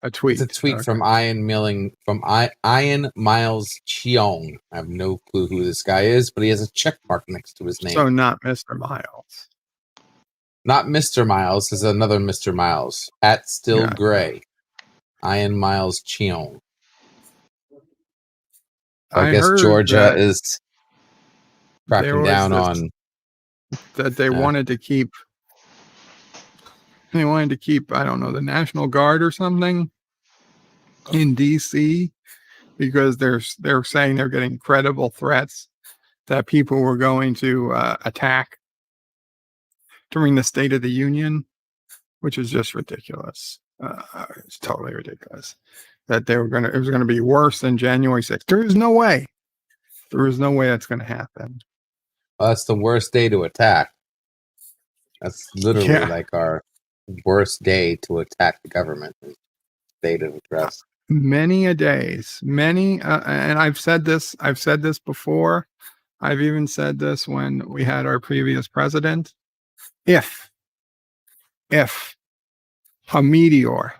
A tweet. It's a tweet Okay. from Ian Miles Cheong. I have no clue who this guy is, but he has a check mark next to his name. So not Mr. Miles. Not Mr. Miles. This is another Mr. Miles. At Still Yeah. Gray. Ian Miles Cheong. I I guess heard Georgia that is there cracking was down this, on that they Yeah. wanted to keep. They wanted to keep, I don't know, the National Guard or something in DC because they're saying they're getting credible threats that people were going to attack during the State of the Union, which is just ridiculous. It's totally ridiculous that it was going to be worse than January 6th. There is no way. There is no way that's going to happen. Well, that's the worst day to attack. That's literally Yeah. like our worst day to attack the government. Day to address. Many a days, and I've said this before. I've even said this when we had our previous president. If a meteor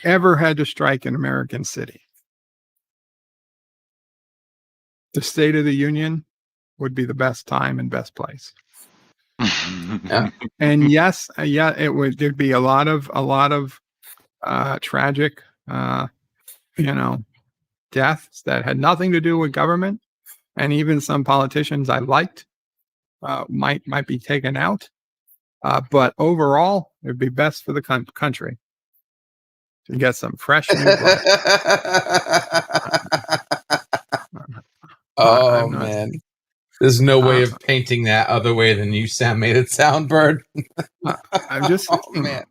ever had to strike an American city, the State of the Union would be the best time and best place. Yeah. And yes, there'd be a lot of tragic, deaths that had nothing to do with government, and even some politicians I liked might be taken out. But overall, it'd be best for the country to get some fresh new blood. Oh I'm not- man, there's no way of painting that other way than you Sam made it sound, Bird. I'm just Oh man.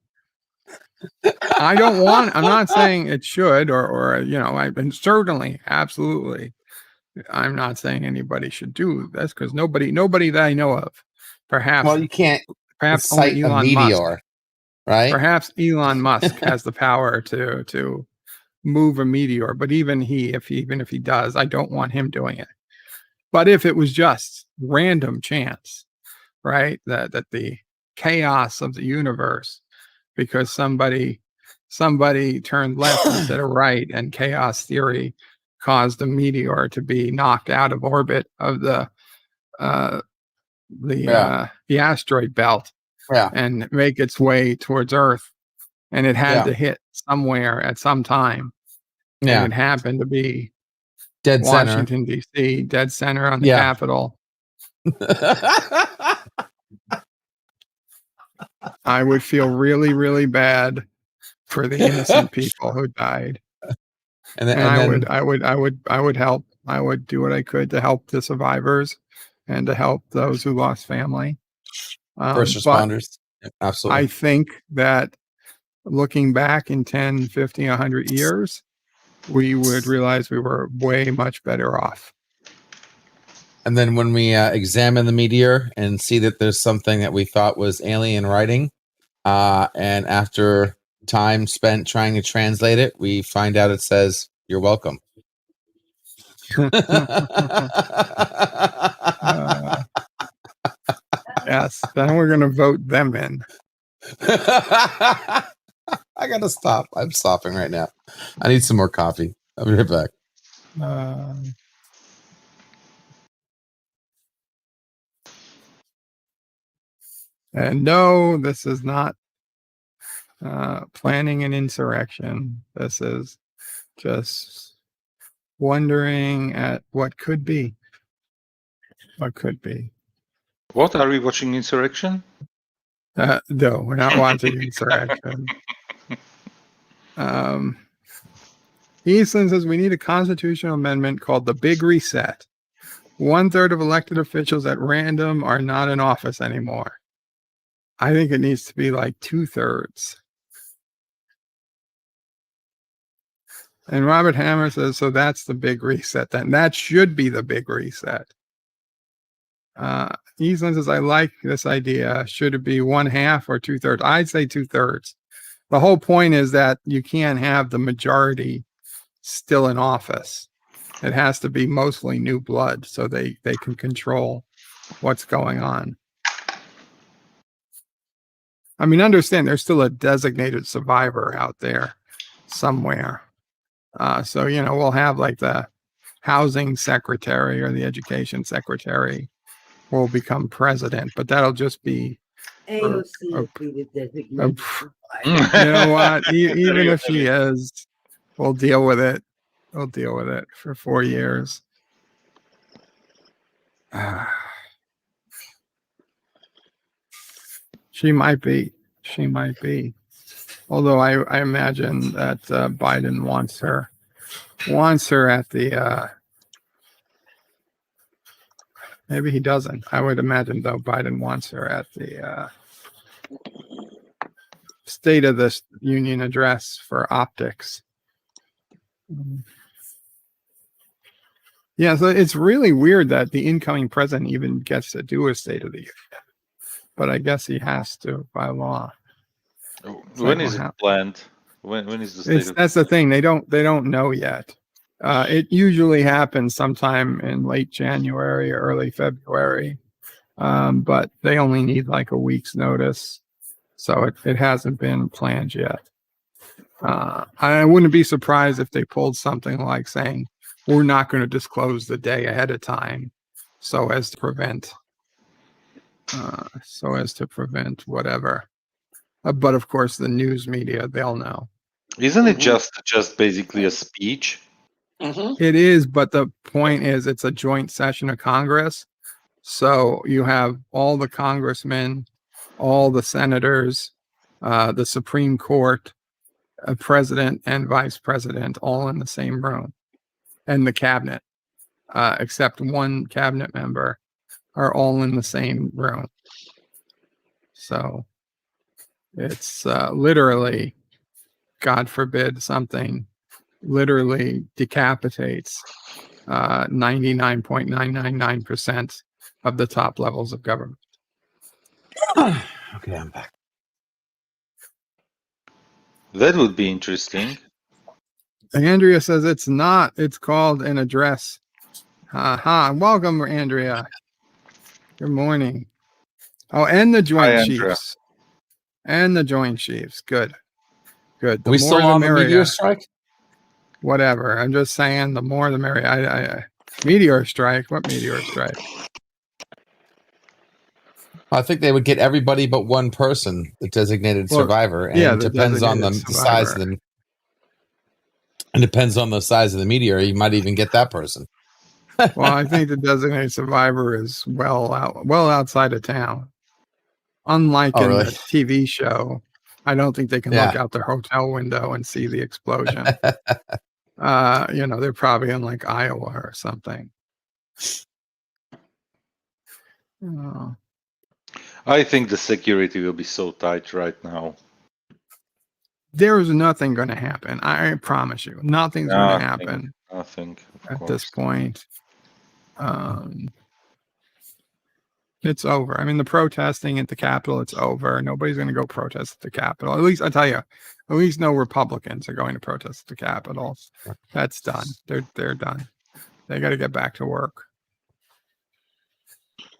I'm not saying it should or I've been certainly, absolutely. I'm not saying anybody should do this because nobody that I know of, perhaps Well, you can't perhaps cite only a Elon meteor, Musk. right? Perhaps Elon Musk has the power to move a meteor, but even if he does, I don't want him doing it. But if it was just random chance, right, that the chaos of the universe, because somebody turned left instead of right, and chaos theory caused a meteor to be knocked out of orbit of the asteroid belt and make its way towards Earth, and it had to hit somewhere at some time, and it happened to be Dead Washington D.C., dead center on the Capitol. I would feel really, really bad for the innocent people who died, and I would help. I would do what I could to help the survivors and to help those who lost family. First responders. Absolutely. I think that looking back in 10, 50, 100 years, we would realize we were way much better off. And then when we examine the meteor and see that there's something that we thought was alien writing, and after time spent trying to translate it, we find out it says, "You're welcome." Yes, then we're going to vote them in. I gotta stop. I'm stopping right now. I need some more coffee. I'll be right back. And no, this is not planning an insurrection. This is just wondering at what could be. What could be. What are we watching? Insurrection? No, we're not watching insurrection. Eastland says we need a constitutional amendment called the Big Reset. 1/3 of elected officials at random are not in office anymore. I think it needs to be like 2/3. And Robert Hammer says, so that's the Big Reset then. That should be the Big Reset. Eastland says, I like this idea. Should it be 1/2 or 2/3? I'd say 2/3. The whole point is that you can't have the majority still in office. It has to be mostly new blood so they can control what's going on. I mean, understand there's still a designated survivor out there. somewhere. So, we'll have like the housing secretary or the education secretary will become president, but that'll just be AOC a- will be the designated. you know what? Even if she is, we'll deal with it. We'll deal with it for 4 years. She might be. She might be. Although I imagine that Biden wants her at the. Maybe he doesn't. I would imagine though Biden wants her at the State of the Union address for optics. Yeah, so it's really weird that the incoming president even gets to do a State of the Union, but I guess he has to by law. When is it planned? When is the state? That's the thing. They don't know yet. It usually happens sometime in late January or early February, but they only need like a week's notice, so it hasn't been planned yet. I wouldn't be surprised if they pulled something like saying we're not going to disclose the day ahead of time, so as to prevent whatever. But of course, the news media, they'll know. Isn't it just basically a speech? It is, but the point is it's a joint session of Congress. So you have all the congressmen, all the senators, the Supreme Court, president and vice president, all in the same room, and the cabinet, except one cabinet member, are all in the same room. So it's literally, God forbid, something literally decapitates 99.999% of the top levels of government. Okay, I'm back. That would be interesting. Andrea says it's not. It's called an address. Welcome, Andrea. Good morning. Oh, and the Joint Chiefs. And the Joint Chiefs. Good. The we still on the meteor strike? Whatever. I'm just saying, the more the merrier. Meteor strike. What meteor strike? I think they would get everybody but one person, the designated survivor, and it depends on the size of the. It depends on the size of the meteor. You might even get that person. Well, I think the designated survivor is well outside of town. Unlike in the TV show, I don't think they can look out their hotel window and see the explosion. They're probably in like Iowa or something. I think the security will be so tight right now. There is nothing going to happen. I promise you, nothing's going to happen. Nothing at this point. It's over. I mean, the protesting at the Capitol, it's over. Nobody's going to go protest at the Capitol. At least I tell you, at least no Republicans are going to protest at the Capitol. That's done. They're done. They got to get back to work.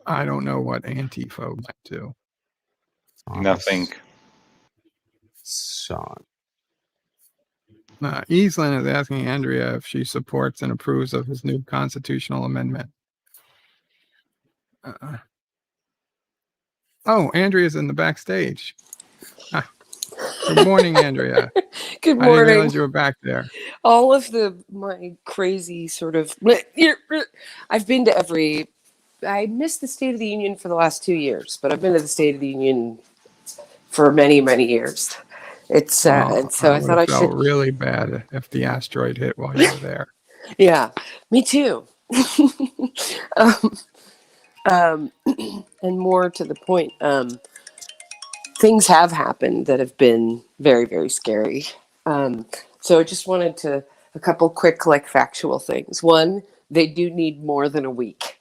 I don't know what Antifa went to. Nothing. Sean. Eastland is asking Andrea if she supports and approves of his new constitutional amendment. Andrea's in the backstage. Good morning, Andrea. Good morning. I didn't realize you were back there. All of my crazy sort of. I've been to I missed the State of the Union for the last 2 years, but I've been to the State of the Union for many, many years. It's and so I thought I felt should. Really bad if the asteroid hit while you were there. Yeah, me too. And more to the point, things have happened that have been very, very scary. So I just wanted a couple quick, factual things. One, they do need more than a week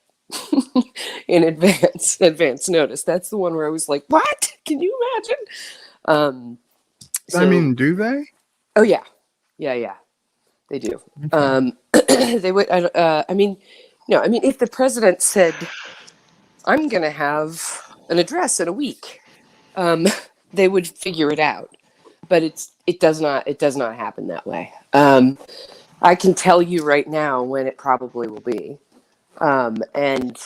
in advance notice. That's the one where I was like, what? Can you imagine? Do they? Oh, yeah. Yeah. They do. Okay. They would, no, if the president said, I'm going to have an address in a week, they would figure it out. but it does not happen that way. I can tell you right now when it probably will be, and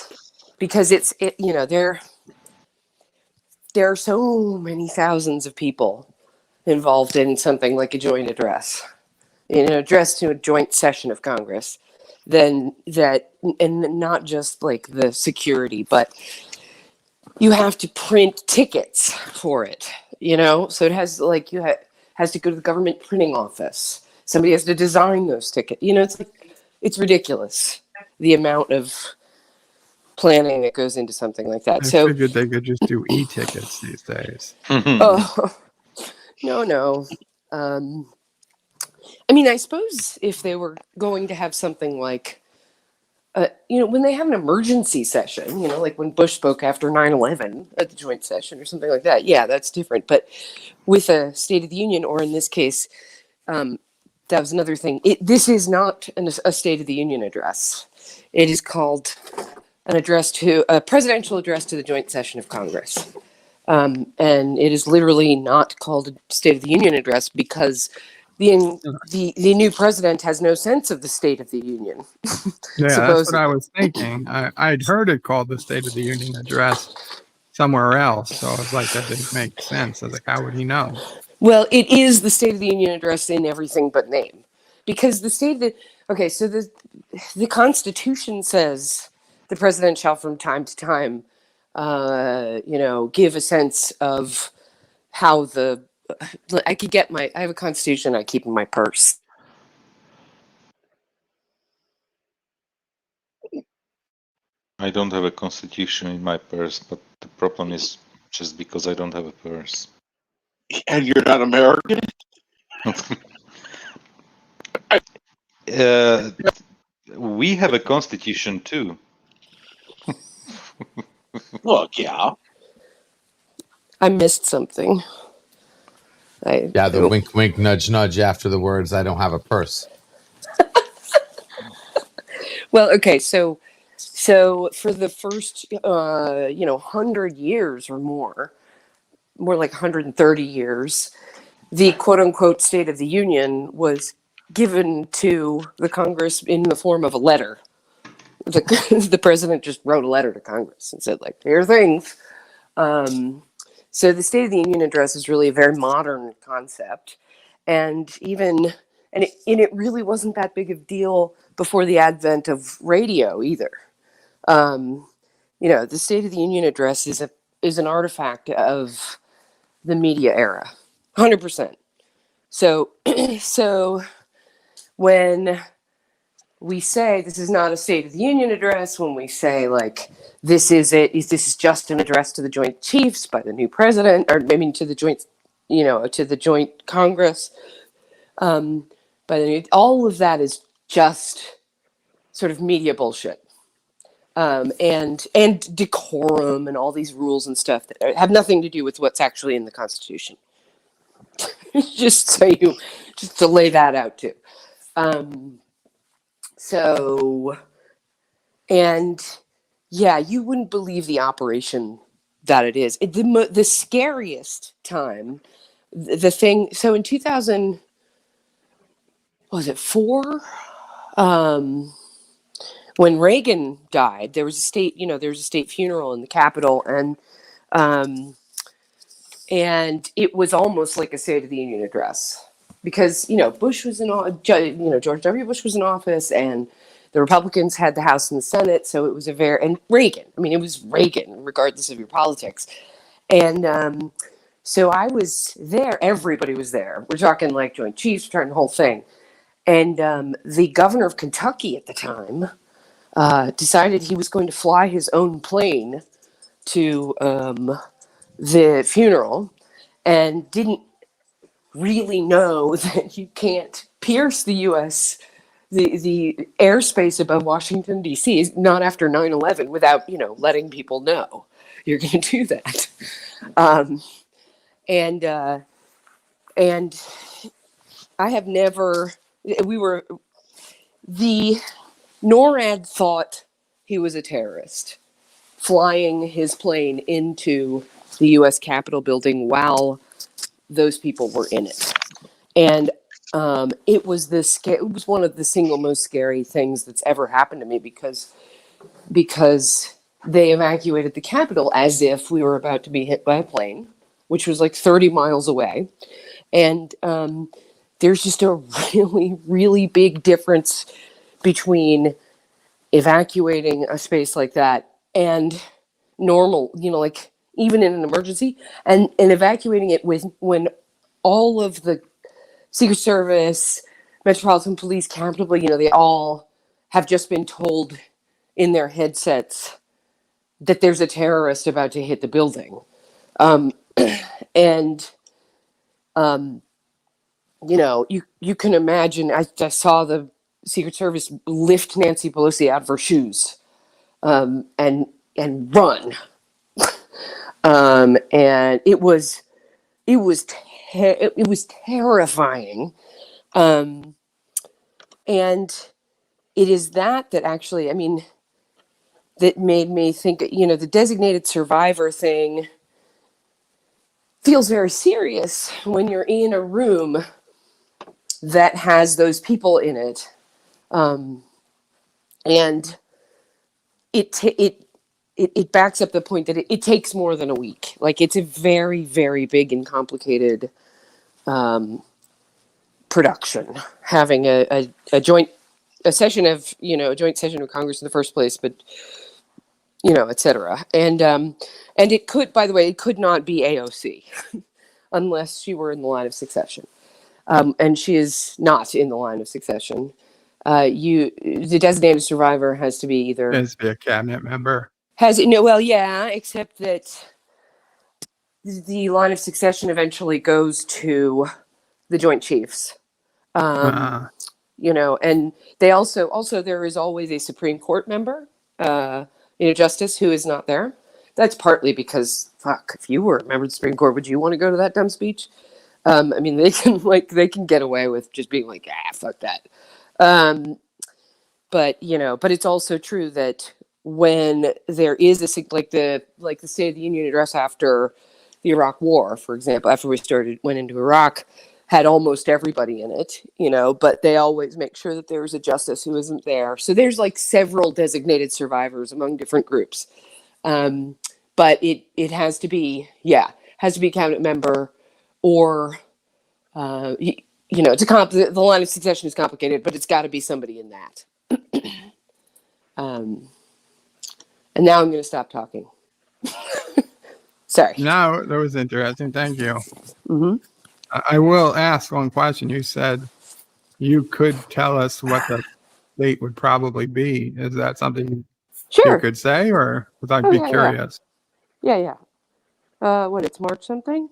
because there are so many thousands of people involved in something like a joint address, address to a joint session of Congress, then that, and not just like the security, but you have to print tickets for it, so it has like has to go to the government printing office. Somebody has to design those tickets. It's ridiculous the amount of planning that goes into something like that. I So figured they could just do e-tickets these days. oh no. I mean, I suppose if they were going to have something like when they have an emergency session, like when Bush spoke after 9/11 at the joint session or something like that, yeah, that's different. But with a State of the Union, or in this case, that was another thing. This is not a State of the Union address. It is called a presidential address to the joint session of Congress. And it is literally not called a State of the Union address because the new president has no sense of the State of the Union. Yeah, that's what supposedly. I was thinking. I'd heard it called the State of the Union address somewhere else, so I was like, that didn't make sense. I was like, how would he know? Well, it is the State of the Union address in everything but name, because so the Constitution says the president shall from time to time, give a sense of how I have a Constitution I keep in my purse. I don't have a constitution in my purse, but the problem is just because I don't have a purse. And you're not American? We have a constitution too. Look, yeah. I missed something. The wink, wink, nudge, nudge after the words, I don't have a purse. Well, okay, so for the first 100 years or more like 130 years, the quote unquote State of the Union was given to the Congress in the form of a letter. The president just wrote a letter to Congress and said, like, here are things. So the State of the Union address is really a very modern concept, and it really wasn't that big of a deal before the advent of radio either. The State of the Union address is an artifact of the media era, 100%. So when we say this is not a State of the Union address, when we say like this is just an address to the Joint Chiefs by the new president, or I mean to the joint Congress, all of that is just sort of media bullshit, and decorum and all these rules and stuff that have nothing to do with what's actually in the Constitution. just to lay that out too. You wouldn't believe the operation that it is. The scariest time, the thing. So in 2000, was it 4? When Reagan died, there was a state funeral in the Capitol, and it was almost like a State of the Union address, because Bush was George W. Bush was in office, and the Republicans had the House and the Senate, so it was and Reagan. I mean, it was Reagan, regardless of your politics. And so I was there. Everybody was there. We're talking like Joint Chiefs, we're talking the whole thing. And the governor of Kentucky at the time decided he was going to fly his own plane to the funeral, and didn't really know that you can't pierce the U.S. the airspace above Washington, D.C. not after 9/11 without letting people know you're going to do that. And I have never. The NORAD thought he was a terrorist, flying his plane into the U.S. Capitol building while those people were in it. And it was one of the single most scary things that's ever happened to me because they evacuated the Capitol as if we were about to be hit by a plane, which was like 30 miles away. And there's just a really, really big difference between evacuating a space like that and normal, like even in an emergency, and evacuating it when all of the Secret Service, Metropolitan Police, Capitol, they all have just been told in their headsets that there's a terrorist about to hit the building. And you can imagine, I saw the Secret Service lift Nancy Pelosi out of her shoes and run. And it was terrifying. And it is that actually, that made me think, the designated survivor thing feels very serious when you're in a room that has those people in it. And it backs up the point that it takes more than a week. Like, it's a very, very big and complicated production, having a joint session of Congress in the first place, but et cetera. And it could, by the way, it could not be AOC unless she were in the line of succession. And she is not in the line of succession. The designated survivor has to be either Has to be a cabinet member. Except that the line of succession eventually goes to the Joint Chiefs. And they also there is always a Supreme Court member, justice who is not there. That's partly because, if you were a member of the Supreme Court, would you want to go to that dumb speech? They can get away with just being like, fuck that. But it's also true that when there is the State of the Union address after the Iraq War, for example, after we went into Iraq, had almost everybody in it, but they always make sure that there's a justice who isn't there. So there's like several designated survivors among different groups. But it has to be a cabinet member, or the line of succession is complicated, but it's got to be somebody in that. And now I'm going to stop talking. Sorry. No, that was interesting. Thank you. Mm-hmm. I will ask one question. You said you could tell us what the date would probably be. Is that something you could say, or would I be curious? Yeah. What, it's March something?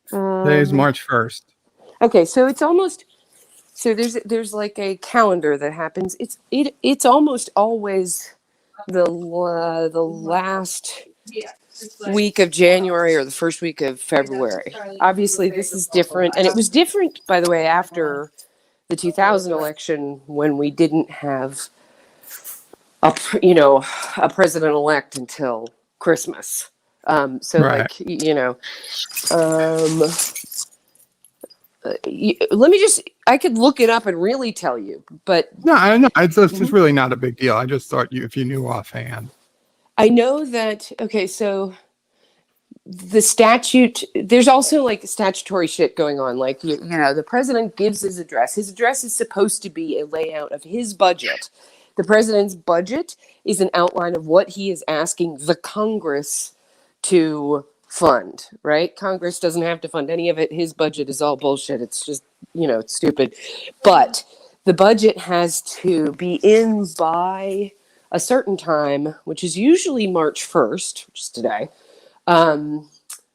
Today is March 1st. Okay, so it's almost, there's like a calendar that happens. It's almost always the last week of January or the first week of February. Obviously, this is different, and it was different, by the way, after the 2000 election, when we didn't have a president-elect until Christmas. Right. Let me I could look it up and really tell you, but no, I know it's really not a big deal. I just thought if you knew offhand. I know that. Okay, so the statute, there's also like statutory shit going on. Like, the president gives his address. His address is supposed to be a layout of his budget. The president's budget is an outline of what he is asking the Congress to fund, right? Congress doesn't have to fund any of it. His budget is all bullshit. It's just, it's stupid. But the budget has to be in by a certain time, which is usually March 1st, which is today,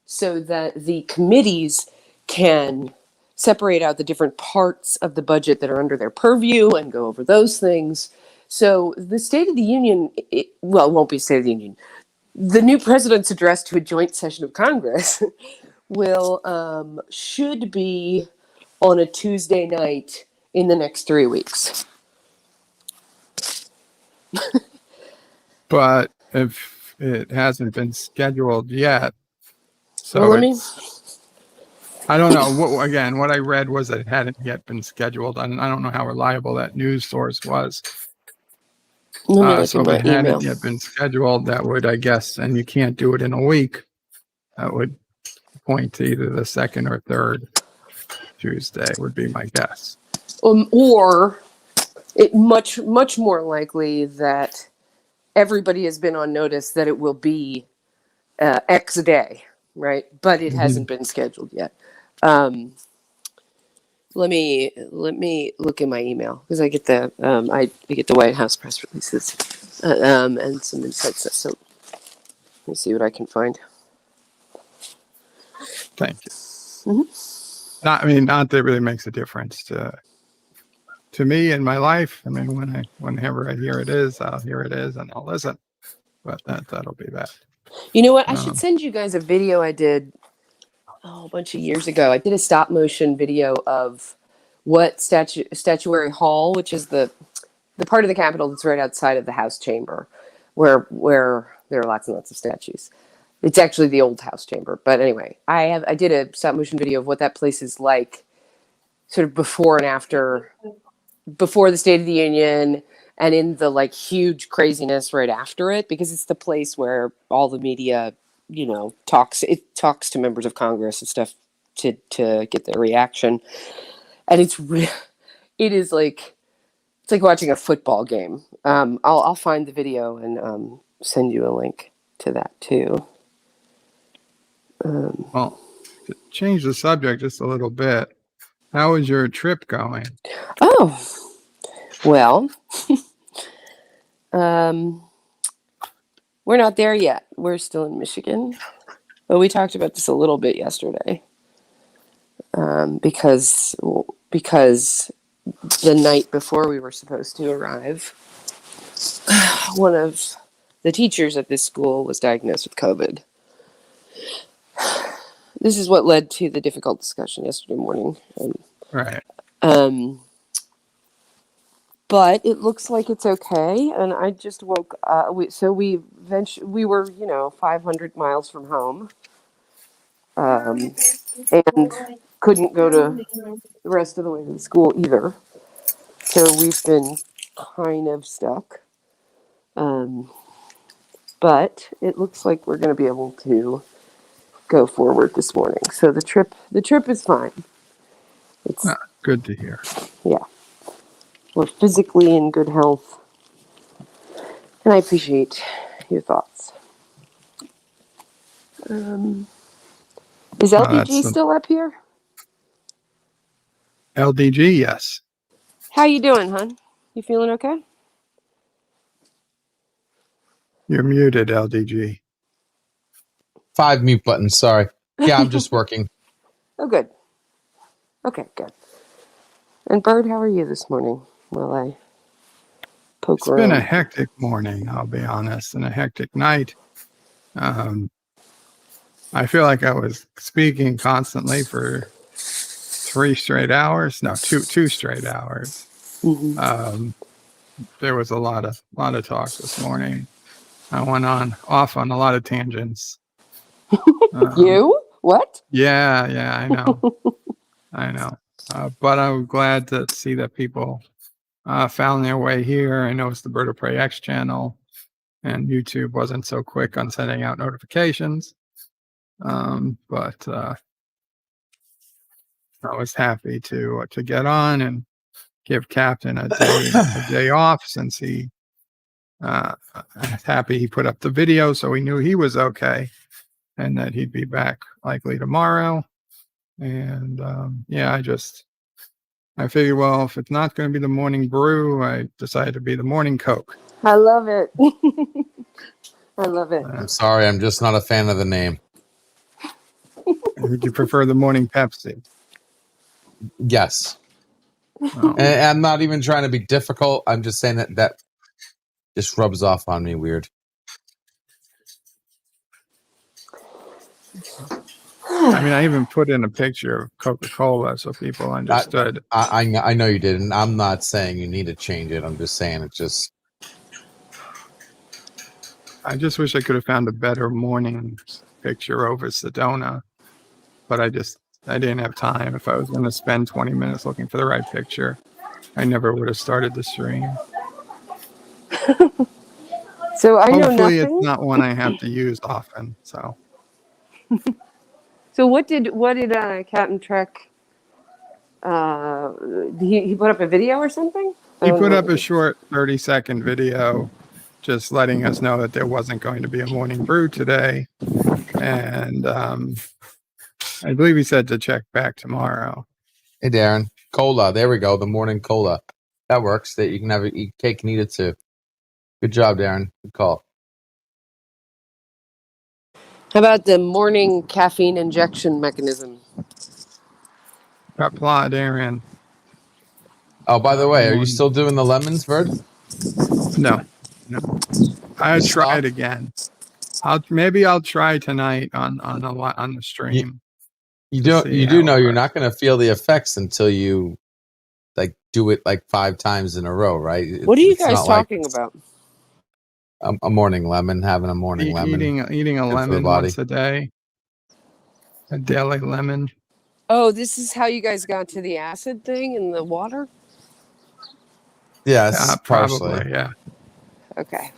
so that the committees can separate out the different parts of the budget that are under their purview and go over those things. So the State of the Union, it won't be State of the Union. The new president's address to a joint session of Congress should be on a Tuesday night in the next 3 weeks. But if it hasn't been scheduled yet, so I don't know. What I read was that it hadn't yet been scheduled, and I don't know how reliable that news source was. Let me look So in if my it hadn't email. yet been scheduled, that would, I guess, and you can't do it in a week. That would point to either the second or third Tuesday would be my guess. Or it much more likely that everybody has been on notice that it will be X day, right? But it hasn't been scheduled yet. Let me look in my email because I get the White House press releases and some insights. So let me see what I can find. Thank you. Not that it really makes a difference to me in my life. I mean, whenever I hear it is, I'll hear it is and I'll listen. But that'll be that. You know what? I should send you guys a video I did a bunch of years ago. I did a stop motion video of what Statuary Hall, which is the part of the Capitol that's right outside of the House chamber, where there are lots and lots of statues. It's actually the old House chamber. But anyway, I did a stop motion video of what that place is like, sort of before and after, before the State of the Union, and in the like huge craziness right after it, because it's the place where all the media, talks to members of Congress and stuff to get their reaction. And it is like, it's like watching a football game. I'll find the video and send you a link to that too. Well, to change the subject just a little bit, how is your trip going? Oh, well, we're not there yet. We're still in Michigan. But we talked about this a little bit yesterday because the night before we were supposed to arrive, one of the teachers at this school was diagnosed with COVID. This is what led to the difficult discussion yesterday morning. Right. But it looks like it's okay. And I just woke up. We were, 500 miles from home. And couldn't go to the rest of the way to the school either. So we've been kind of stuck. But it looks like we're going to be able to go forward this morning. So the trip is fine. It's good to hear. Yeah. We're physically in good health. And I appreciate your thoughts. Is LDG still up here? LDG, yes. How you doing, hon? You feeling okay? You're muted, LDG. 5 mute buttons. Sorry. Yeah, I'm just working. Oh, good. Okay, good. And Bird, how are you this morning? While I poke around. It's been a hectic morning, I'll be honest, and a hectic night. I feel like I was speaking constantly for 3 straight hours. No, two straight hours. Mm-hmm. There was a lot of talk this morning. I went off on a lot of tangents. You? What? Yeah, I know. I know. But I'm glad to see that people found their way here. I know it's the Bird of Prey X channel, and YouTube wasn't so quick on sending out notifications. But I was happy to get on and give Captain a day off, since he happy he put up the video, so we knew he was okay and that he'd be back likely tomorrow. And I figured, well, if it's not going to be the morning brew, I decided to be the morning Coke. I love it. I love it. I'm sorry, I'm just not a fan of the name. Would you prefer the morning Pepsi? Yes. Oh. And I'm not even trying to be difficult. I'm just saying that just rubs off on me weird. I even put in a picture of Coca-Cola so people understood. I know you did, and I'm not saying you need to change it. I'm just saying it just... I just wish I could have found a better morning picture over Sedona, but I just I didn't have time. If I was going to spend 20 minutes looking for the right picture, I never would have started the stream. So I know Hopefully it's nothing. not one I have to use often. So So what did Captain Trek? He put up a video or something? I he don't put know. up a short 30-second video just letting us know that there wasn't going to be a morning brew today. And I believe he said to check back tomorrow. Hey, Darren. Cola. There we go. The morning cola. That works. That you can have eat cake and eat it too. Good job, Darren. Good call. How about the morning caffeine injection mechanism? Qapla, Darren. Oh, by the way, are you Morning. still doing the lemons, Verd? No. I'd try Stop. it again. Maybe I'll try tonight on the stream. You to see do how it know you're works. not going to feel the effects until you like do it like 5 times in a row, right? What are you It's guys not like talking about? a morning lemon, having a morning lemon. Eating a good for the lemon body. once a day. A daily lemon. Oh, this is how you guys got to the acid thing in the water? Yes, Probably, partially. yeah. Okay.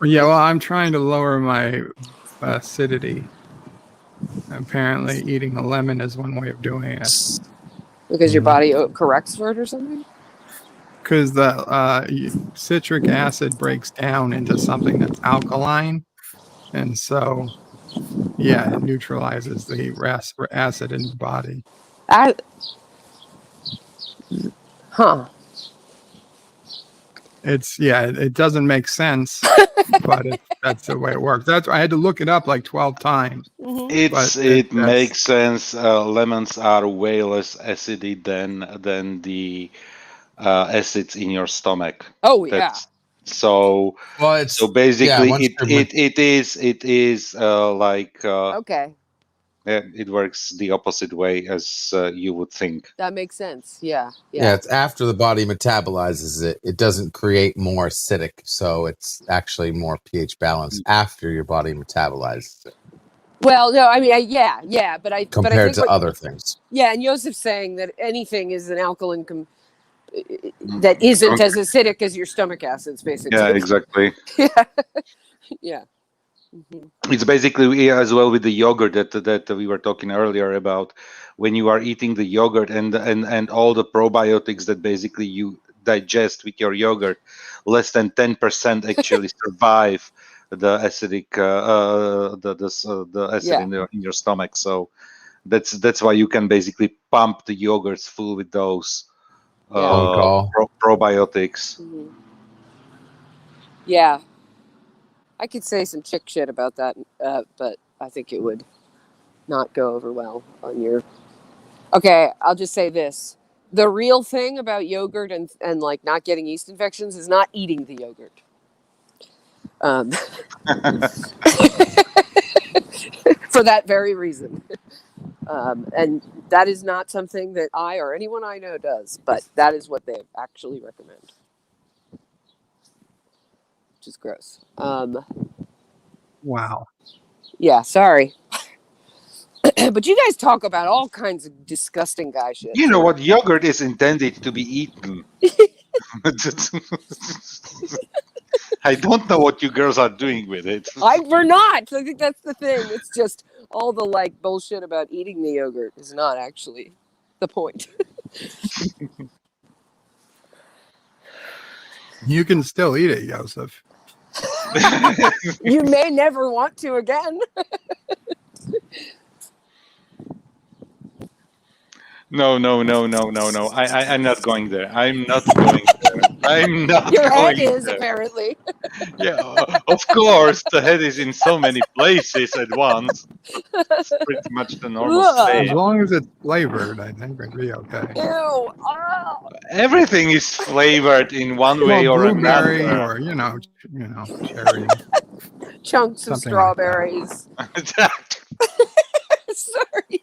Yeah, well, I'm trying to lower my acidity. Apparently, eating a lemon is one way of doing it. Because your body corrects for it or something? Because the citric acid breaks down into something that's alkaline. And so, yeah, it neutralizes the acid in the body. Huh. It doesn't make sense, but that's the way it works. I had to look it up like 12 times. It makes sense. Lemons are way less acidy than the acids in your stomach. Oh yeah. So basically it is like okay. It works the opposite way as you would think. That makes sense. Yeah. Yeah, it's after the body metabolizes it. It doesn't create more acidic, so it's actually more pH balanced after your body metabolizes it. Well, no, I mean, but I compared think to other things. Yeah, and Joseph's saying that anything is an alkaline that isn't as acidic as your stomach acids, basically. Yeah, exactly. Yeah. It's basically as well with the yogurt that we were talking earlier about. When you are eating the yogurt and all the probiotics that basically you digest with your yogurt, less than 10% actually survive the acidic the acid in your stomach. So that's why you can basically pump the yogurts full with those probiotics. Mm-hmm. Yeah. I could say some chick shit about that, but I think it would not go over well on your... Okay, I'll just say this. The real thing about yogurt and like not getting yeast infections is not eating the yogurt. For that very reason. And that is not something that I or anyone I know does, but that is what they actually recommend. Which is gross. Wow. Yeah, sorry. But you guys talk about all kinds of disgusting guy shit. You know what? Yogurt is intended to be eaten. I don't know what you girls are doing with it. We're not. I think that's the thing. It's just all the like bullshit about eating the yogurt is not actually the point. You can still eat it, Joseph. You may never want to again. No. I'm not going there. I'm not going there. I'm not Your going head is, there. apparently. Yeah, of course. The head is in so many places at once. It's pretty much the normal state. As long as it's flavored, I think it'd be okay. Ew. Oh. Everything is flavored in one way or blueberry another. or cherry. Chunks of strawberries. Sorry.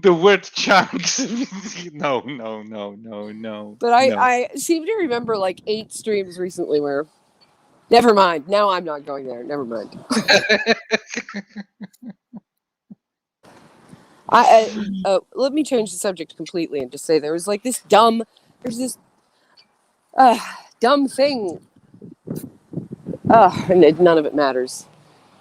The word chunks. No. But I seem to remember like 8 streams recently where... Never mind. Now I'm not going there. Never mind. Let me change the subject completely and just say there's this dumb thing. And none of it matters.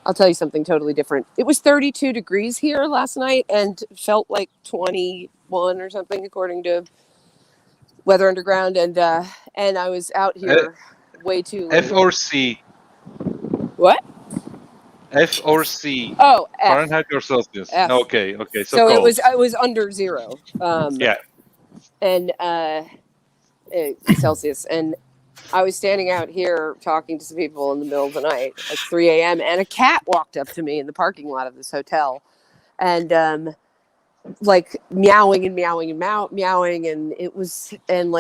I'll tell you something totally different. It was 32 degrees here last night and felt like 21 or something, according to Weather Underground. And I was out here way too late. F or C? What? F or C? Oh, F. Fahrenheit or Celsius? F. Okay. So So cold. it was under zero. Yeah. And Celsius. And I was standing out here talking to some people in the middle of the night at 3 a.m. and a cat walked up to me in the parking lot of this hotel, and meowing and meowing and meowing, and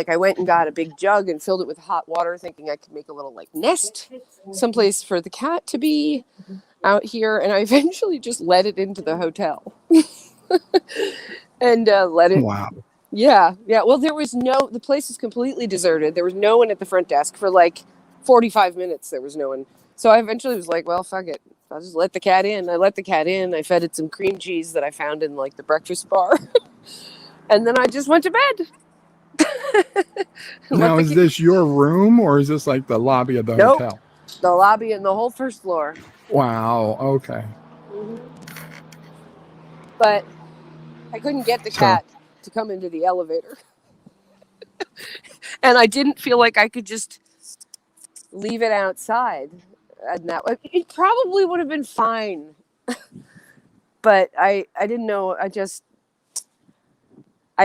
I went and got a big jug and filled it with hot water, thinking I could make a little nest someplace for the cat to be out here, and I eventually just let it into the hotel and let it. Wow. Yeah. Well, the place is completely deserted. There was no one at the front desk for 45 minutes. There was no one. So I eventually was like, well, fuck it. I'll just let the cat in. I let the cat in. I fed it some cream cheese that I found in the breakfast bar. And then I just went to bed. Now, is this your room or is this the lobby of the hotel? The lobby and the whole first floor. Wow. Okay. Mm-hmm. But I couldn't get the cat to come into the elevator. And I didn't feel like I could just leave it outside. And it probably would have been fine. But I didn't know. I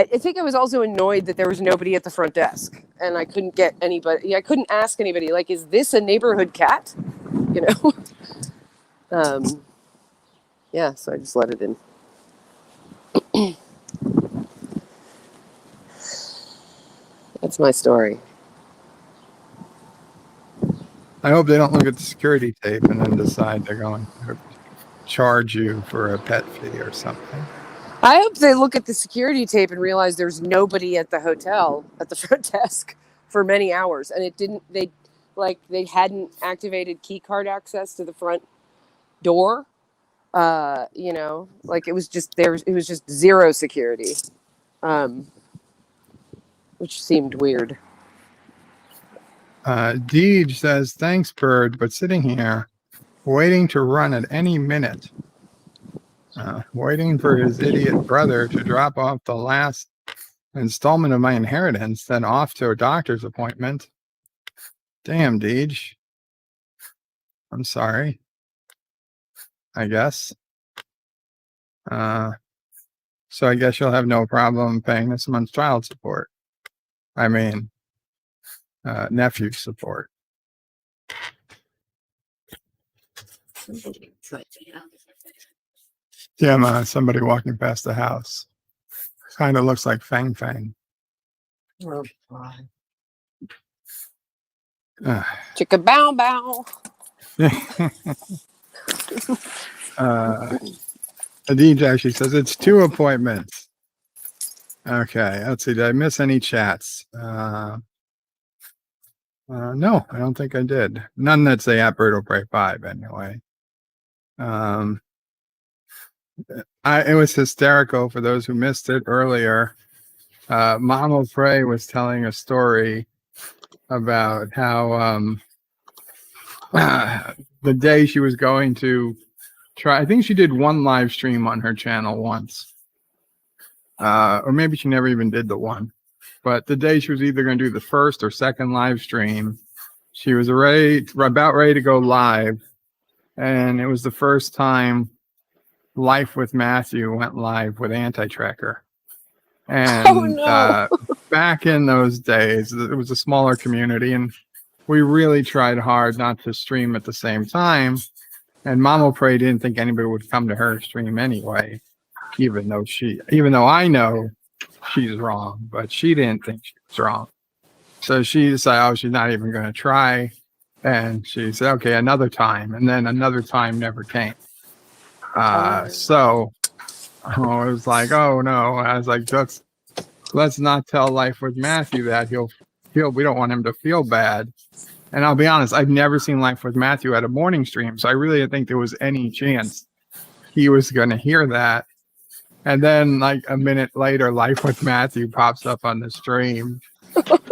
think I was also annoyed that there was nobody at the front desk. And I couldn't get anybody. I couldn't ask anybody, is this a neighborhood cat? Yeah, so I just let it in. That's my story. I hope they don't look at the security tape and then decide they're going to charge you for a pet fee or something. I hope they look at the security tape and realize there's nobody at the hotel at the front desk for many hours, and they hadn't activated key card access to the front door. It was just zero security, which seemed weird. Deej says, thanks, Bird, but sitting here waiting to run at any minute. Waiting for his idiot brother to drop off the last installment of my inheritance, then off to a doctor's appointment. Damn, Deej. I'm sorry. I guess. So I guess you'll have no problem paying this month's child support. I mean, nephew support. Yeah, somebody walking past the house. Kind of looks like Fang Fang. Oh, God. Chicka bow bow. Adij actually says it's 2 appointments. Okay, let's see. Did I miss any chats? No, I don't think I did. None that say at Bird Pray 5 anyway. It was hysterical for those who missed it earlier. Mama Frey was telling a story about how the day she was going to try, I think she did one live stream on her channel once, or maybe she never even did the one. But the day she was either going to do the first or second live stream, she was about ready to go live, and it was the first time Life with Matthew went live with Anti-Tracker. And back in those days, it was a smaller community, and we really tried hard not to stream at the same time. And Mama Pray didn't think anybody would come to her stream anyway, even though I know she's wrong, but she didn't think she was wrong. So she decided, she's not even going to try. And she said, okay, another time. And then another time never came. So I was like, oh no. I was like, let's not tell Life with Matthew that we don't want him to feel bad. And I'll be honest, I've never seen Life with Matthew at a morning stream. So I really didn't think there was any chance he was going to hear that And then like a minute later, Life with Matthew pops up on the stream.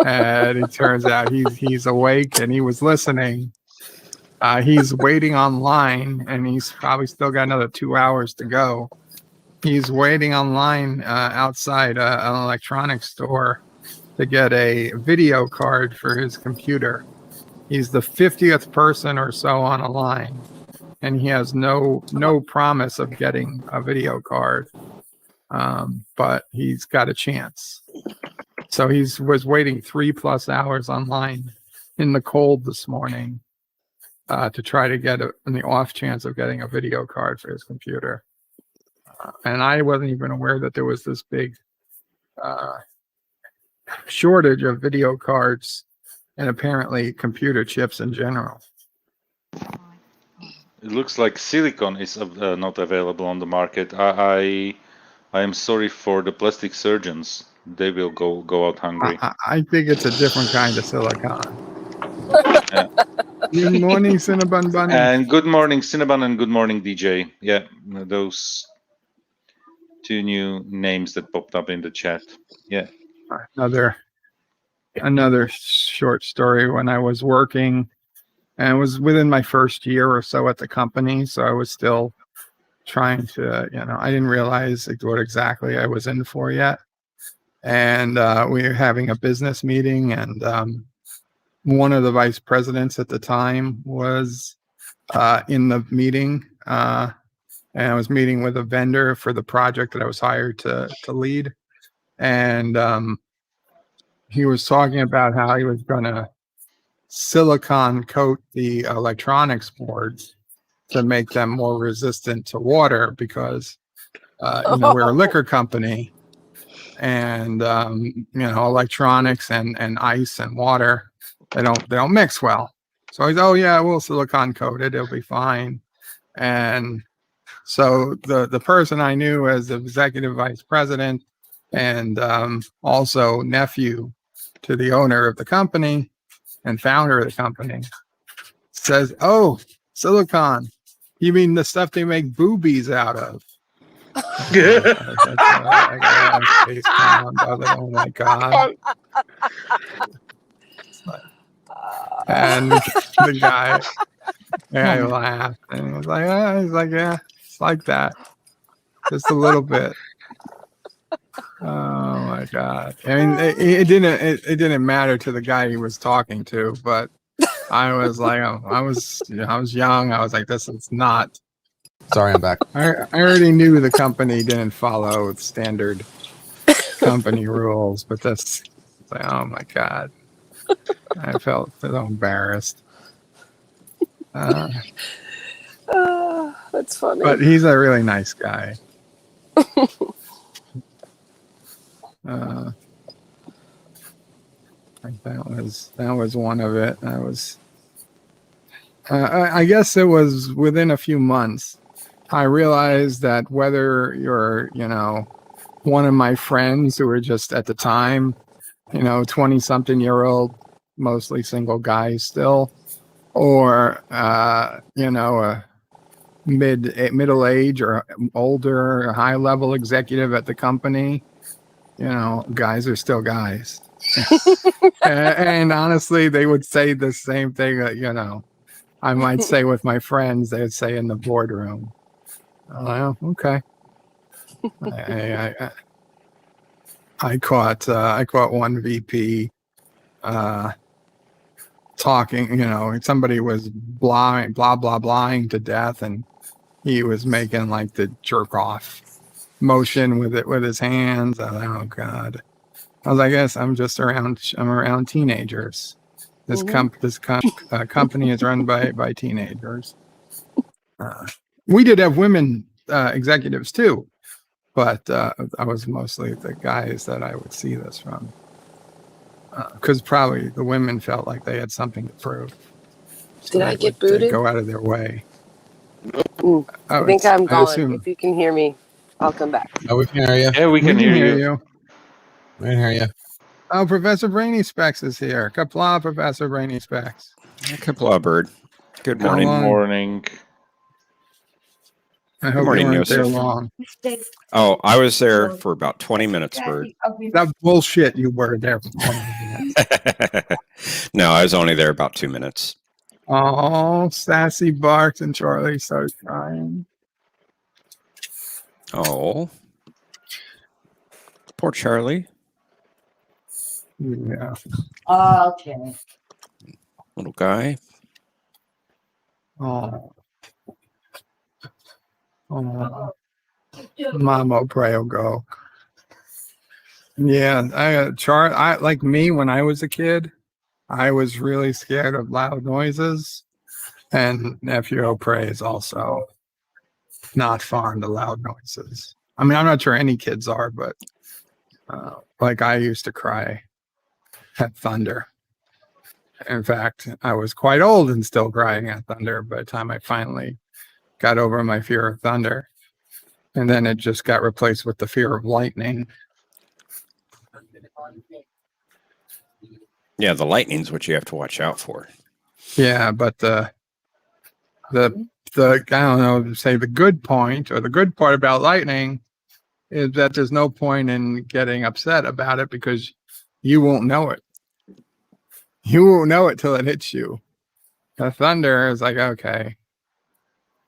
And it turns out he's awake and he was listening. He's waiting online and he's probably still got another 2 hours to go. He's waiting online outside an electronics store to get a video card for his computer. He's the 50th person or so on a line, and he has no promise of getting a video card. But he's got a chance. So was waiting 3+ hours online in the cold this morning to try to get the off chance of getting a video card for his computer. And I wasn't even aware that there was this big shortage of video cards and apparently computer chips in general. It looks like silicon is not available on the market. I am sorry for the plastic surgeons. They will go out hungry. I think it's a different kind of silicon. Good morning, Cinnabon Bunny. And good morning, Cinnabon, and good morning, DJ. Yeah, those two new names that popped up in the chat. Yeah. Another short story. When I was working, and it was within my first year or so at the company, so I was still trying to, I didn't realize what exactly I was in for yet. And we were having a business meeting, and one of the vice presidents at the time was in the meeting, and I was meeting with a vendor for the project that I was hired to lead. And he was talking about how he was going to silicon coat the electronics boards to make them more resistant to water because, we're a liquor company and, electronics and ice and water, they don't mix well. So he's, oh yeah, we'll silicon coat it. It'll be fine. And so the person I knew as the executive vice president and also nephew to the owner of the company and founder of the company says, oh, silicon, you mean the stuff they make boobies out of? Oh my God. And the guy laughed and he was like, yeah, it's like that. Just a little bit. Oh my God. I mean, it didn't matter to the guy he was talking to, but I was like, I was young. I was like, this is not. Sorry, I'm back. I already knew the company didn't follow standard company rules, but that's like, oh my God. I felt so embarrassed. That's funny. But he's a really nice guy. That was one of it. I guess it was within a few months. I realized that whether you're, one of my friends who were just at the time, 20-something-year-old, mostly single guys still, or a middle age or older, high-level executive at the company, guys are still guys. and honestly, they would say the same thing, I might say with my friends, they'd say in the boardroom. Oh, okay. I caught one VP talking, somebody was blahing to death, and he was making like the jerk off motion with his hands. Oh God. I was like, yes, I'm around teenagers. This company is run by teenagers. We did have women executives too, but I was mostly the guys that I would see this from, because probably the women felt like they had something to prove. So did I get booted? Go out of their way. I think I'm gone. If you can hear me, I'll come back. Oh, we can hear you. Yeah, we can hear you. We can hear you. Oh, Professor Brainy Specs is here. Qapla, Professor Brainy Specs. Qapla, Bird. Good Good morning. morning. I hope you morning, weren't there Yosef. long. Oh, I was there for about 20 minutes, Bert. That's bullshit. You were there for 20 minutes. No, I was only there about 2 minutes. Oh, Sassy barks and Charlie starts crying. Oh, poor Charlie. Yeah. Okay. Little guy. Oh. Oh. Mama pray will go. Yeah, I like me when I was a kid, I was really scared of loud noises. And nephew O'Prey is also not fond of loud noises. I mean, I'm not sure any kids are, but like I used to cry at thunder. In fact, I was quite old and still crying at thunder by the time I finally got over my fear of thunder. And then it just got replaced with the fear of lightning. Yeah, the lightning's what you have to watch out for. Yeah, but the I don't know, say the good point or the good part about lightning is that there's no point in getting upset about it because you won't know it. You won't know it till it hits you. The thunder is like, okay.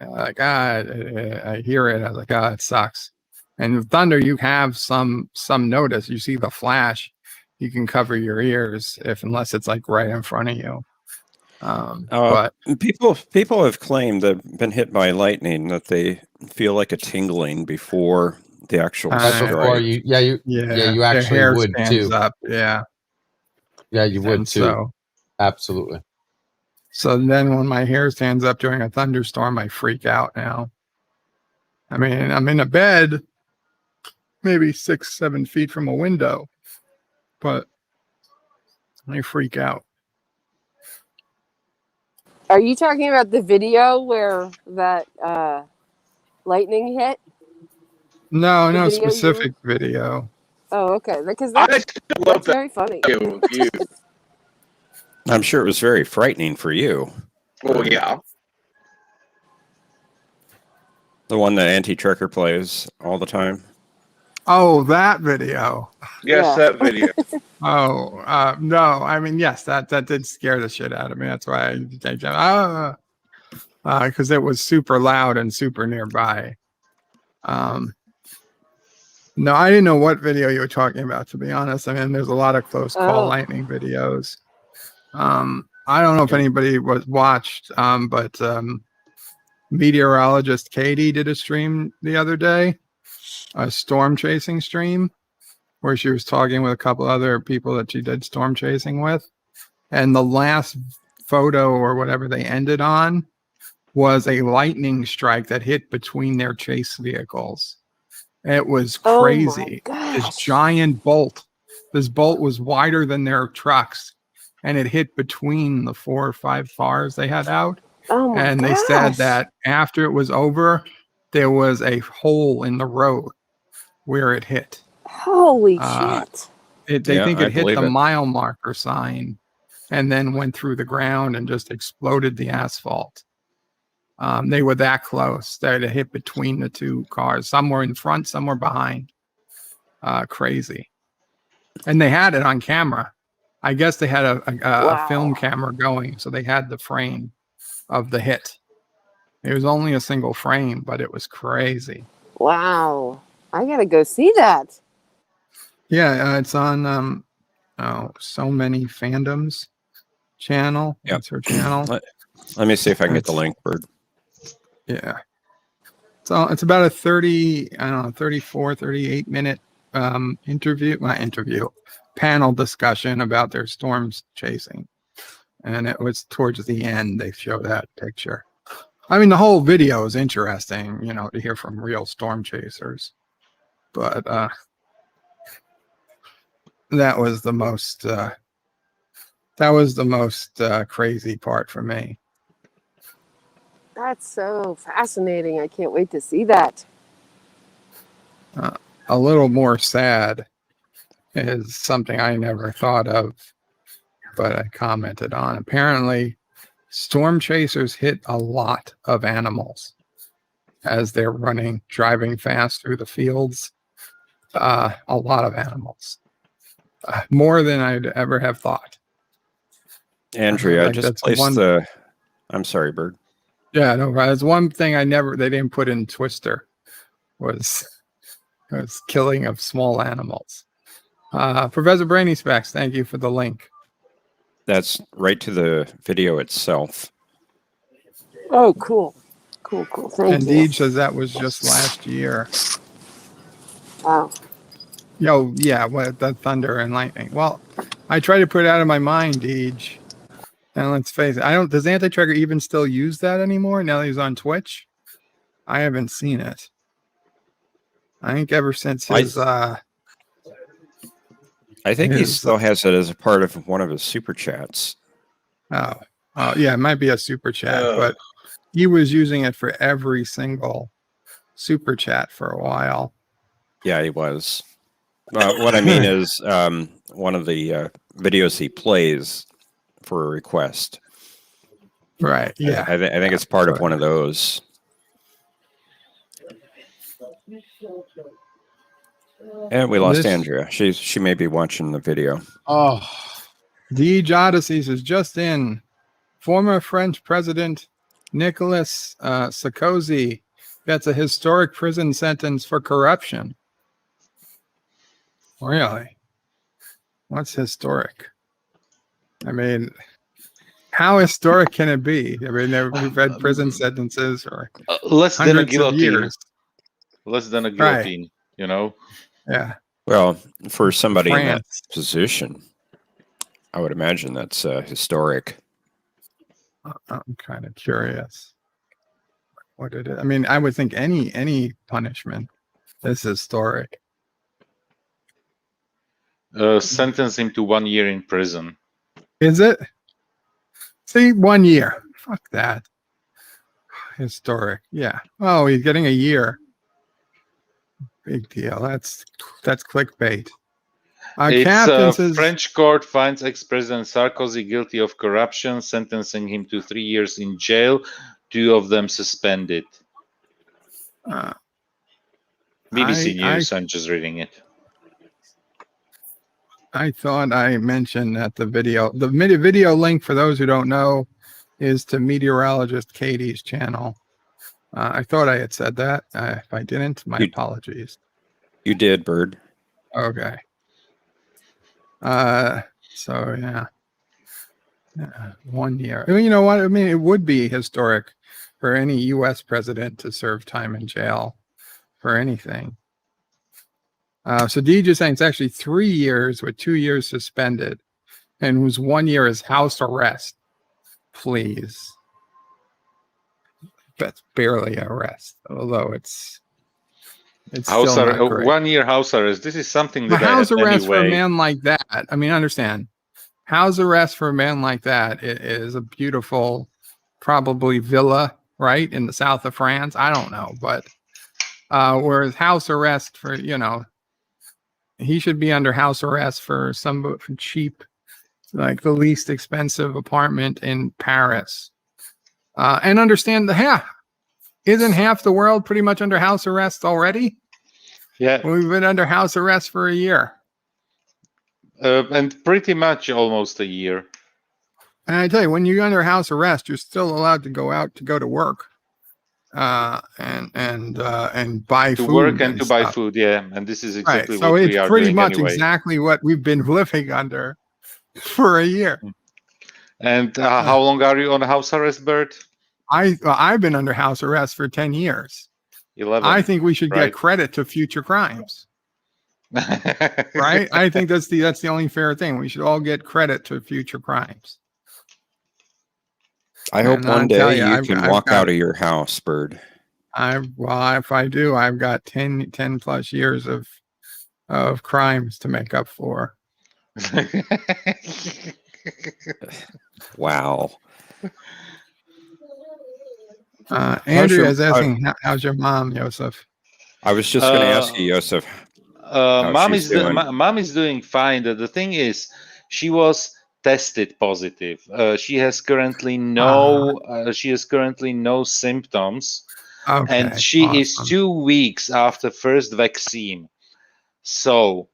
Like, I hear it. I was like, it sucks. And with thunder, you have some notice. You see the flash, you can cover your ears unless it's like right in front of you. But people have claimed they've been hit by lightning that they feel like a tingling before the actual strike. Before you actually hair would stands too. up. Yeah, you would and too. So, absolutely. So then, when my hair stands up during a thunderstorm, I freak out. Now, I mean, I'm in a bed, maybe 6-7 feet from a window, but I freak out. Are you talking about the video where that lightning hit? No, The no video specific video. Oh, okay. Because I that's still love that very funny. video of you. I'm sure it was very frightening for you. Well, yeah. The one that Anti-Trekker plays all the time. Oh, that video. Yes, that video. No, I mean, yes, that did scare the shit out of me. That's why because it was super loud and super nearby. No, I didn't know what video you were talking about, to be honest. I mean, there's a lot of close call lightning videos. I don't know if anybody watched, but meteorologist Katie did a stream the other day, a storm chasing stream, where she was talking with a couple other people that she did storm chasing with. And the last photo or whatever they ended on was a lightning strike that hit between their chase vehicles. It was crazy. This giant bolt. This bolt was wider than their trucks, and it hit between the 4 or 5 cars they had out. And they said that after it was over, there was a hole in the road where it hit. Holy shit. They think it hit the mile marker sign and then went through the ground and just exploded the asphalt. They were that close. They had to hit between the 2 cars. Some were in front, some were behind. Crazy. And they had it on camera. I guess they had a film camera going, so they had the frame of the hit. It was only a single frame, but it was crazy. Wow. I got to go see that. Yeah, it's on So Many Fandoms channel. Yep. That's her channel. Let me see if I can get the link, Bird. Yeah. So it's about a 34, 38 minute panel discussion about their storms chasing. And it was towards the end they show that picture. I mean, the whole video is interesting, to hear from real storm chasers. But that was the most crazy part for me. That's so fascinating. I can't wait to see that. A little more sad is something I never thought of, but I commented on. Apparently, storm chasers hit a lot of animals. as they're driving fast through the fields. A lot of animals, more than I'd ever have thought. Andrea, I Like, just that's placed one. the. I'm sorry, Bird. Yeah, no, that's one thing they didn't put in Twister was killing of small animals. Professor Brainy Specs, thank you for the link. That's right to the video itself. Oh, cool. Cool. Thank And you. Deej says that was just last year. Wow. Yo, yeah, what the thunder and lightning. Well, I try to put it out of my mind, Deej. And let's face it, does Anti-Tracker even still use that anymore now that he's on Twitch? I haven't seen it. I think ever since his I think he still has it as a part of one of his super chats. Oh, yeah, it might be a super chat, but he was using it for every single super chat for a while. Yeah, he was. What I mean is one of the videos he plays for a request. Right. Yeah. I think it's part of one of those. And we lost Andrea. She may be watching the video. Oh, Deej Odysseys is just in. Former French President Nicolas Sarkozy gets a historic prison sentence for corruption. Really? What's historic? I mean, how historic can it be? I mean, we've had prison sentences for less than a hundreds of guillotine. years. Less than a guillotine, you know? Yeah. Well, for somebody in that France. position, I would imagine that's historic. I'm kind of curious. What it is. I mean, I would think any punishment is historic. Sentence him to 1 year in prison. Is it? See, 1 year. Fuck that. Historic. Yeah. Oh, he's getting a year. Big deal. That's clickbait. It's a French court finds ex-President Sarkozy guilty of corruption, sentencing him to 3 years in jail, 2 of them suspended. BBC News, I'm just reading it. I thought I mentioned that the video link, for those who don't know, is to meteorologist Katie's channel. I thought I had said that. If I didn't, my apologies. You did, Bird. Okay. So yeah. 1 year. You know what? I mean, it would be historic for any U.S. president to serve time in jail for anything. So Deej is saying it's actually 3 years with 2 years suspended, and whose 1 year is house arrest. Please. That's barely arrest, although it's House still arrest, not great. 1 year house arrest. This is something that house I had arrest for a anyway. man like that. I mean, understand. House arrest for a man like that is a beautiful, probably villa, right, in the south of France. I don't know, but whereas house arrest for, he should be under house arrest for some cheap, like the least expensive apartment in Paris. And understand isn't half the world pretty much under house arrest already? Yeah. We've been under house arrest for a year. And pretty much almost a year. And I tell you, when you're under house arrest, you're still allowed to go out to go to work, and buy to food work and to buy stuff. food. Yeah, and this is exactly right. So what it's we are pretty doing much anyway. exactly what we've been living under for a year. And how long are you on house arrest, Bert? I've been under house arrest for 10 years. 11. I think we should right? get credit to future crimes. Right? I think that's the only fair thing. We should all get credit to future crimes. I hope one day you can walk out of your house, Bird. If I do, I've got 10 plus years of crimes to make up for. Wow. Andrea is asking, how's your mom, Joseph? I was just going to ask you, Joseph. Mom is doing fine. The thing is, she was tested positive. She has currently no symptoms. Okay. and she is awesome. 2 weeks after first vaccine. So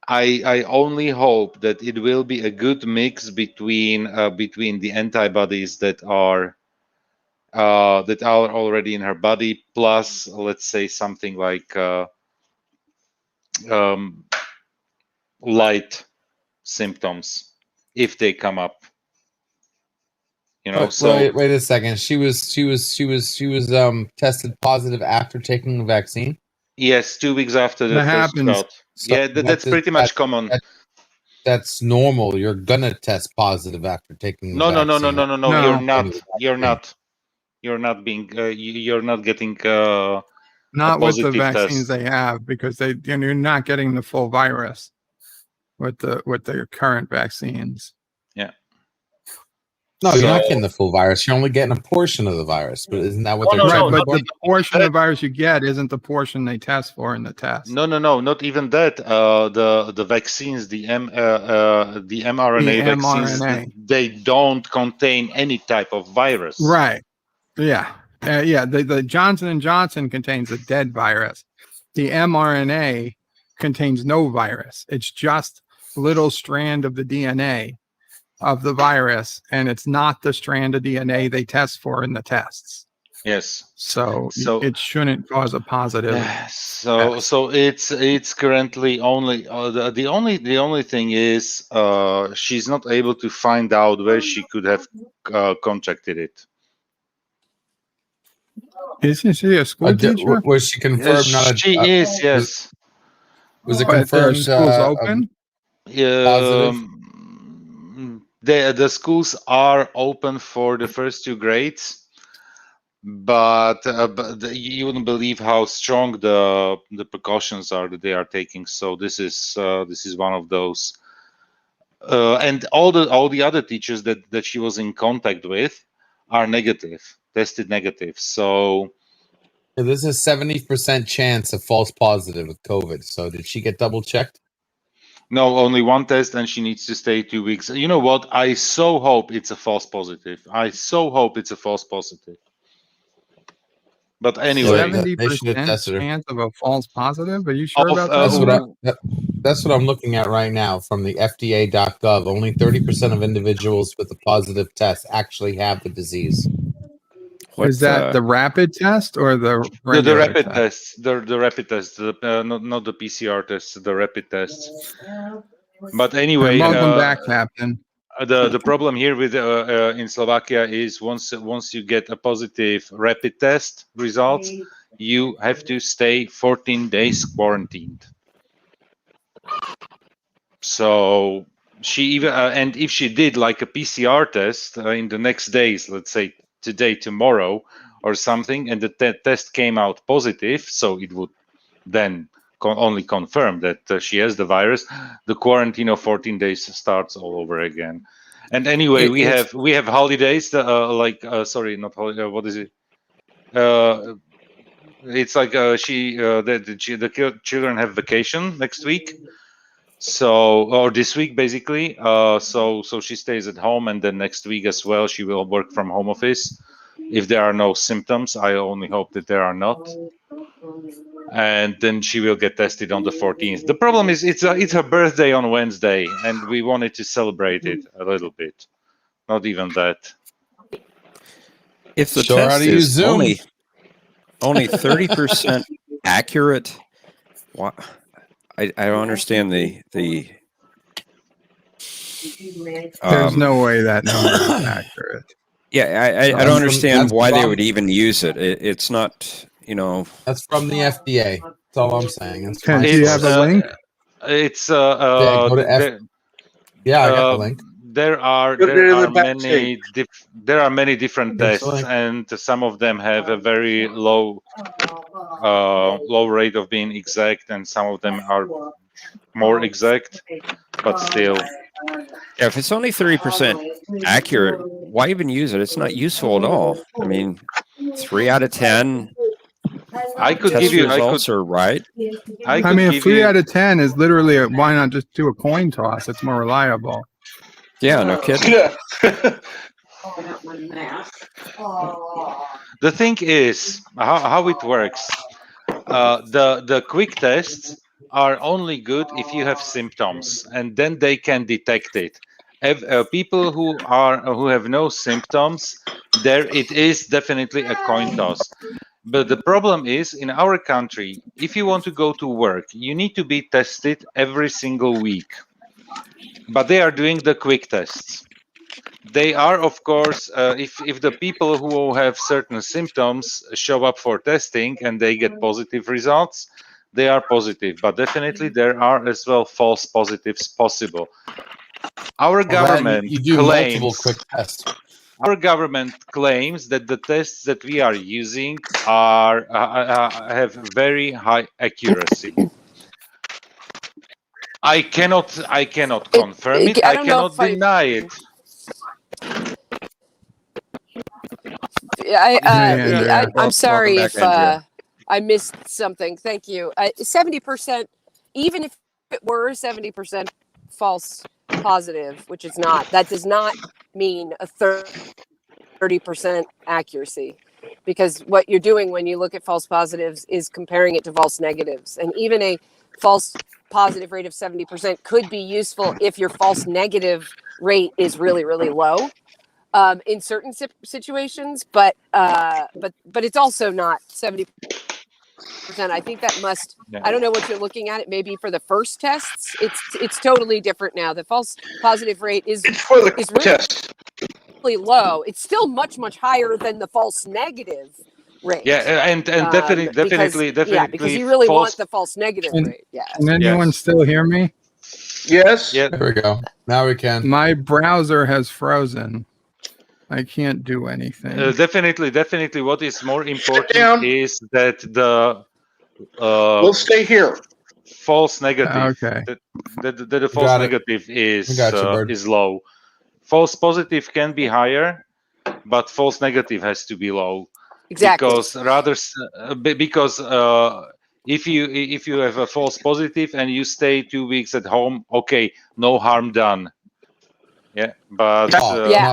I only hope that it will be a good mix between the antibodies that are already in her body, plus let's say something like um, light symptoms if they come up. So Wait a second. She was tested positive after taking the vaccine. yes, 2 weeks after the That first happens. shot. So Yeah, that's pretty much common. That's normal. You're gonna test positive after taking the No, vaccine. no. You're No. not. You're not. You're not being. You're not getting a Not with the positive vaccines test. they have, because you're not getting the full virus with the current vaccines. Yeah. No, you're not So- getting the full virus. You're only getting a portion of the virus. But isn't that what they're no, Right, trying but to the portion of the virus you get isn't the portion they test for in the test. No, not even that. The vaccines, the mRNA vaccines, mRNA. they don't contain any type of virus. Right. Yeah. The Johnson & Johnson contains a dead virus. The mRNA contains no virus. It's just a little strand of the DNA of the virus, and it's not the strand of DNA they test for in the tests. Yes. So So- it shouldn't cause a positive. So it's currently only the only thing is she's not able to find out where she could have contracted it. Isn't she a school teacher? Was she confirmed? She is, yes. Was it But confirmed? schools open? Positive? The schools are open for the first 2 grades, but you wouldn't believe how strong the precautions are that they are taking. So this is one of those. And all the other teachers that she was in contact with are tested negative. So There's a 70% chance of false positive with COVID. So did she get double checked? no, only one test, and she needs to stay 2 weeks. You know what? I so hope it's a false positive. But anyway, 70% chance of a false positive? Are you sure about that? That's what I'm looking at right now from the FDA.gov. Only 30% of individuals with a positive test actually have the disease. Is that the rapid test or the the rapid test? tests, the rapid tests, not the PCR tests, the rapid tests. But anyway, welcome back, Captain. The problem here with in Slovakia is once you get a positive rapid test results, you have to stay 14 days quarantined. So she even and if she did like a PCR test in the next days, let's say today, tomorrow, or something, and the test came out positive, so it would then only confirm that she has the virus. The quarantine of 14 days starts all over again. And anyway, we have holidays. Sorry, not holiday. What is it? It's like the children have vacation next week. Or this week basically. So she stays at home, and then next week as well she will work from home office. If there are no symptoms, I only hope that there are not. And then she will get tested on the 14th. The problem is it's her birthday on Wednesday, and we wanted to celebrate it a little bit. Not even that. If the test is only 30% accurate, I don't understand the. There's no way that number is accurate. Yeah, I don't understand why they would even use it. It's not, That's from the FDA. That's all I'm saying. Do you have a link? It's go to I got the link. There are many different tests, and some of them have a very low rate of being exact, and some of them are more exact, but still. Yeah, if it's only 30% accurate, why even use it? It's not useful at all. I mean, 3 out of 10. I could give you results are right. I mean, a 3 out of 10 is literally why not just do a coin toss? It's more reliable. Yeah, no kidding. The thing is how it works. The quick tests are only good if you have symptoms, and then they can detect it. People who have no symptoms, there it is definitely a coin toss. But the problem is, in our country, if you want to go to work, you need to be tested every single week. But they are doing the quick tests. They are, of course, if the people who have certain symptoms show up for testing and they get positive results, they are positive. But definitely there are as well false positives possible. Our government you do multiple quick tests. Our government claims that the tests that we are using are have very high accuracy. I cannot confirm it. I don't know cannot if I- deny it. I'm sorry Welcome if back, Andrea. I missed something. Thank you. 70%, even if it were 70% false positive, which is not, that does not mean a 30% accuracy. Because what you're doing when you look at false positives is comparing it to false negatives. And even a false positive rate of 70% could be useful if your false negative rate is really, really low. In certain situations, but it's also not 70%. I think that must. Yeah. I don't know what you're looking at. It maybe for the first tests, it's totally different now. The false positive rate is For the is really, test. really low. It's still much higher than the false negative rate. Yeah, and definitely, because you really false, want the false negative rate. Yeah. Can anyone still hear me? Yes. Yeah. There we go. Now we can. My browser has frozen. I can't do anything. Definitely. What is more important down. is that the We'll stay here. false negative. Okay. That the false Got it. negative is We got you, Bird. is low. False positive can be higher, but false negative has to be low. Exactly. Because if you have a false positive and you stay 2 weeks at home, okay, no harm done. Yeah, but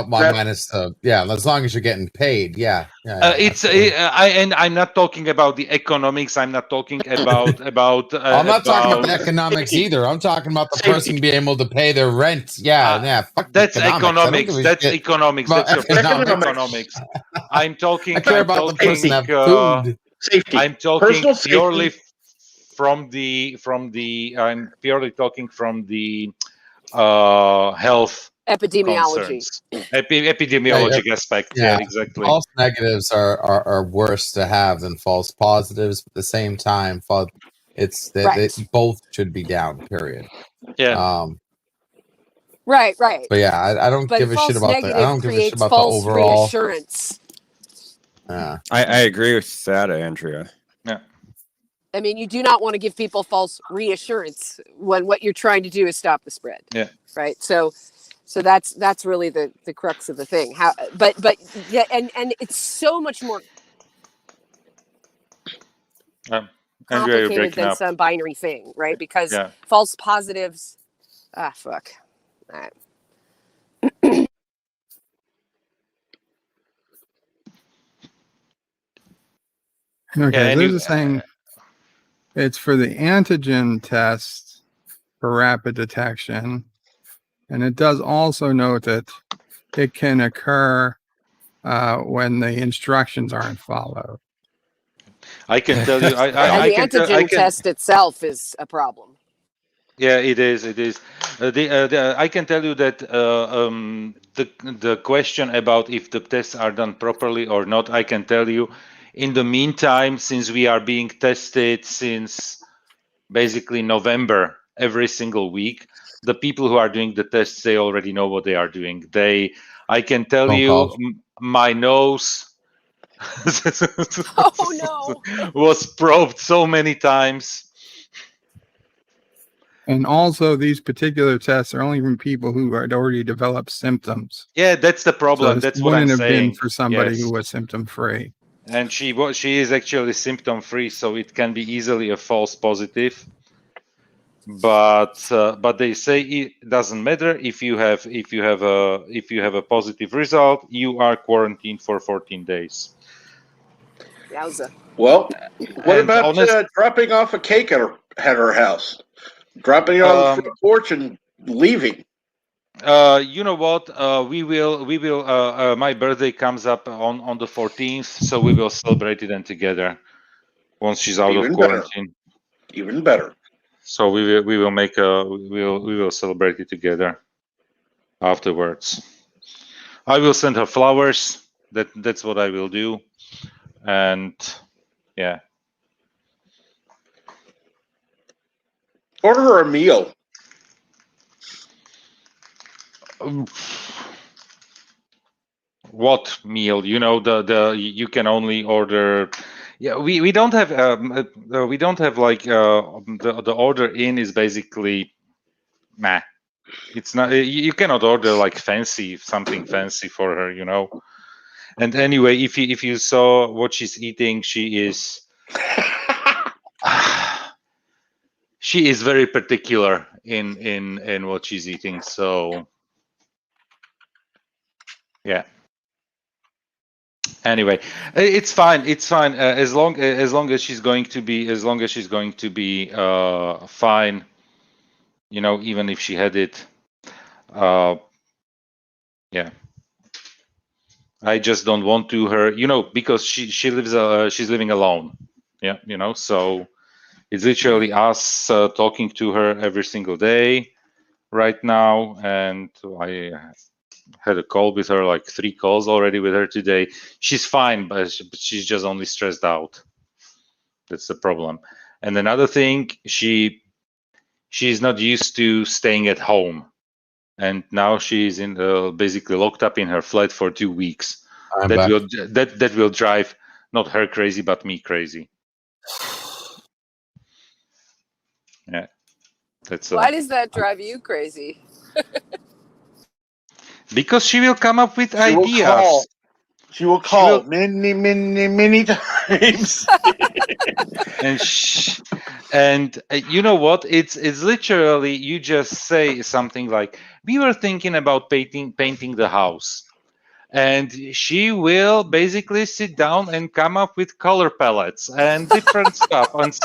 minus the as long as you're getting paid. I'm not talking about the economics. I'm not talking about I'm not talking about the economics either. I'm talking about the person being able to pay their rent. Fuck that's economics. That's economics. That's your personal economics. I'm talking. I care about the person that food. Safety. I'm talking Personal purely safety. from the. I'm purely talking from the health Epidemiology. epidemiologic aspect. Yeah, exactly. False negatives are worse to have than false positives. But at the same time, it's they both should be down. Period. Yeah. Right. But I don't give a shit about the. I don't give a shit about the false overall reassurance. I agree with that, Andrea. Yeah. I mean, you do not want to give people false reassurance when what you're trying to do is stop the spread. Yeah. Right. So that's really the crux of the thing. But and it's so much more Andrea, you're complicated breaking than up. some binary thing, right? Because Yeah. false positives. Fuck. All right. Okay, they're just saying it's for the antigen test for rapid detection. And it does also note that it can occur when the instructions aren't followed. I can tell you. And the antigen test itself is a problem. Yeah, it is. It is. I can tell you that the question about if the tests are done properly or not, I can tell you. In the meantime, since we are being tested since basically November every single week, the people who are doing the tests, they already know what they are doing. I can tell you, my nose was probed so many times. And also, these particular tests are only from people who had already developed symptoms. Yeah, that's the problem. So That's what I'm wouldn't have saying. been for somebody Yes. who was symptom free. And she is actually symptom free, so it can be easily a false positive. but they say it doesn't matter if you have a positive result, you are quarantined for 14 days. Yowza. Well, what And about dropping off a cake at her house? Dropping it on the front porch and leaving. You know what? We will. My birthday comes up on the 14th, so we will celebrate it then together once she's out of quarantine. Even better. So we will make we will celebrate it together afterwards. I will send her flowers. That's what I will do, and yeah. Order her a meal. What meal? You know, the you can only order. Yeah, we don't have like the order in is basically meh. It's not, you cannot order like something fancy for her, you know. And anyway, if you saw what she's eating, she is she is very particular in what she's eating. So yeah. Anyway, it's fine. It's fine as long as she's going to be fine. You know, even if she had it, yeah. I just don't want to her, you know, because she lives she's living alone. Yeah, you know, so it's literally us talking to her every single day right now, and I had a call with her, like 3 calls already with her today. She's fine, but she's just only stressed out. That's the problem. And another thing, she's not used to staying at home, and now she's in basically locked up in her flat for 2 weeks. That will drive not her crazy, but me crazy. Yeah, that's Why does that drive you crazy? because she will come up with ideas. She will call many times. and you know what? It's literally, you just say something like, "We were thinking about painting the house," and she will basically sit down and come up with color palettes and different stuff, and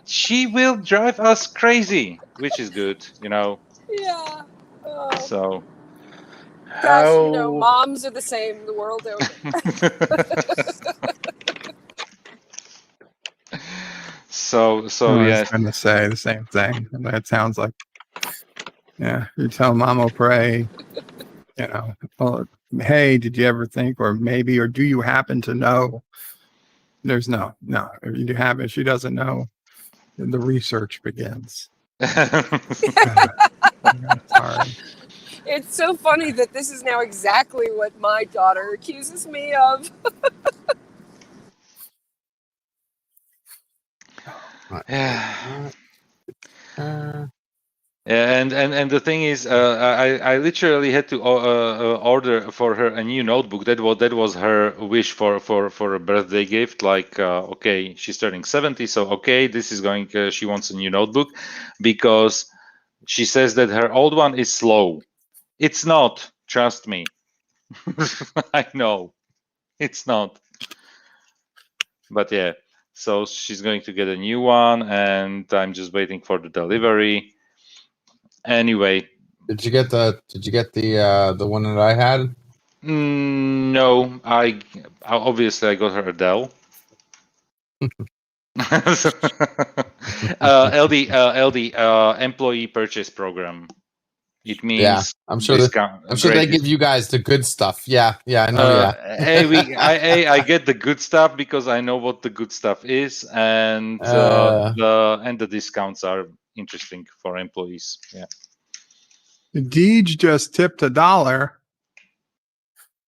she will drive us crazy, which is good, you know. Yeah. Oh. So. Gosh, you know, moms are the same the world over. So I yeah. was going to say the same thing. And that sounds like, yeah, you tell Mama pray, you know, well, hey, did you ever think, or maybe, or do you happen to know? There's no. If you haven't, she doesn't know. The research begins. Sorry. It's so funny that this is now exactly what my daughter accuses me of. Yeah. And the thing is, I literally had to order for her a new notebook. That was her wish for a birthday gift. Like, okay, she's turning 70, so okay, this is going. She wants a new notebook because she says that her old one is slow. It's not. Trust me. I know, it's not. But yeah, so she's going to get a new one, and I'm just waiting for the delivery. Anyway, did you get the one that I had? No, I obviously I got her Adele. LD employee purchase program. It means, yeah, I'm sure discount. I'm sure they give you guys the good stuff. Yeah, I know. I get the good stuff because I know what the good stuff is, and the discounts are interesting for employees. Yeah. Deej just tipped $1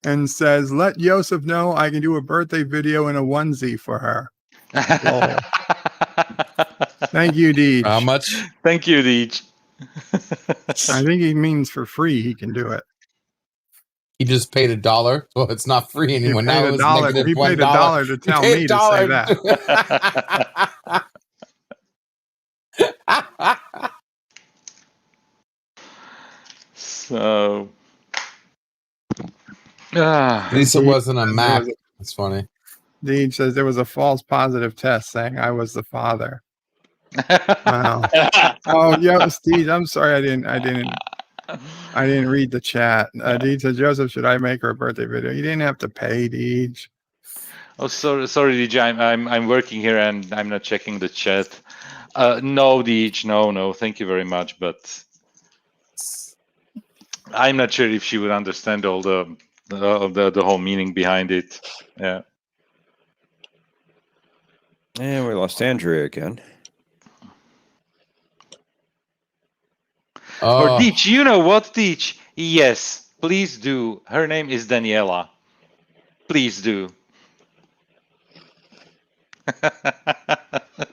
and says, "Let Yosef know I can do a birthday video in a onesie for her." Thank you, Deej. How much? Thank you, Deej. I think he means for free. He can do it. He just paid $1. Well, it's not free anymore. Now it was negative He paid $1 to tell me to say that. So, At least it Deej wasn't a says there Mac. was That's funny. Deej says there was a false positive test saying I was the father. Wow. Oh, yeah, Deej, I'm sorry I didn't read the chat. Deej said, Joseph, should I make her a birthday video? You didn't have to pay, Deej. oh, sorry, DJ. I'm working here and I'm not checking the chat. No, Deej, no. Thank you very much, but I'm not sure if she would understand all the whole meaning behind it. Yeah. And we lost Andrea again. Or Oh, Deej, you know what, Deej? Yes, please do. Her name is Daniela. Please do.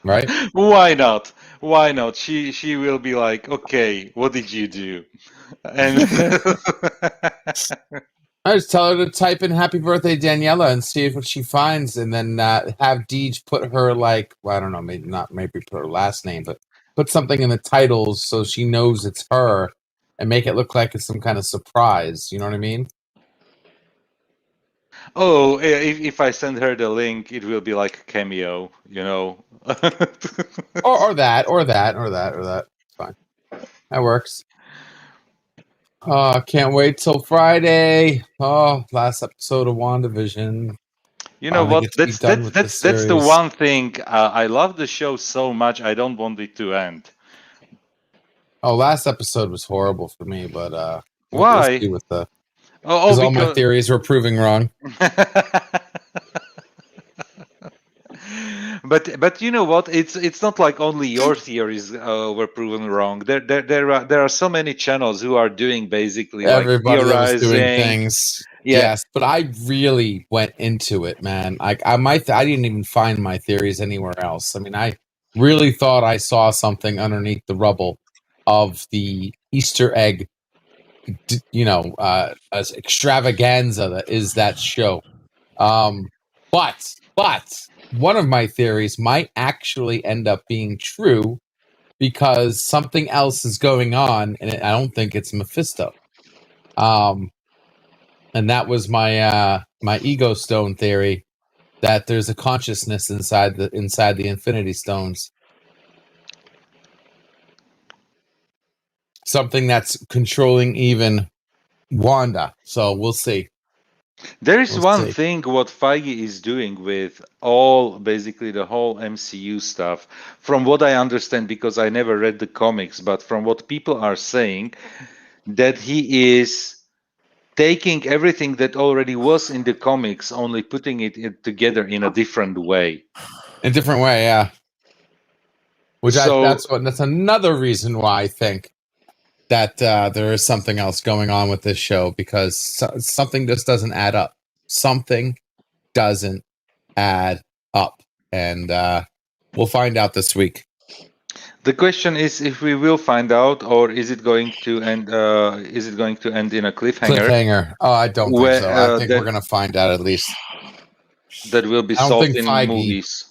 right. Why not? Why not? She will be like, okay, what did you do? And I just tell her to type in "Happy Birthday, Daniela" and see what she finds, and then have Deej put her well, I don't know, maybe put her last name, but put something in the titles so she knows it's her, and make it look like it's some kind of surprise. You know what I mean? oh, if I send her the link, it will be like a cameo, you know. Or that. Fine, that works. Oh, can't wait till Friday. Oh, last episode of WandaVision. You know Finally what? get to be done with this That's the series. one thing. I love the show so much. I don't want it to end. Oh, last episode was horrible for me, but we'll Why? see with the Oh, because all my because. theories were proving wrong. But you know what? It's not like only your theories were proven wrong. There are so many channels who are doing basically like Everybody that was doing theorizing. things, Yeah. yes, but I really went into it, man. Like I didn't even find my theories anywhere else. I mean, I really thought I saw something underneath the rubble of the Easter egg, as extravaganza that is that show. But one of my theories might actually end up being true because something else is going on, and I don't think it's Mephisto. And that was my ego stone theory, that there's a consciousness inside the Infinity Stones, something that's controlling even Wanda. So we'll see. There is We'll one see. thing what Feige is doing with all basically the whole MCU stuff, from what I understand, because I never read the comics, but from what people are saying, that he is taking everything that already was in the comics, only putting it together in a different way. In a different way, yeah. So That's another reason why I think that there is something else going on with this show, because something just doesn't add up. Something doesn't add up, and we'll find out this week. the question is if we will find out, or is it going to end? Is it going to end in a cliffhanger? Oh, I don't think so. I think we're going to find out at least. That will be I don't solved think in Feige. movies.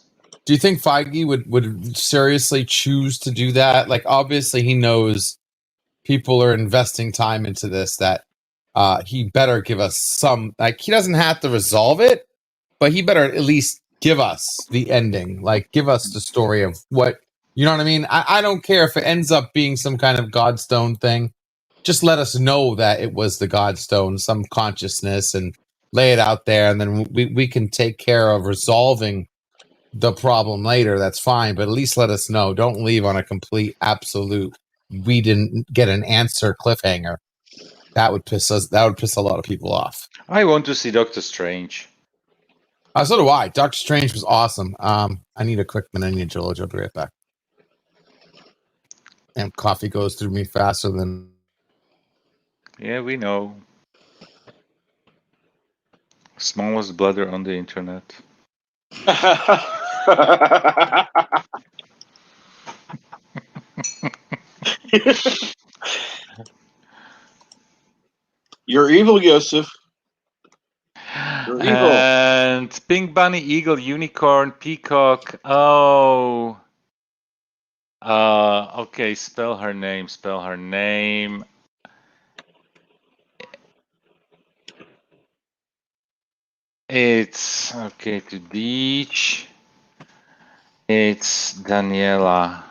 Do you think Feige would seriously choose to do that? Like, obviously, he knows people are investing time into this, that he better give us some. Like, he doesn't have to resolve it, but he better at least give us the ending. Like, give us the story of what, you know what I mean? I don't care if it ends up being some kind of Godstone thing. Just let us know that it was the Godstone, some consciousness, and lay it out there, and then we can take care of resolving the problem later. That's fine, but at least let us know. Don't leave on a complete absolute we didn't get an answer cliffhanger. That would piss a lot of people off. I want to see Doctor Strange. So do I. Doctor Strange was awesome. I need a quick minute. I need George. I'll be right back. And coffee goes through me faster than. Yeah, we know. Smallest bladder on the internet. You're evil, Yosef. You're evil. And pink bunny, eagle, unicorn, peacock. Oh, Okay, spell her name. It's okay to Deech. It's Daniela.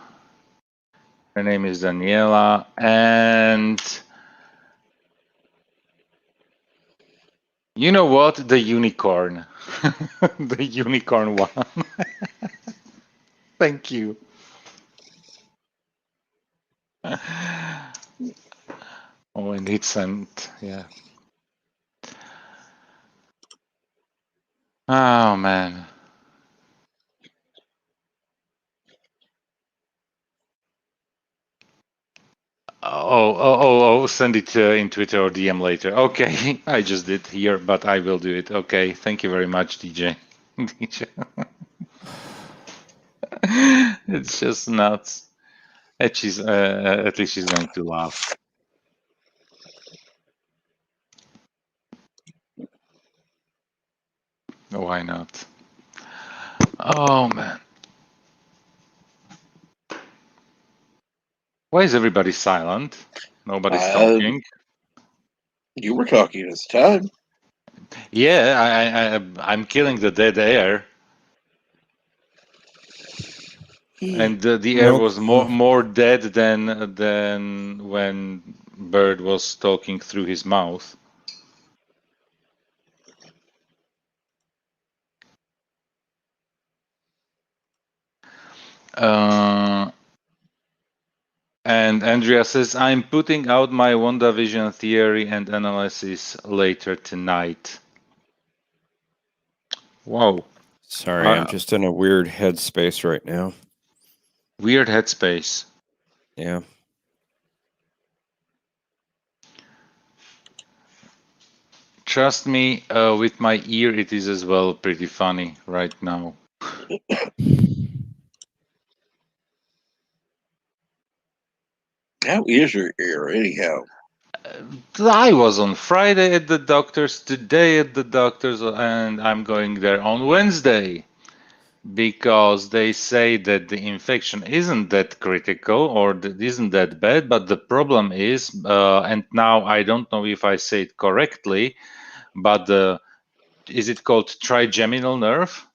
Her name is Daniela, and you know what? The unicorn. The unicorn one. Thank you. Oh, and it sent, yeah. Oh, man. Send it in Twitter or DM later. Okay, I just did here, but I will do it. Okay, thank you very much, DJ. DJ. It's just nuts. At least she's going to laugh. Why not? Oh, man. Why is everybody silent? Nobody's talking. You were talking this time. Yeah, I'm killing the dead air. And the air was more dead than when Bird was talking through his mouth. And Andrea says, I'm putting out my WandaVision theory and analysis later tonight. Wow. Sorry, I'm just in a weird headspace right now. Weird headspace. Yeah. Trust me, with my ear, it is as well pretty funny right now. How is your ear, anyhow? I was on Friday at the doctor's, today at the doctor's, and I'm going there on Wednesday because they say that the infection isn't that critical or isn't that bad, but the problem is, and now I don't know if I say it correctly, but is it called trigeminal nerve?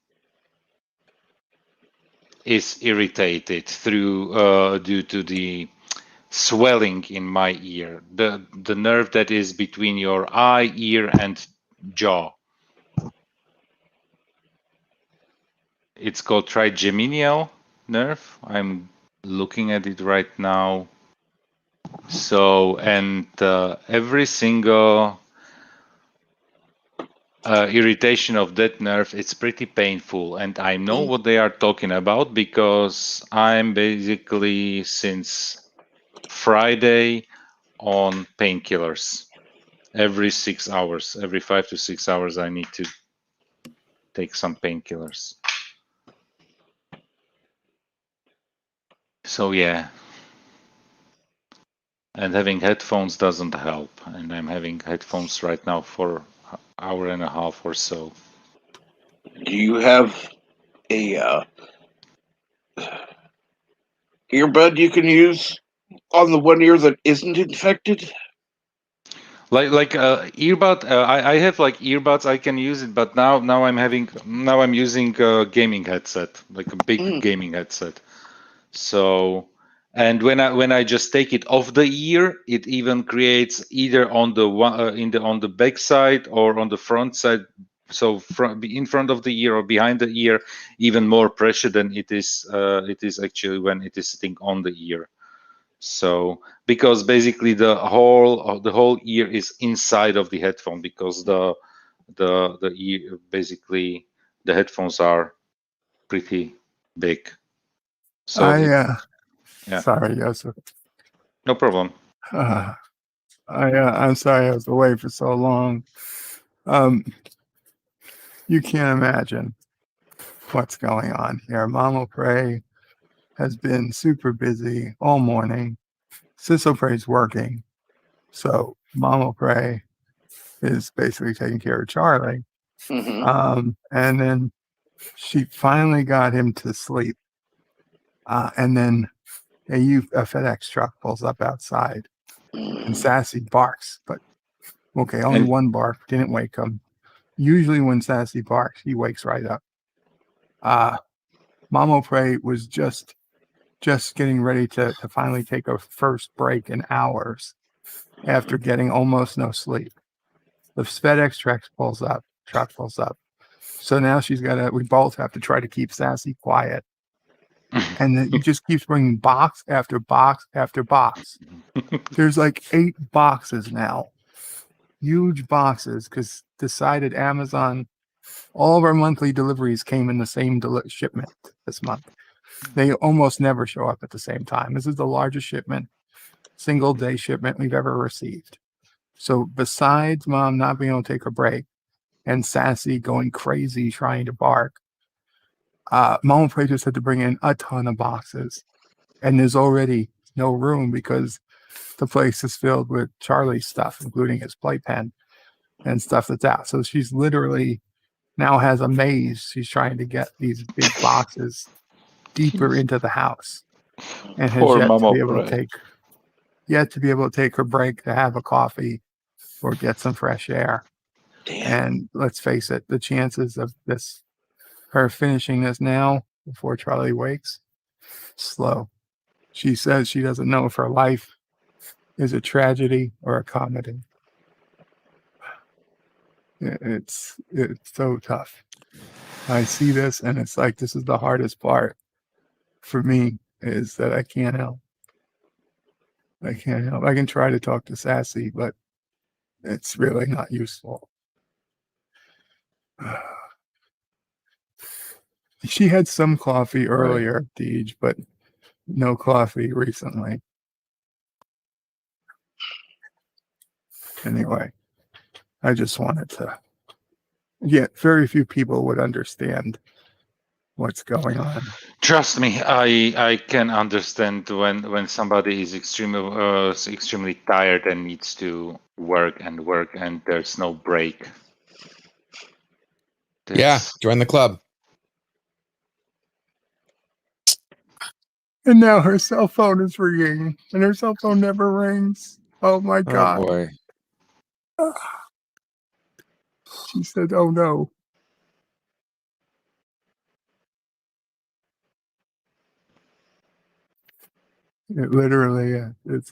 Is irritated due to the swelling in my ear, the nerve that is between your eye, ear, and jaw. It's called trigeminal nerve. I'm looking at it right now. So, and every single irritation of that nerve, it's pretty painful. And I know what they are talking about because I'm basically since Friday on painkillers. Every 6 hours, every 5 to 6 hours, I need to take some painkillers. So yeah. And having headphones doesn't help. And I'm having headphones right now for an hour and a half or so. Do you have a earbud you can use on the one ear that isn't infected? Like earbud, I have like earbuds. I can use it, but now I'm using a gaming headset, like a big gaming headset. So, and when I just take it off the ear, it even creates either on the on the back side or on the front side. So in front of the ear or behind the ear, even more pressure than it is actually when it is sitting on the ear. So because basically the whole ear is inside of the headphone because the ear, basically the headphones are pretty big. So yeah. Sorry, Joseph. No problem. I'm sorry I was away for so long. You can't imagine what's going on here. Mama Pray has been super busy all morning. Sisso Pray's working. So Mama Pray is basically taking care of Charlie. And then she finally got him to sleep. And then a FedEx truck pulls up outside and Sassy barks, but okay, only And- one bark didn't wake him. Usually when Sassy barks, he wakes right up. Mamo Prey was just getting ready to finally take a first break in hours after getting almost no sleep. The FedEx truck pulls up. So now we both have to try to keep Sassy quiet. And then he just keeps bringing box after box after box. There's like 8 boxes now. Huge boxes, because decided Amazon, all of our monthly deliveries came in the same shipment this month. They almost never show up at the same time. This is the largest single day shipment we've ever received. So besides Mom not being able to take a break and Sassy going crazy trying to bark, Mom Prey just had to bring in a ton of boxes. And there's already no room because the place is filled with Charlie's stuff, including his playpen and stuff that's out. So she's literally now has a maze. She's trying to get these big boxes deeper into the house, and has Poor yet to Mama be able Prey. to take her break to have a coffee or get some fresh air. Damn. And let's face it, the chances of her finishing this now before Charlie wakes, slow. She says she doesn't know if her life is a tragedy or a comedy. It's so tough. I see this and it's like, this is the hardest part for me, is that I can't help. I can try to talk to Sassy, but it's really not useful. She had some coffee earlier, Deej, but no coffee recently. Anyway, I just wanted to. Yeah, very few people would understand what's going on. Trust me, I can understand when somebody is extremely tired and needs to work, and there's no break. Yeah, join the club. And now her cell phone is ringing, and her cell phone never rings. Oh my God. Oh boy. She said, oh no. It's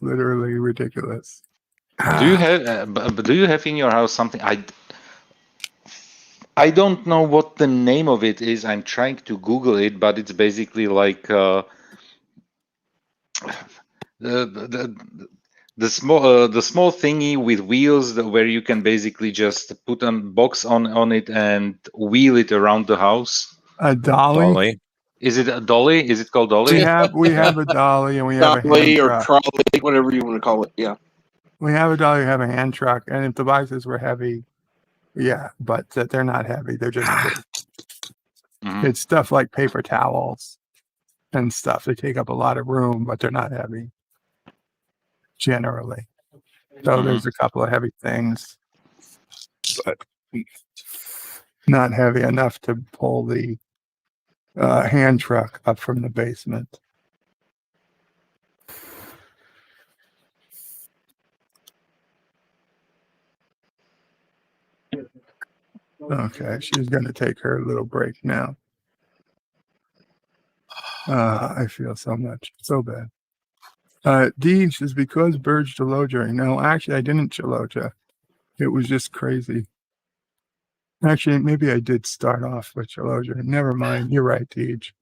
literally ridiculous. Do you have do you have in your house something? I don't know what the name of it is. I'm trying to Google it, but it's basically like the small thingy with wheels where you can basically just put a box on it and wheel it around the house. A dolly? Dolly. Is it a dolly? Is it called dolly? We have a dolly and we have a hand Dolly or truck. trolley, whatever you want to call it. Yeah. We have a dolly, we have a hand truck, and if the boxes were heavy, yeah, but they're not heavy. They're just big. Mhm. It's stuff like paper towels and stuff. They take up a lot of room, but they're not heavy generally. So there's a couple of heavy things, but not heavy enough to pull the hand truck up from the basement. Okay, she's going to take her little break now. I feel so bad. Deej is because Burge Deloja. No, actually, I didn't Deloja. It was just crazy. Actually, maybe I did start off with Deloja. Never mind. You're right, Deej.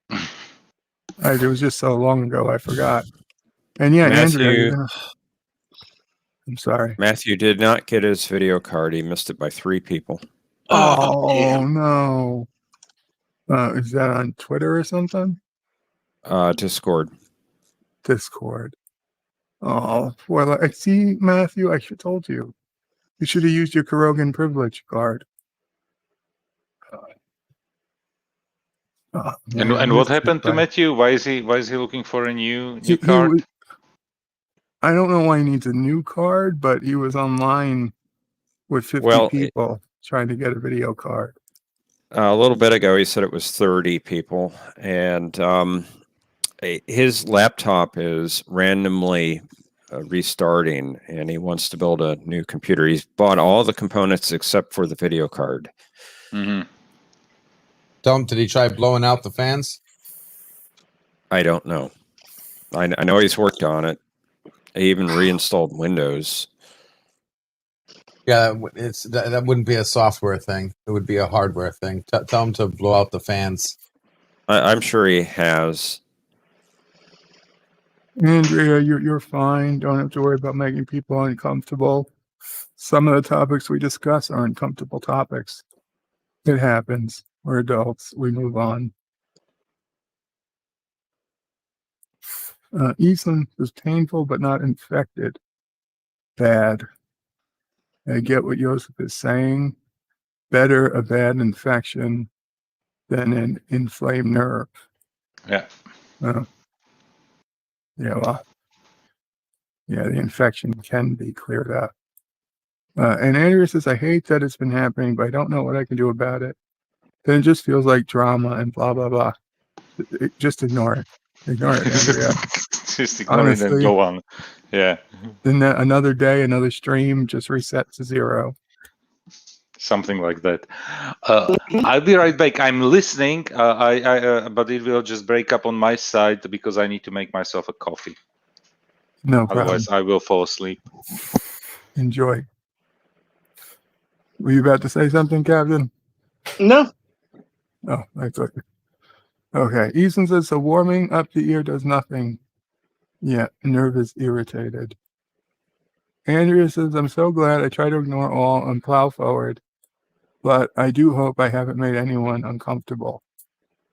It was just so long ago, I forgot. And yeah, Andrea, I'm sorry. Matthew did not get his video card. He missed it by 3 people. Oh no. Is that on Twitter or something? Discord. Oh, well, I see, Matthew, I should have told you. You should have used your Carogan privilege card. And what happened to Matthew? Why is he looking for a new card? I don't know why he needs a new card, but he was online with 50 people trying to get a video card. A little bit ago, he said it was 30 people, and his laptop is randomly restarting, and he wants to build a new computer. He's bought all the components except for the video card. Mm-hmm. Tell him, did he try blowing out the fans? I don't know. I know he's worked on it. He even reinstalled Windows. Yeah, that wouldn't be a software thing. It would be a hardware thing. Tell him to blow out the fans. I'm sure he has. Andrea, you're fine. Don't have to worry about making people uncomfortable. Some of the topics we discuss are uncomfortable topics. It happens. We're adults. We move on. Eastland was painful but not infected. Bad. I get what Joseph is saying. Better a bad infection than an inflamed nerve. Yeah. Yeah, well, yeah, the infection can be cleared up. And Andrea says, I hate that it's been happening, but I don't know what I can do about it. Then it just feels like drama and blah, blah, blah. Just ignore it. Ignore it, Andrea. Just ignore it and go on. Yeah. Then another day, another stream, just reset to 0. Something like that. I'll be right back. I'm listening, but it will just break up on my side because I need to make myself a coffee. No problem. Otherwise, I will fall asleep. Enjoy. Were you about to say something, Captain? No. Oh, that's okay. Okay. Easton says, so warming up the ear does nothing. Yeah, nerve is irritated. Andrea says, I'm so glad I try to ignore all and plow forward, but I do hope I haven't made anyone uncomfortable.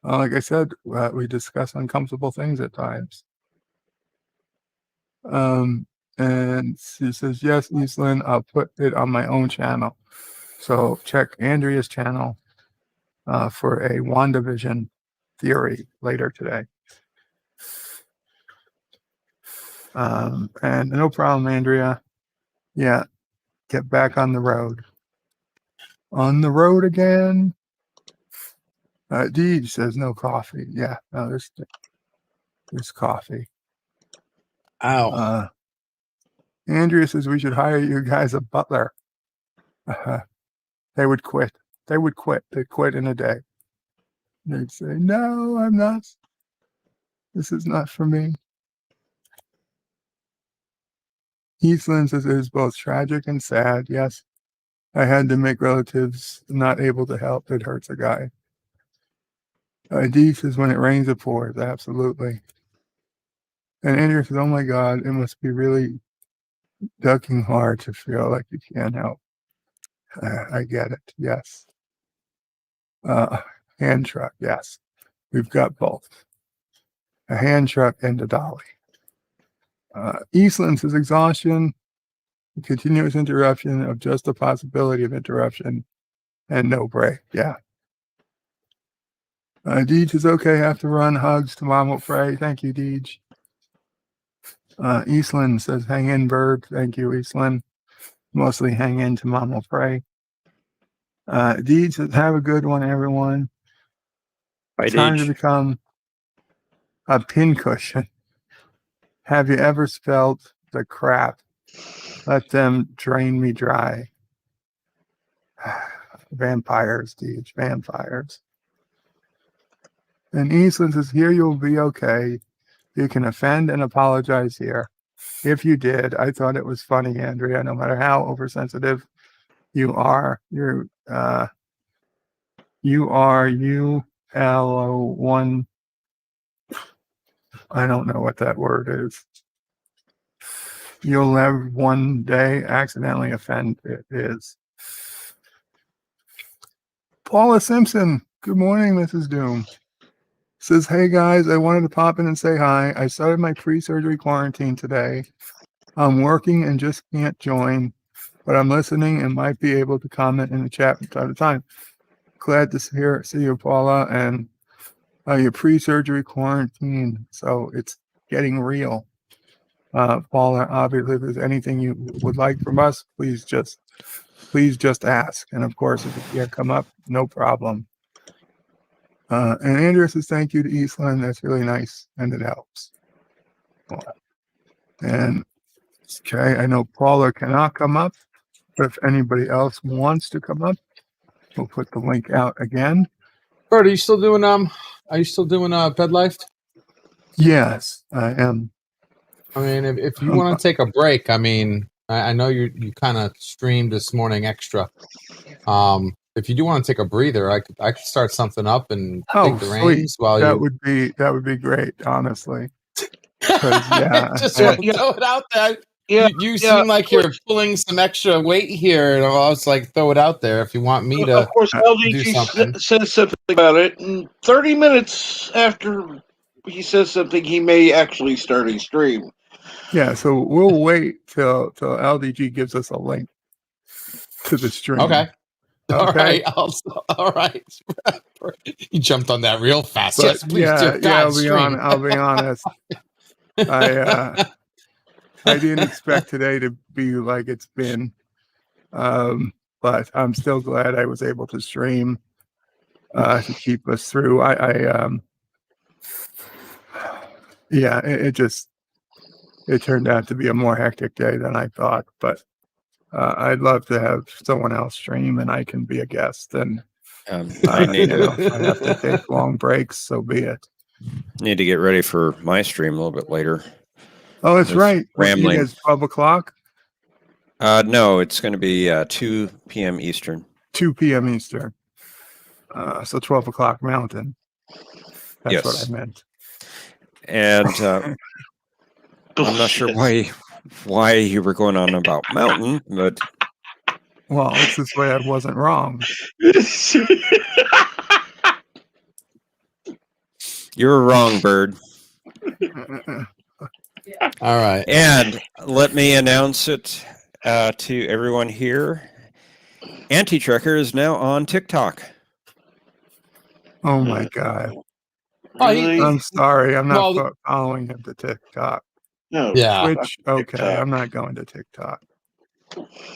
Like I said, we discuss uncomfortable things at times. And she says, yes, Eastland, I'll put it on my own channel. So check Andrea's channel for a WandaVision theory later today. And no problem, Andrea. Yeah, get back on the road. On the road again. Deej says no coffee. Yeah, no, there's coffee. Ow. Andrea says we should hire you guys a butler. They would quit. They would quit. They'd quit in a day. They'd say, no, I'm not. This is not for me. Eastland says it is both tragic and sad. Yes, I had to make relatives not able to help. It hurts a guy. Dee says when it rains, it pours. Absolutely. And Andrea says, oh my God, it must be really ducking hard to feel like you can't help. I get it. Yes. Hand truck. Yes. We've got both. A hand truck and a dolly. Eastland says exhaustion, continuous interruption of just the possibility of interruption and no break. Yeah. Deej is okay. Have to run. Hugs to Mom will pray. Thank you, Deej. Eastland says hang in, bird. Thank you, Eastland. Mostly hang in to Mom will pray. Deej says have a good one, everyone. Bye, Time Deej. to become a pincushion. Have you ever spelled the crap? Let them drain me dry. Vampires, Deej, vampires. And Eastland says, here you'll be okay. You can offend and apologize here. If you did, I thought it was funny, Andrea, no matter how oversensitive you are. You are ULO1. I don't know what that word is. You'll never one day accidentally offend it is. Paula Simpson. Good morning, Mrs. Doom. Says, hey guys, I wanted to pop in and say hi. I started my pre-surgery quarantine today. I'm working and just can't join, but I'm listening and might be able to comment in the chat from time to time. Glad to see you, Paula, and your pre-surgery quarantine. So it's getting real. Paula, obviously, if there's anything you would like from us, please just ask. And of course, if you can't come up, no problem. And Andrew says, thank you to Eastland. That's really nice. And it helps. And okay, I know Paula cannot come up, but if anybody else wants to come up, we'll put the link out again. Bert, are you still doing bed life? Yes, I am. I mean, if you want to take a break, I mean, I know you kind of streamed this morning extra. If you do want to take a breather, I could start something up and take the reins while that would be great, honestly. Yeah, just throw it out there. You seem like you're pulling some extra weight here, and I was like, throw it out there if you want me to. Of course, do LDG something. says something about it, and 30 minutes after he says something, he may actually start a stream. Yeah, so we'll wait till LDG gives us a link to the stream. Okay. All right. All right. You jumped on that real fast. But yes, please do. God, I'll be honest. I didn't expect today to be like it's been, but I'm still glad I was able to stream to keep us through. It turned out to be a more hectic day than I thought, but I'd love to have someone else stream and I can be a guest. And I need if I have to take long breaks, so be it. Need to get ready for my stream a little bit later. Oh, that's right. Rambling. You guys 12 o'clock? No, it's going to be 2 p.m. Eastern. 2 p.m. Eastern. So 12 o'clock Mountain. That's what I meant. And I'm not sure why you were going on about Mountain, but well, it's this way I wasn't wrong. You're wrong, Bird. All right. And let me announce it to everyone here. Anti-Trekker is now on TikTok. Oh my God. Really? I'm sorry. I'm not following him to TikTok. No. Yeah. Twitch, okay. I'm not going to TikTok.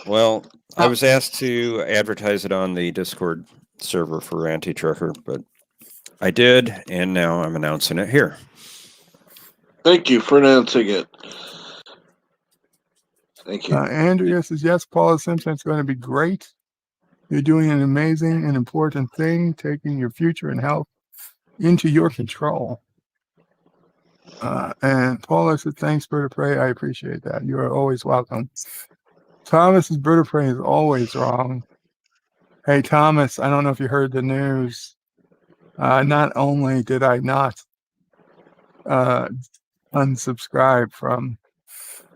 Well, I was asked to advertise it on the Discord server for Anti-Trekker, but I did, and now I'm announcing it here. Thank you for announcing it. Thank you. Andrea says, yes, Paula Simpson, it's going to be great. You're doing an amazing and important thing, taking your future and health into your control. And Paula said, thanks, Bird of Prey. I appreciate that. You are always welcome. Thomas's Bird of Prey is always wrong. Hey, Thomas, I don't know if you heard the news. Not only did I not unsubscribe from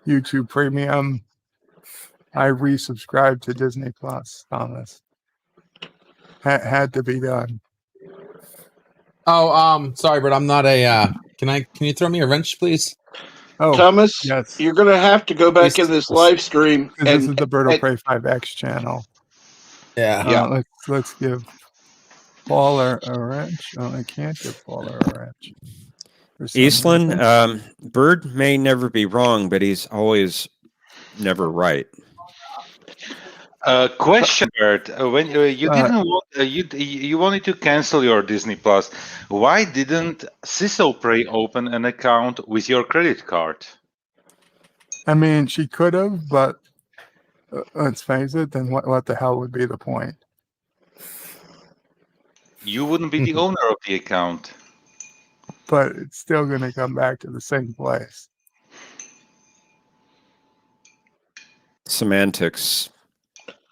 YouTube Premium, I resubscribed to Disney Plus, Thomas. Had to be done. Oh, sorry, but I'm not a. Can you throw me a wrench, please? Oh, Thomas, yes. you're going to have to go back in this live stream. This is the Bird of Prey 5X channel. Yeah. Let's give Paula a wrench. Oh, I can't give Paula a wrench. Eastland, Bird may never be wrong, but he's always never right. Question, Bert. When you didn't want, you wanted to cancel your Disney Plus, why didn't Ciso Prey open an account with your credit card? I mean, she could have, but let's face it. Then what the hell would be the point? You wouldn't be the owner of the account. But it's still going to come back to the same place. Semantics.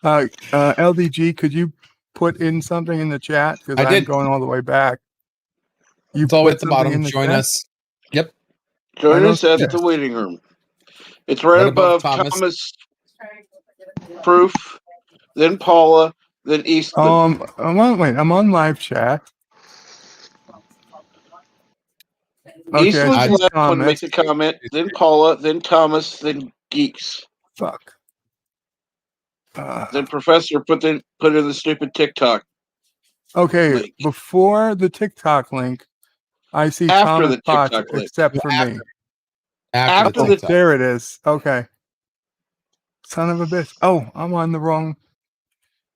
LDG, could you put in something in the chat? Because I'm going all the way back. It's all the way at the bottom. Join us. Yep. Join us at the waiting room. It's right above Thomas Proof, then Paula, then Eastland. I'm on live chat. Okay, Eastland's last one to make a comment, then Paula, then Thomas, then Geeks. Fuck. Then Professor put in the stupid TikTok. Okay, link. Before the TikTok link, I see After Thomas the TikTok Potts, link. except for me. After the there it is. Okay. Son of a bitch. Oh, I'm on the wrong.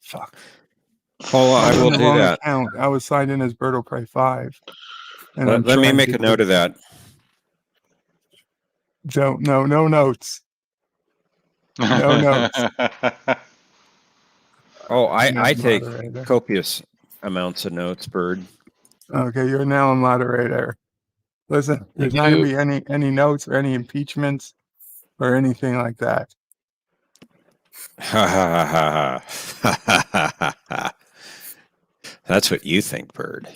Fuck. Paula, I I'm on will the do wrong that. account. I was signed in as Berto Prey 5. And I'm Let me trying make to a note of that. Don't, no notes. No notes. Oh, No I take moderator. copious amounts of notes, Bird. Okay, you're now a moderator. Listen, there's not going to be any notes or any impeachments or anything like that. Ha ha ha ha ha. That's what you think, Bird.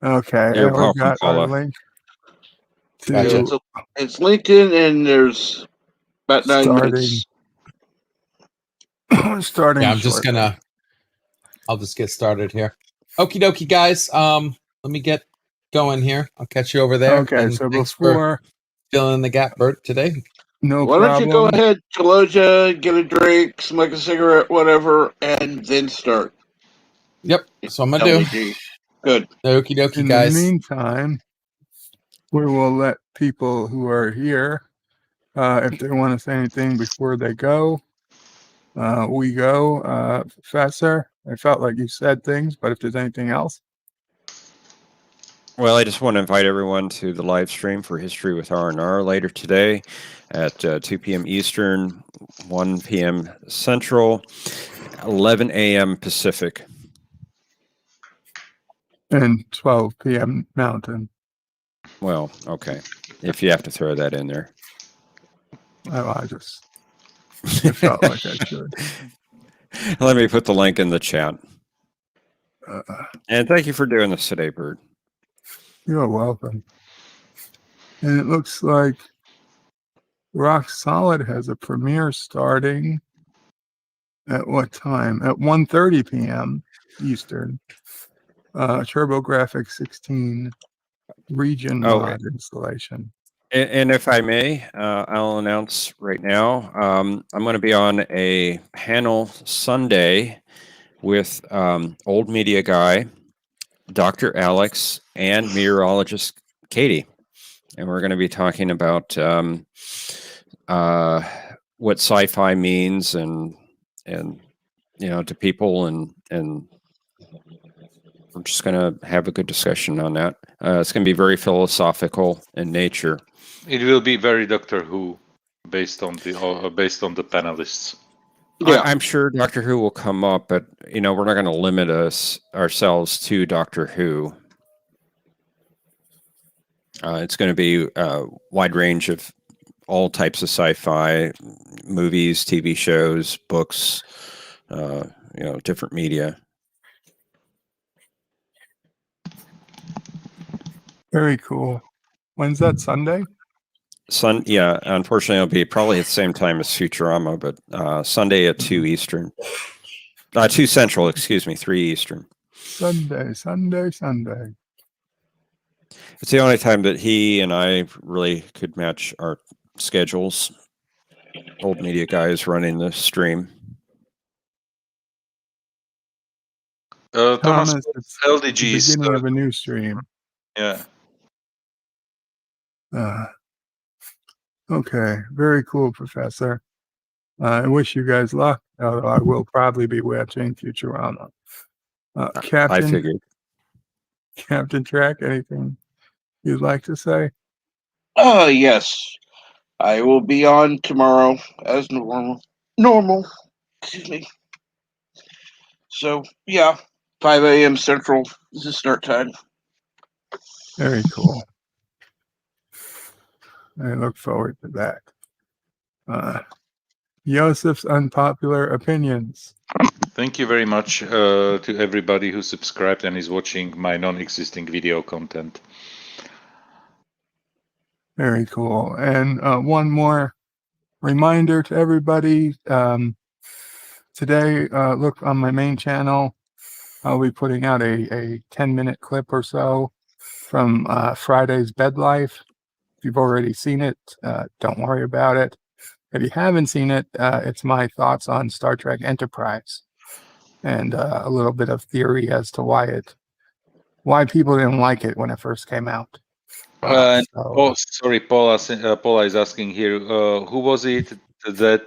Okay, You're and we've welcome, got our Paula. link Gotcha. to It's LinkedIn, and there's about 9 starting. minutes. Starting. Yeah, I'll just get started here. Okie dokie, guys. Let me get going here. I'll catch you over there. Okay, And so thanks before for filling in the gap, Bert, today. No Why problem. don't you go ahead, Kaloja, get a drink, smoke a cigarette, whatever, and then start. Yep, that's what I'm gonna do. Good. Okie dokie, In guys. the meantime, we will let people who are here, if they want to say anything before they go, we go. Professor, I felt like you said things, but if there's anything else. Well, I just want to invite everyone to the live stream for History with R&R later today at 2 p.m. Eastern, 1 p.m. Central, 11 a.m. Pacific. And 12 p.m. Mountain. Well, okay. If you have to throw that in there. Oh, I felt like I should. Let me put the link in the chat. And thank you for doing this today, Bird. You're welcome. And it looks like Rock Solid has a premiere starting at what time? At 1:30 p.m. Eastern. TurboGrafx 16 region mod installation. And if I may, I'll announce right now, I'm going to be on a panel Sunday with old media guy, Dr. Alex, and meteorologist Katie. And we're going to be talking about what sci-fi means and to people, and we're just going to have a good discussion on that. It's going to be very philosophical in nature. It will be very Doctor Who, based on the panelists. Yeah. I'm sure Doctor Who will come up, but we're not going to limit ourselves to Doctor Who. It's going to be a wide range of all types of sci-fi, movies, TV shows, books, different media. Very cool. When's that, Sunday? Yeah, unfortunately, it'll be probably at the same time as Futurama, but Sunday at 2 Eastern. 2 Central, excuse me, 3 Eastern. Sunday. It's the only time that he and I really could match our schedules. Old media guys running the stream. Thomas, it's LDG the is beginning of a new stream. Yeah. Okay, very cool, Professor. I wish you guys luck, although I will probably be watching Futurama. I figured. Captain Track, anything you'd like to say? Yes. I will be on tomorrow as normal. Excuse me. So, yeah, 5 a.m. Central is the start time. Very cool. I look forward to that. Yosef's unpopular opinions. Thank you very much to everybody who subscribed and is watching my non-existing video content. Very cool. And one more reminder to everybody. Today, look on my main channel. I'll be putting out a 10-minute clip or so from Friday's Bed Life. If you've already seen it, don't worry about it. If you haven't seen it, it's my thoughts on Star Trek Enterprise and a little bit of theory as to why people didn't like it when it first came out. Paula is asking here, who was it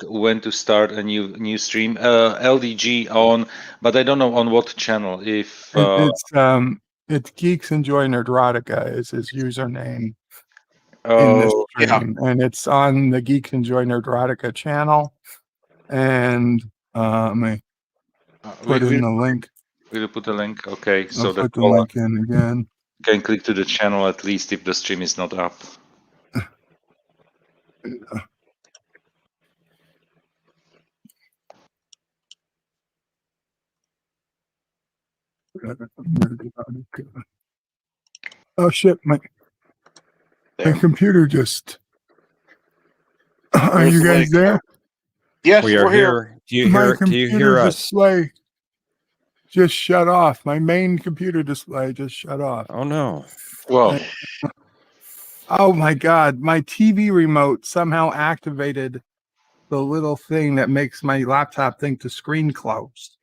when to start a new stream. LDG on, but I don't know on what channel. If It's Geeks Enjoy Nerdrotica is his username in this oh, stream, and it's on the Geeks Enjoy Nerdrotica channel. And let me put in the link. we'll put a link. Okay, so I'll that put the link in again. can click to the channel at least if the stream is not up. Oh shit, my computer just. Are There's you the guys link. there? Yes, We are we're here. here. My Do you computer hear us? display just shut off. My main computer display just shut off. Oh no. Well, Oh my god, my TV remote somehow activated the little thing that makes my laptop think the screen closed.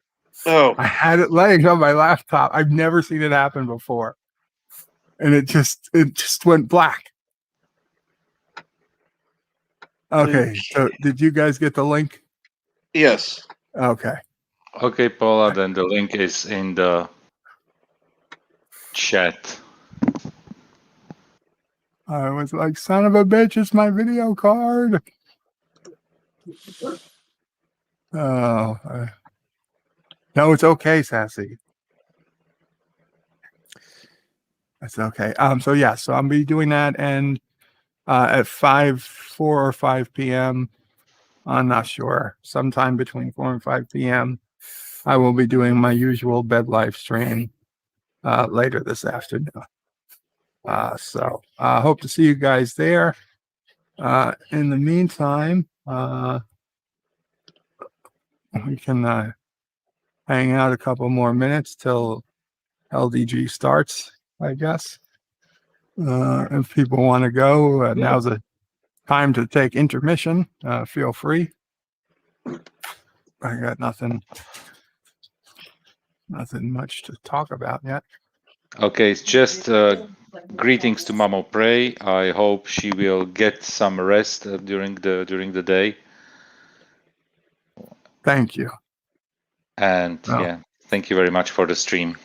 Oh, I had it laying on my laptop. I've never seen it happen before. And it just went black. Okay, so did you guys get the link? yes. Okay. okay, Paula. Then the link is in the chat. I was like, son of a bitch, it's my video card. Oh, no, it's okay, Sassy. That's okay. So yeah, so I'll be doing that, and at 4 or 5 p.m. I'm not sure. Sometime between 4 and 5 p.m. I will be doing my usual bed live stream later this afternoon. So I hope to see you guys there. In the meantime, we can hang out a couple more minutes till LDG starts, I guess. If people want to go, now's the time to take intermission. Feel free. I got nothing much to talk about yet. Okay, it's just greetings to Mamo Prey. I hope she will get some rest during the day. Thank you. And yeah, thank you very much for the stream.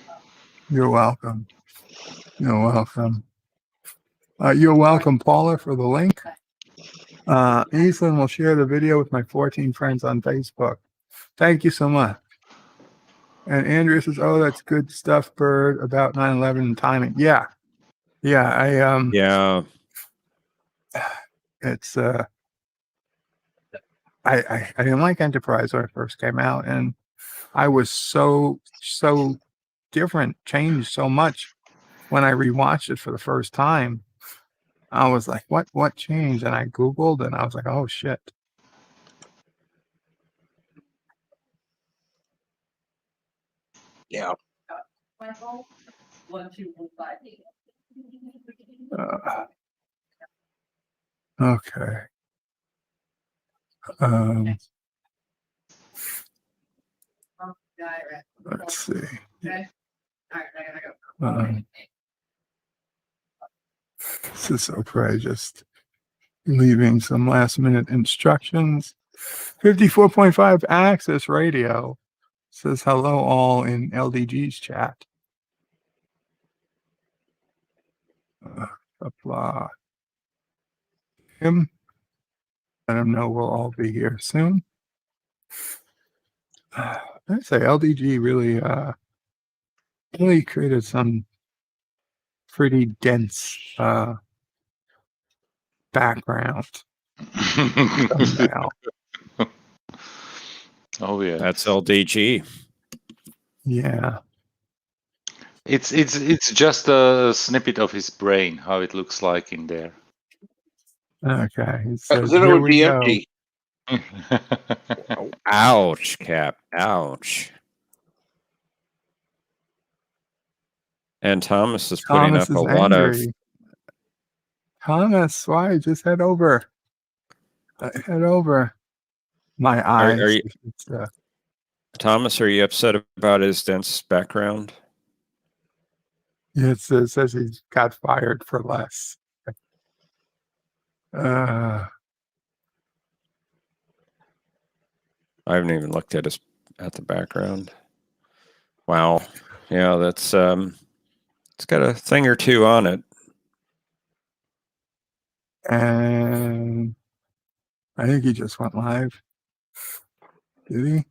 You're welcome. You're welcome. You're welcome, Paula, for the link. Eastland will share the video with my 14 friends on Facebook. Thank you so much. And Andrea says, "Oh, that's good stuff, Bird, about 9/11 timing." Yeah, yeah. Yeah. It's I didn't like Enterprise when it first came out, and I was so different, changed so much when I rewatched it for the first time. I was like, what changed? And I Googled, and I was like, oh shit. Yeah. Okay. Let's see. This is so probably just leaving some last minute instructions. 54.5 Access Radio says hello all in LDG's chat. Qapla. Him. Let him know we'll all be here soon. I say LDG really created some pretty dense background. Oh yeah, that's LDG. Yeah, it's just a snippet of his brain, how it looks like in there. Okay, he says, then it here would we be go. empty. Ouch, Cap. Ouch. And Thomas is putting Thomas up is a lot of. angry. Thomas, why? Just head over. Head over. My eyes. Are you, Thomas, are you upset about his dense background? It says he's got fired for less. I haven't even looked at the background. Wow. Yeah, that's it's got a thing or two on it. And I think he just went live. Did he?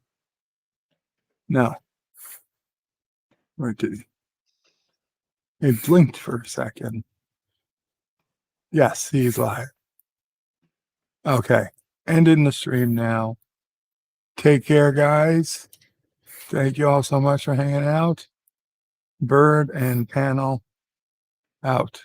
No. Where did he? It blinked for a second. Yes, he's live. Okay. Ending the stream now. Take care, guys. Thank you all so much for hanging out. Bird and panel out.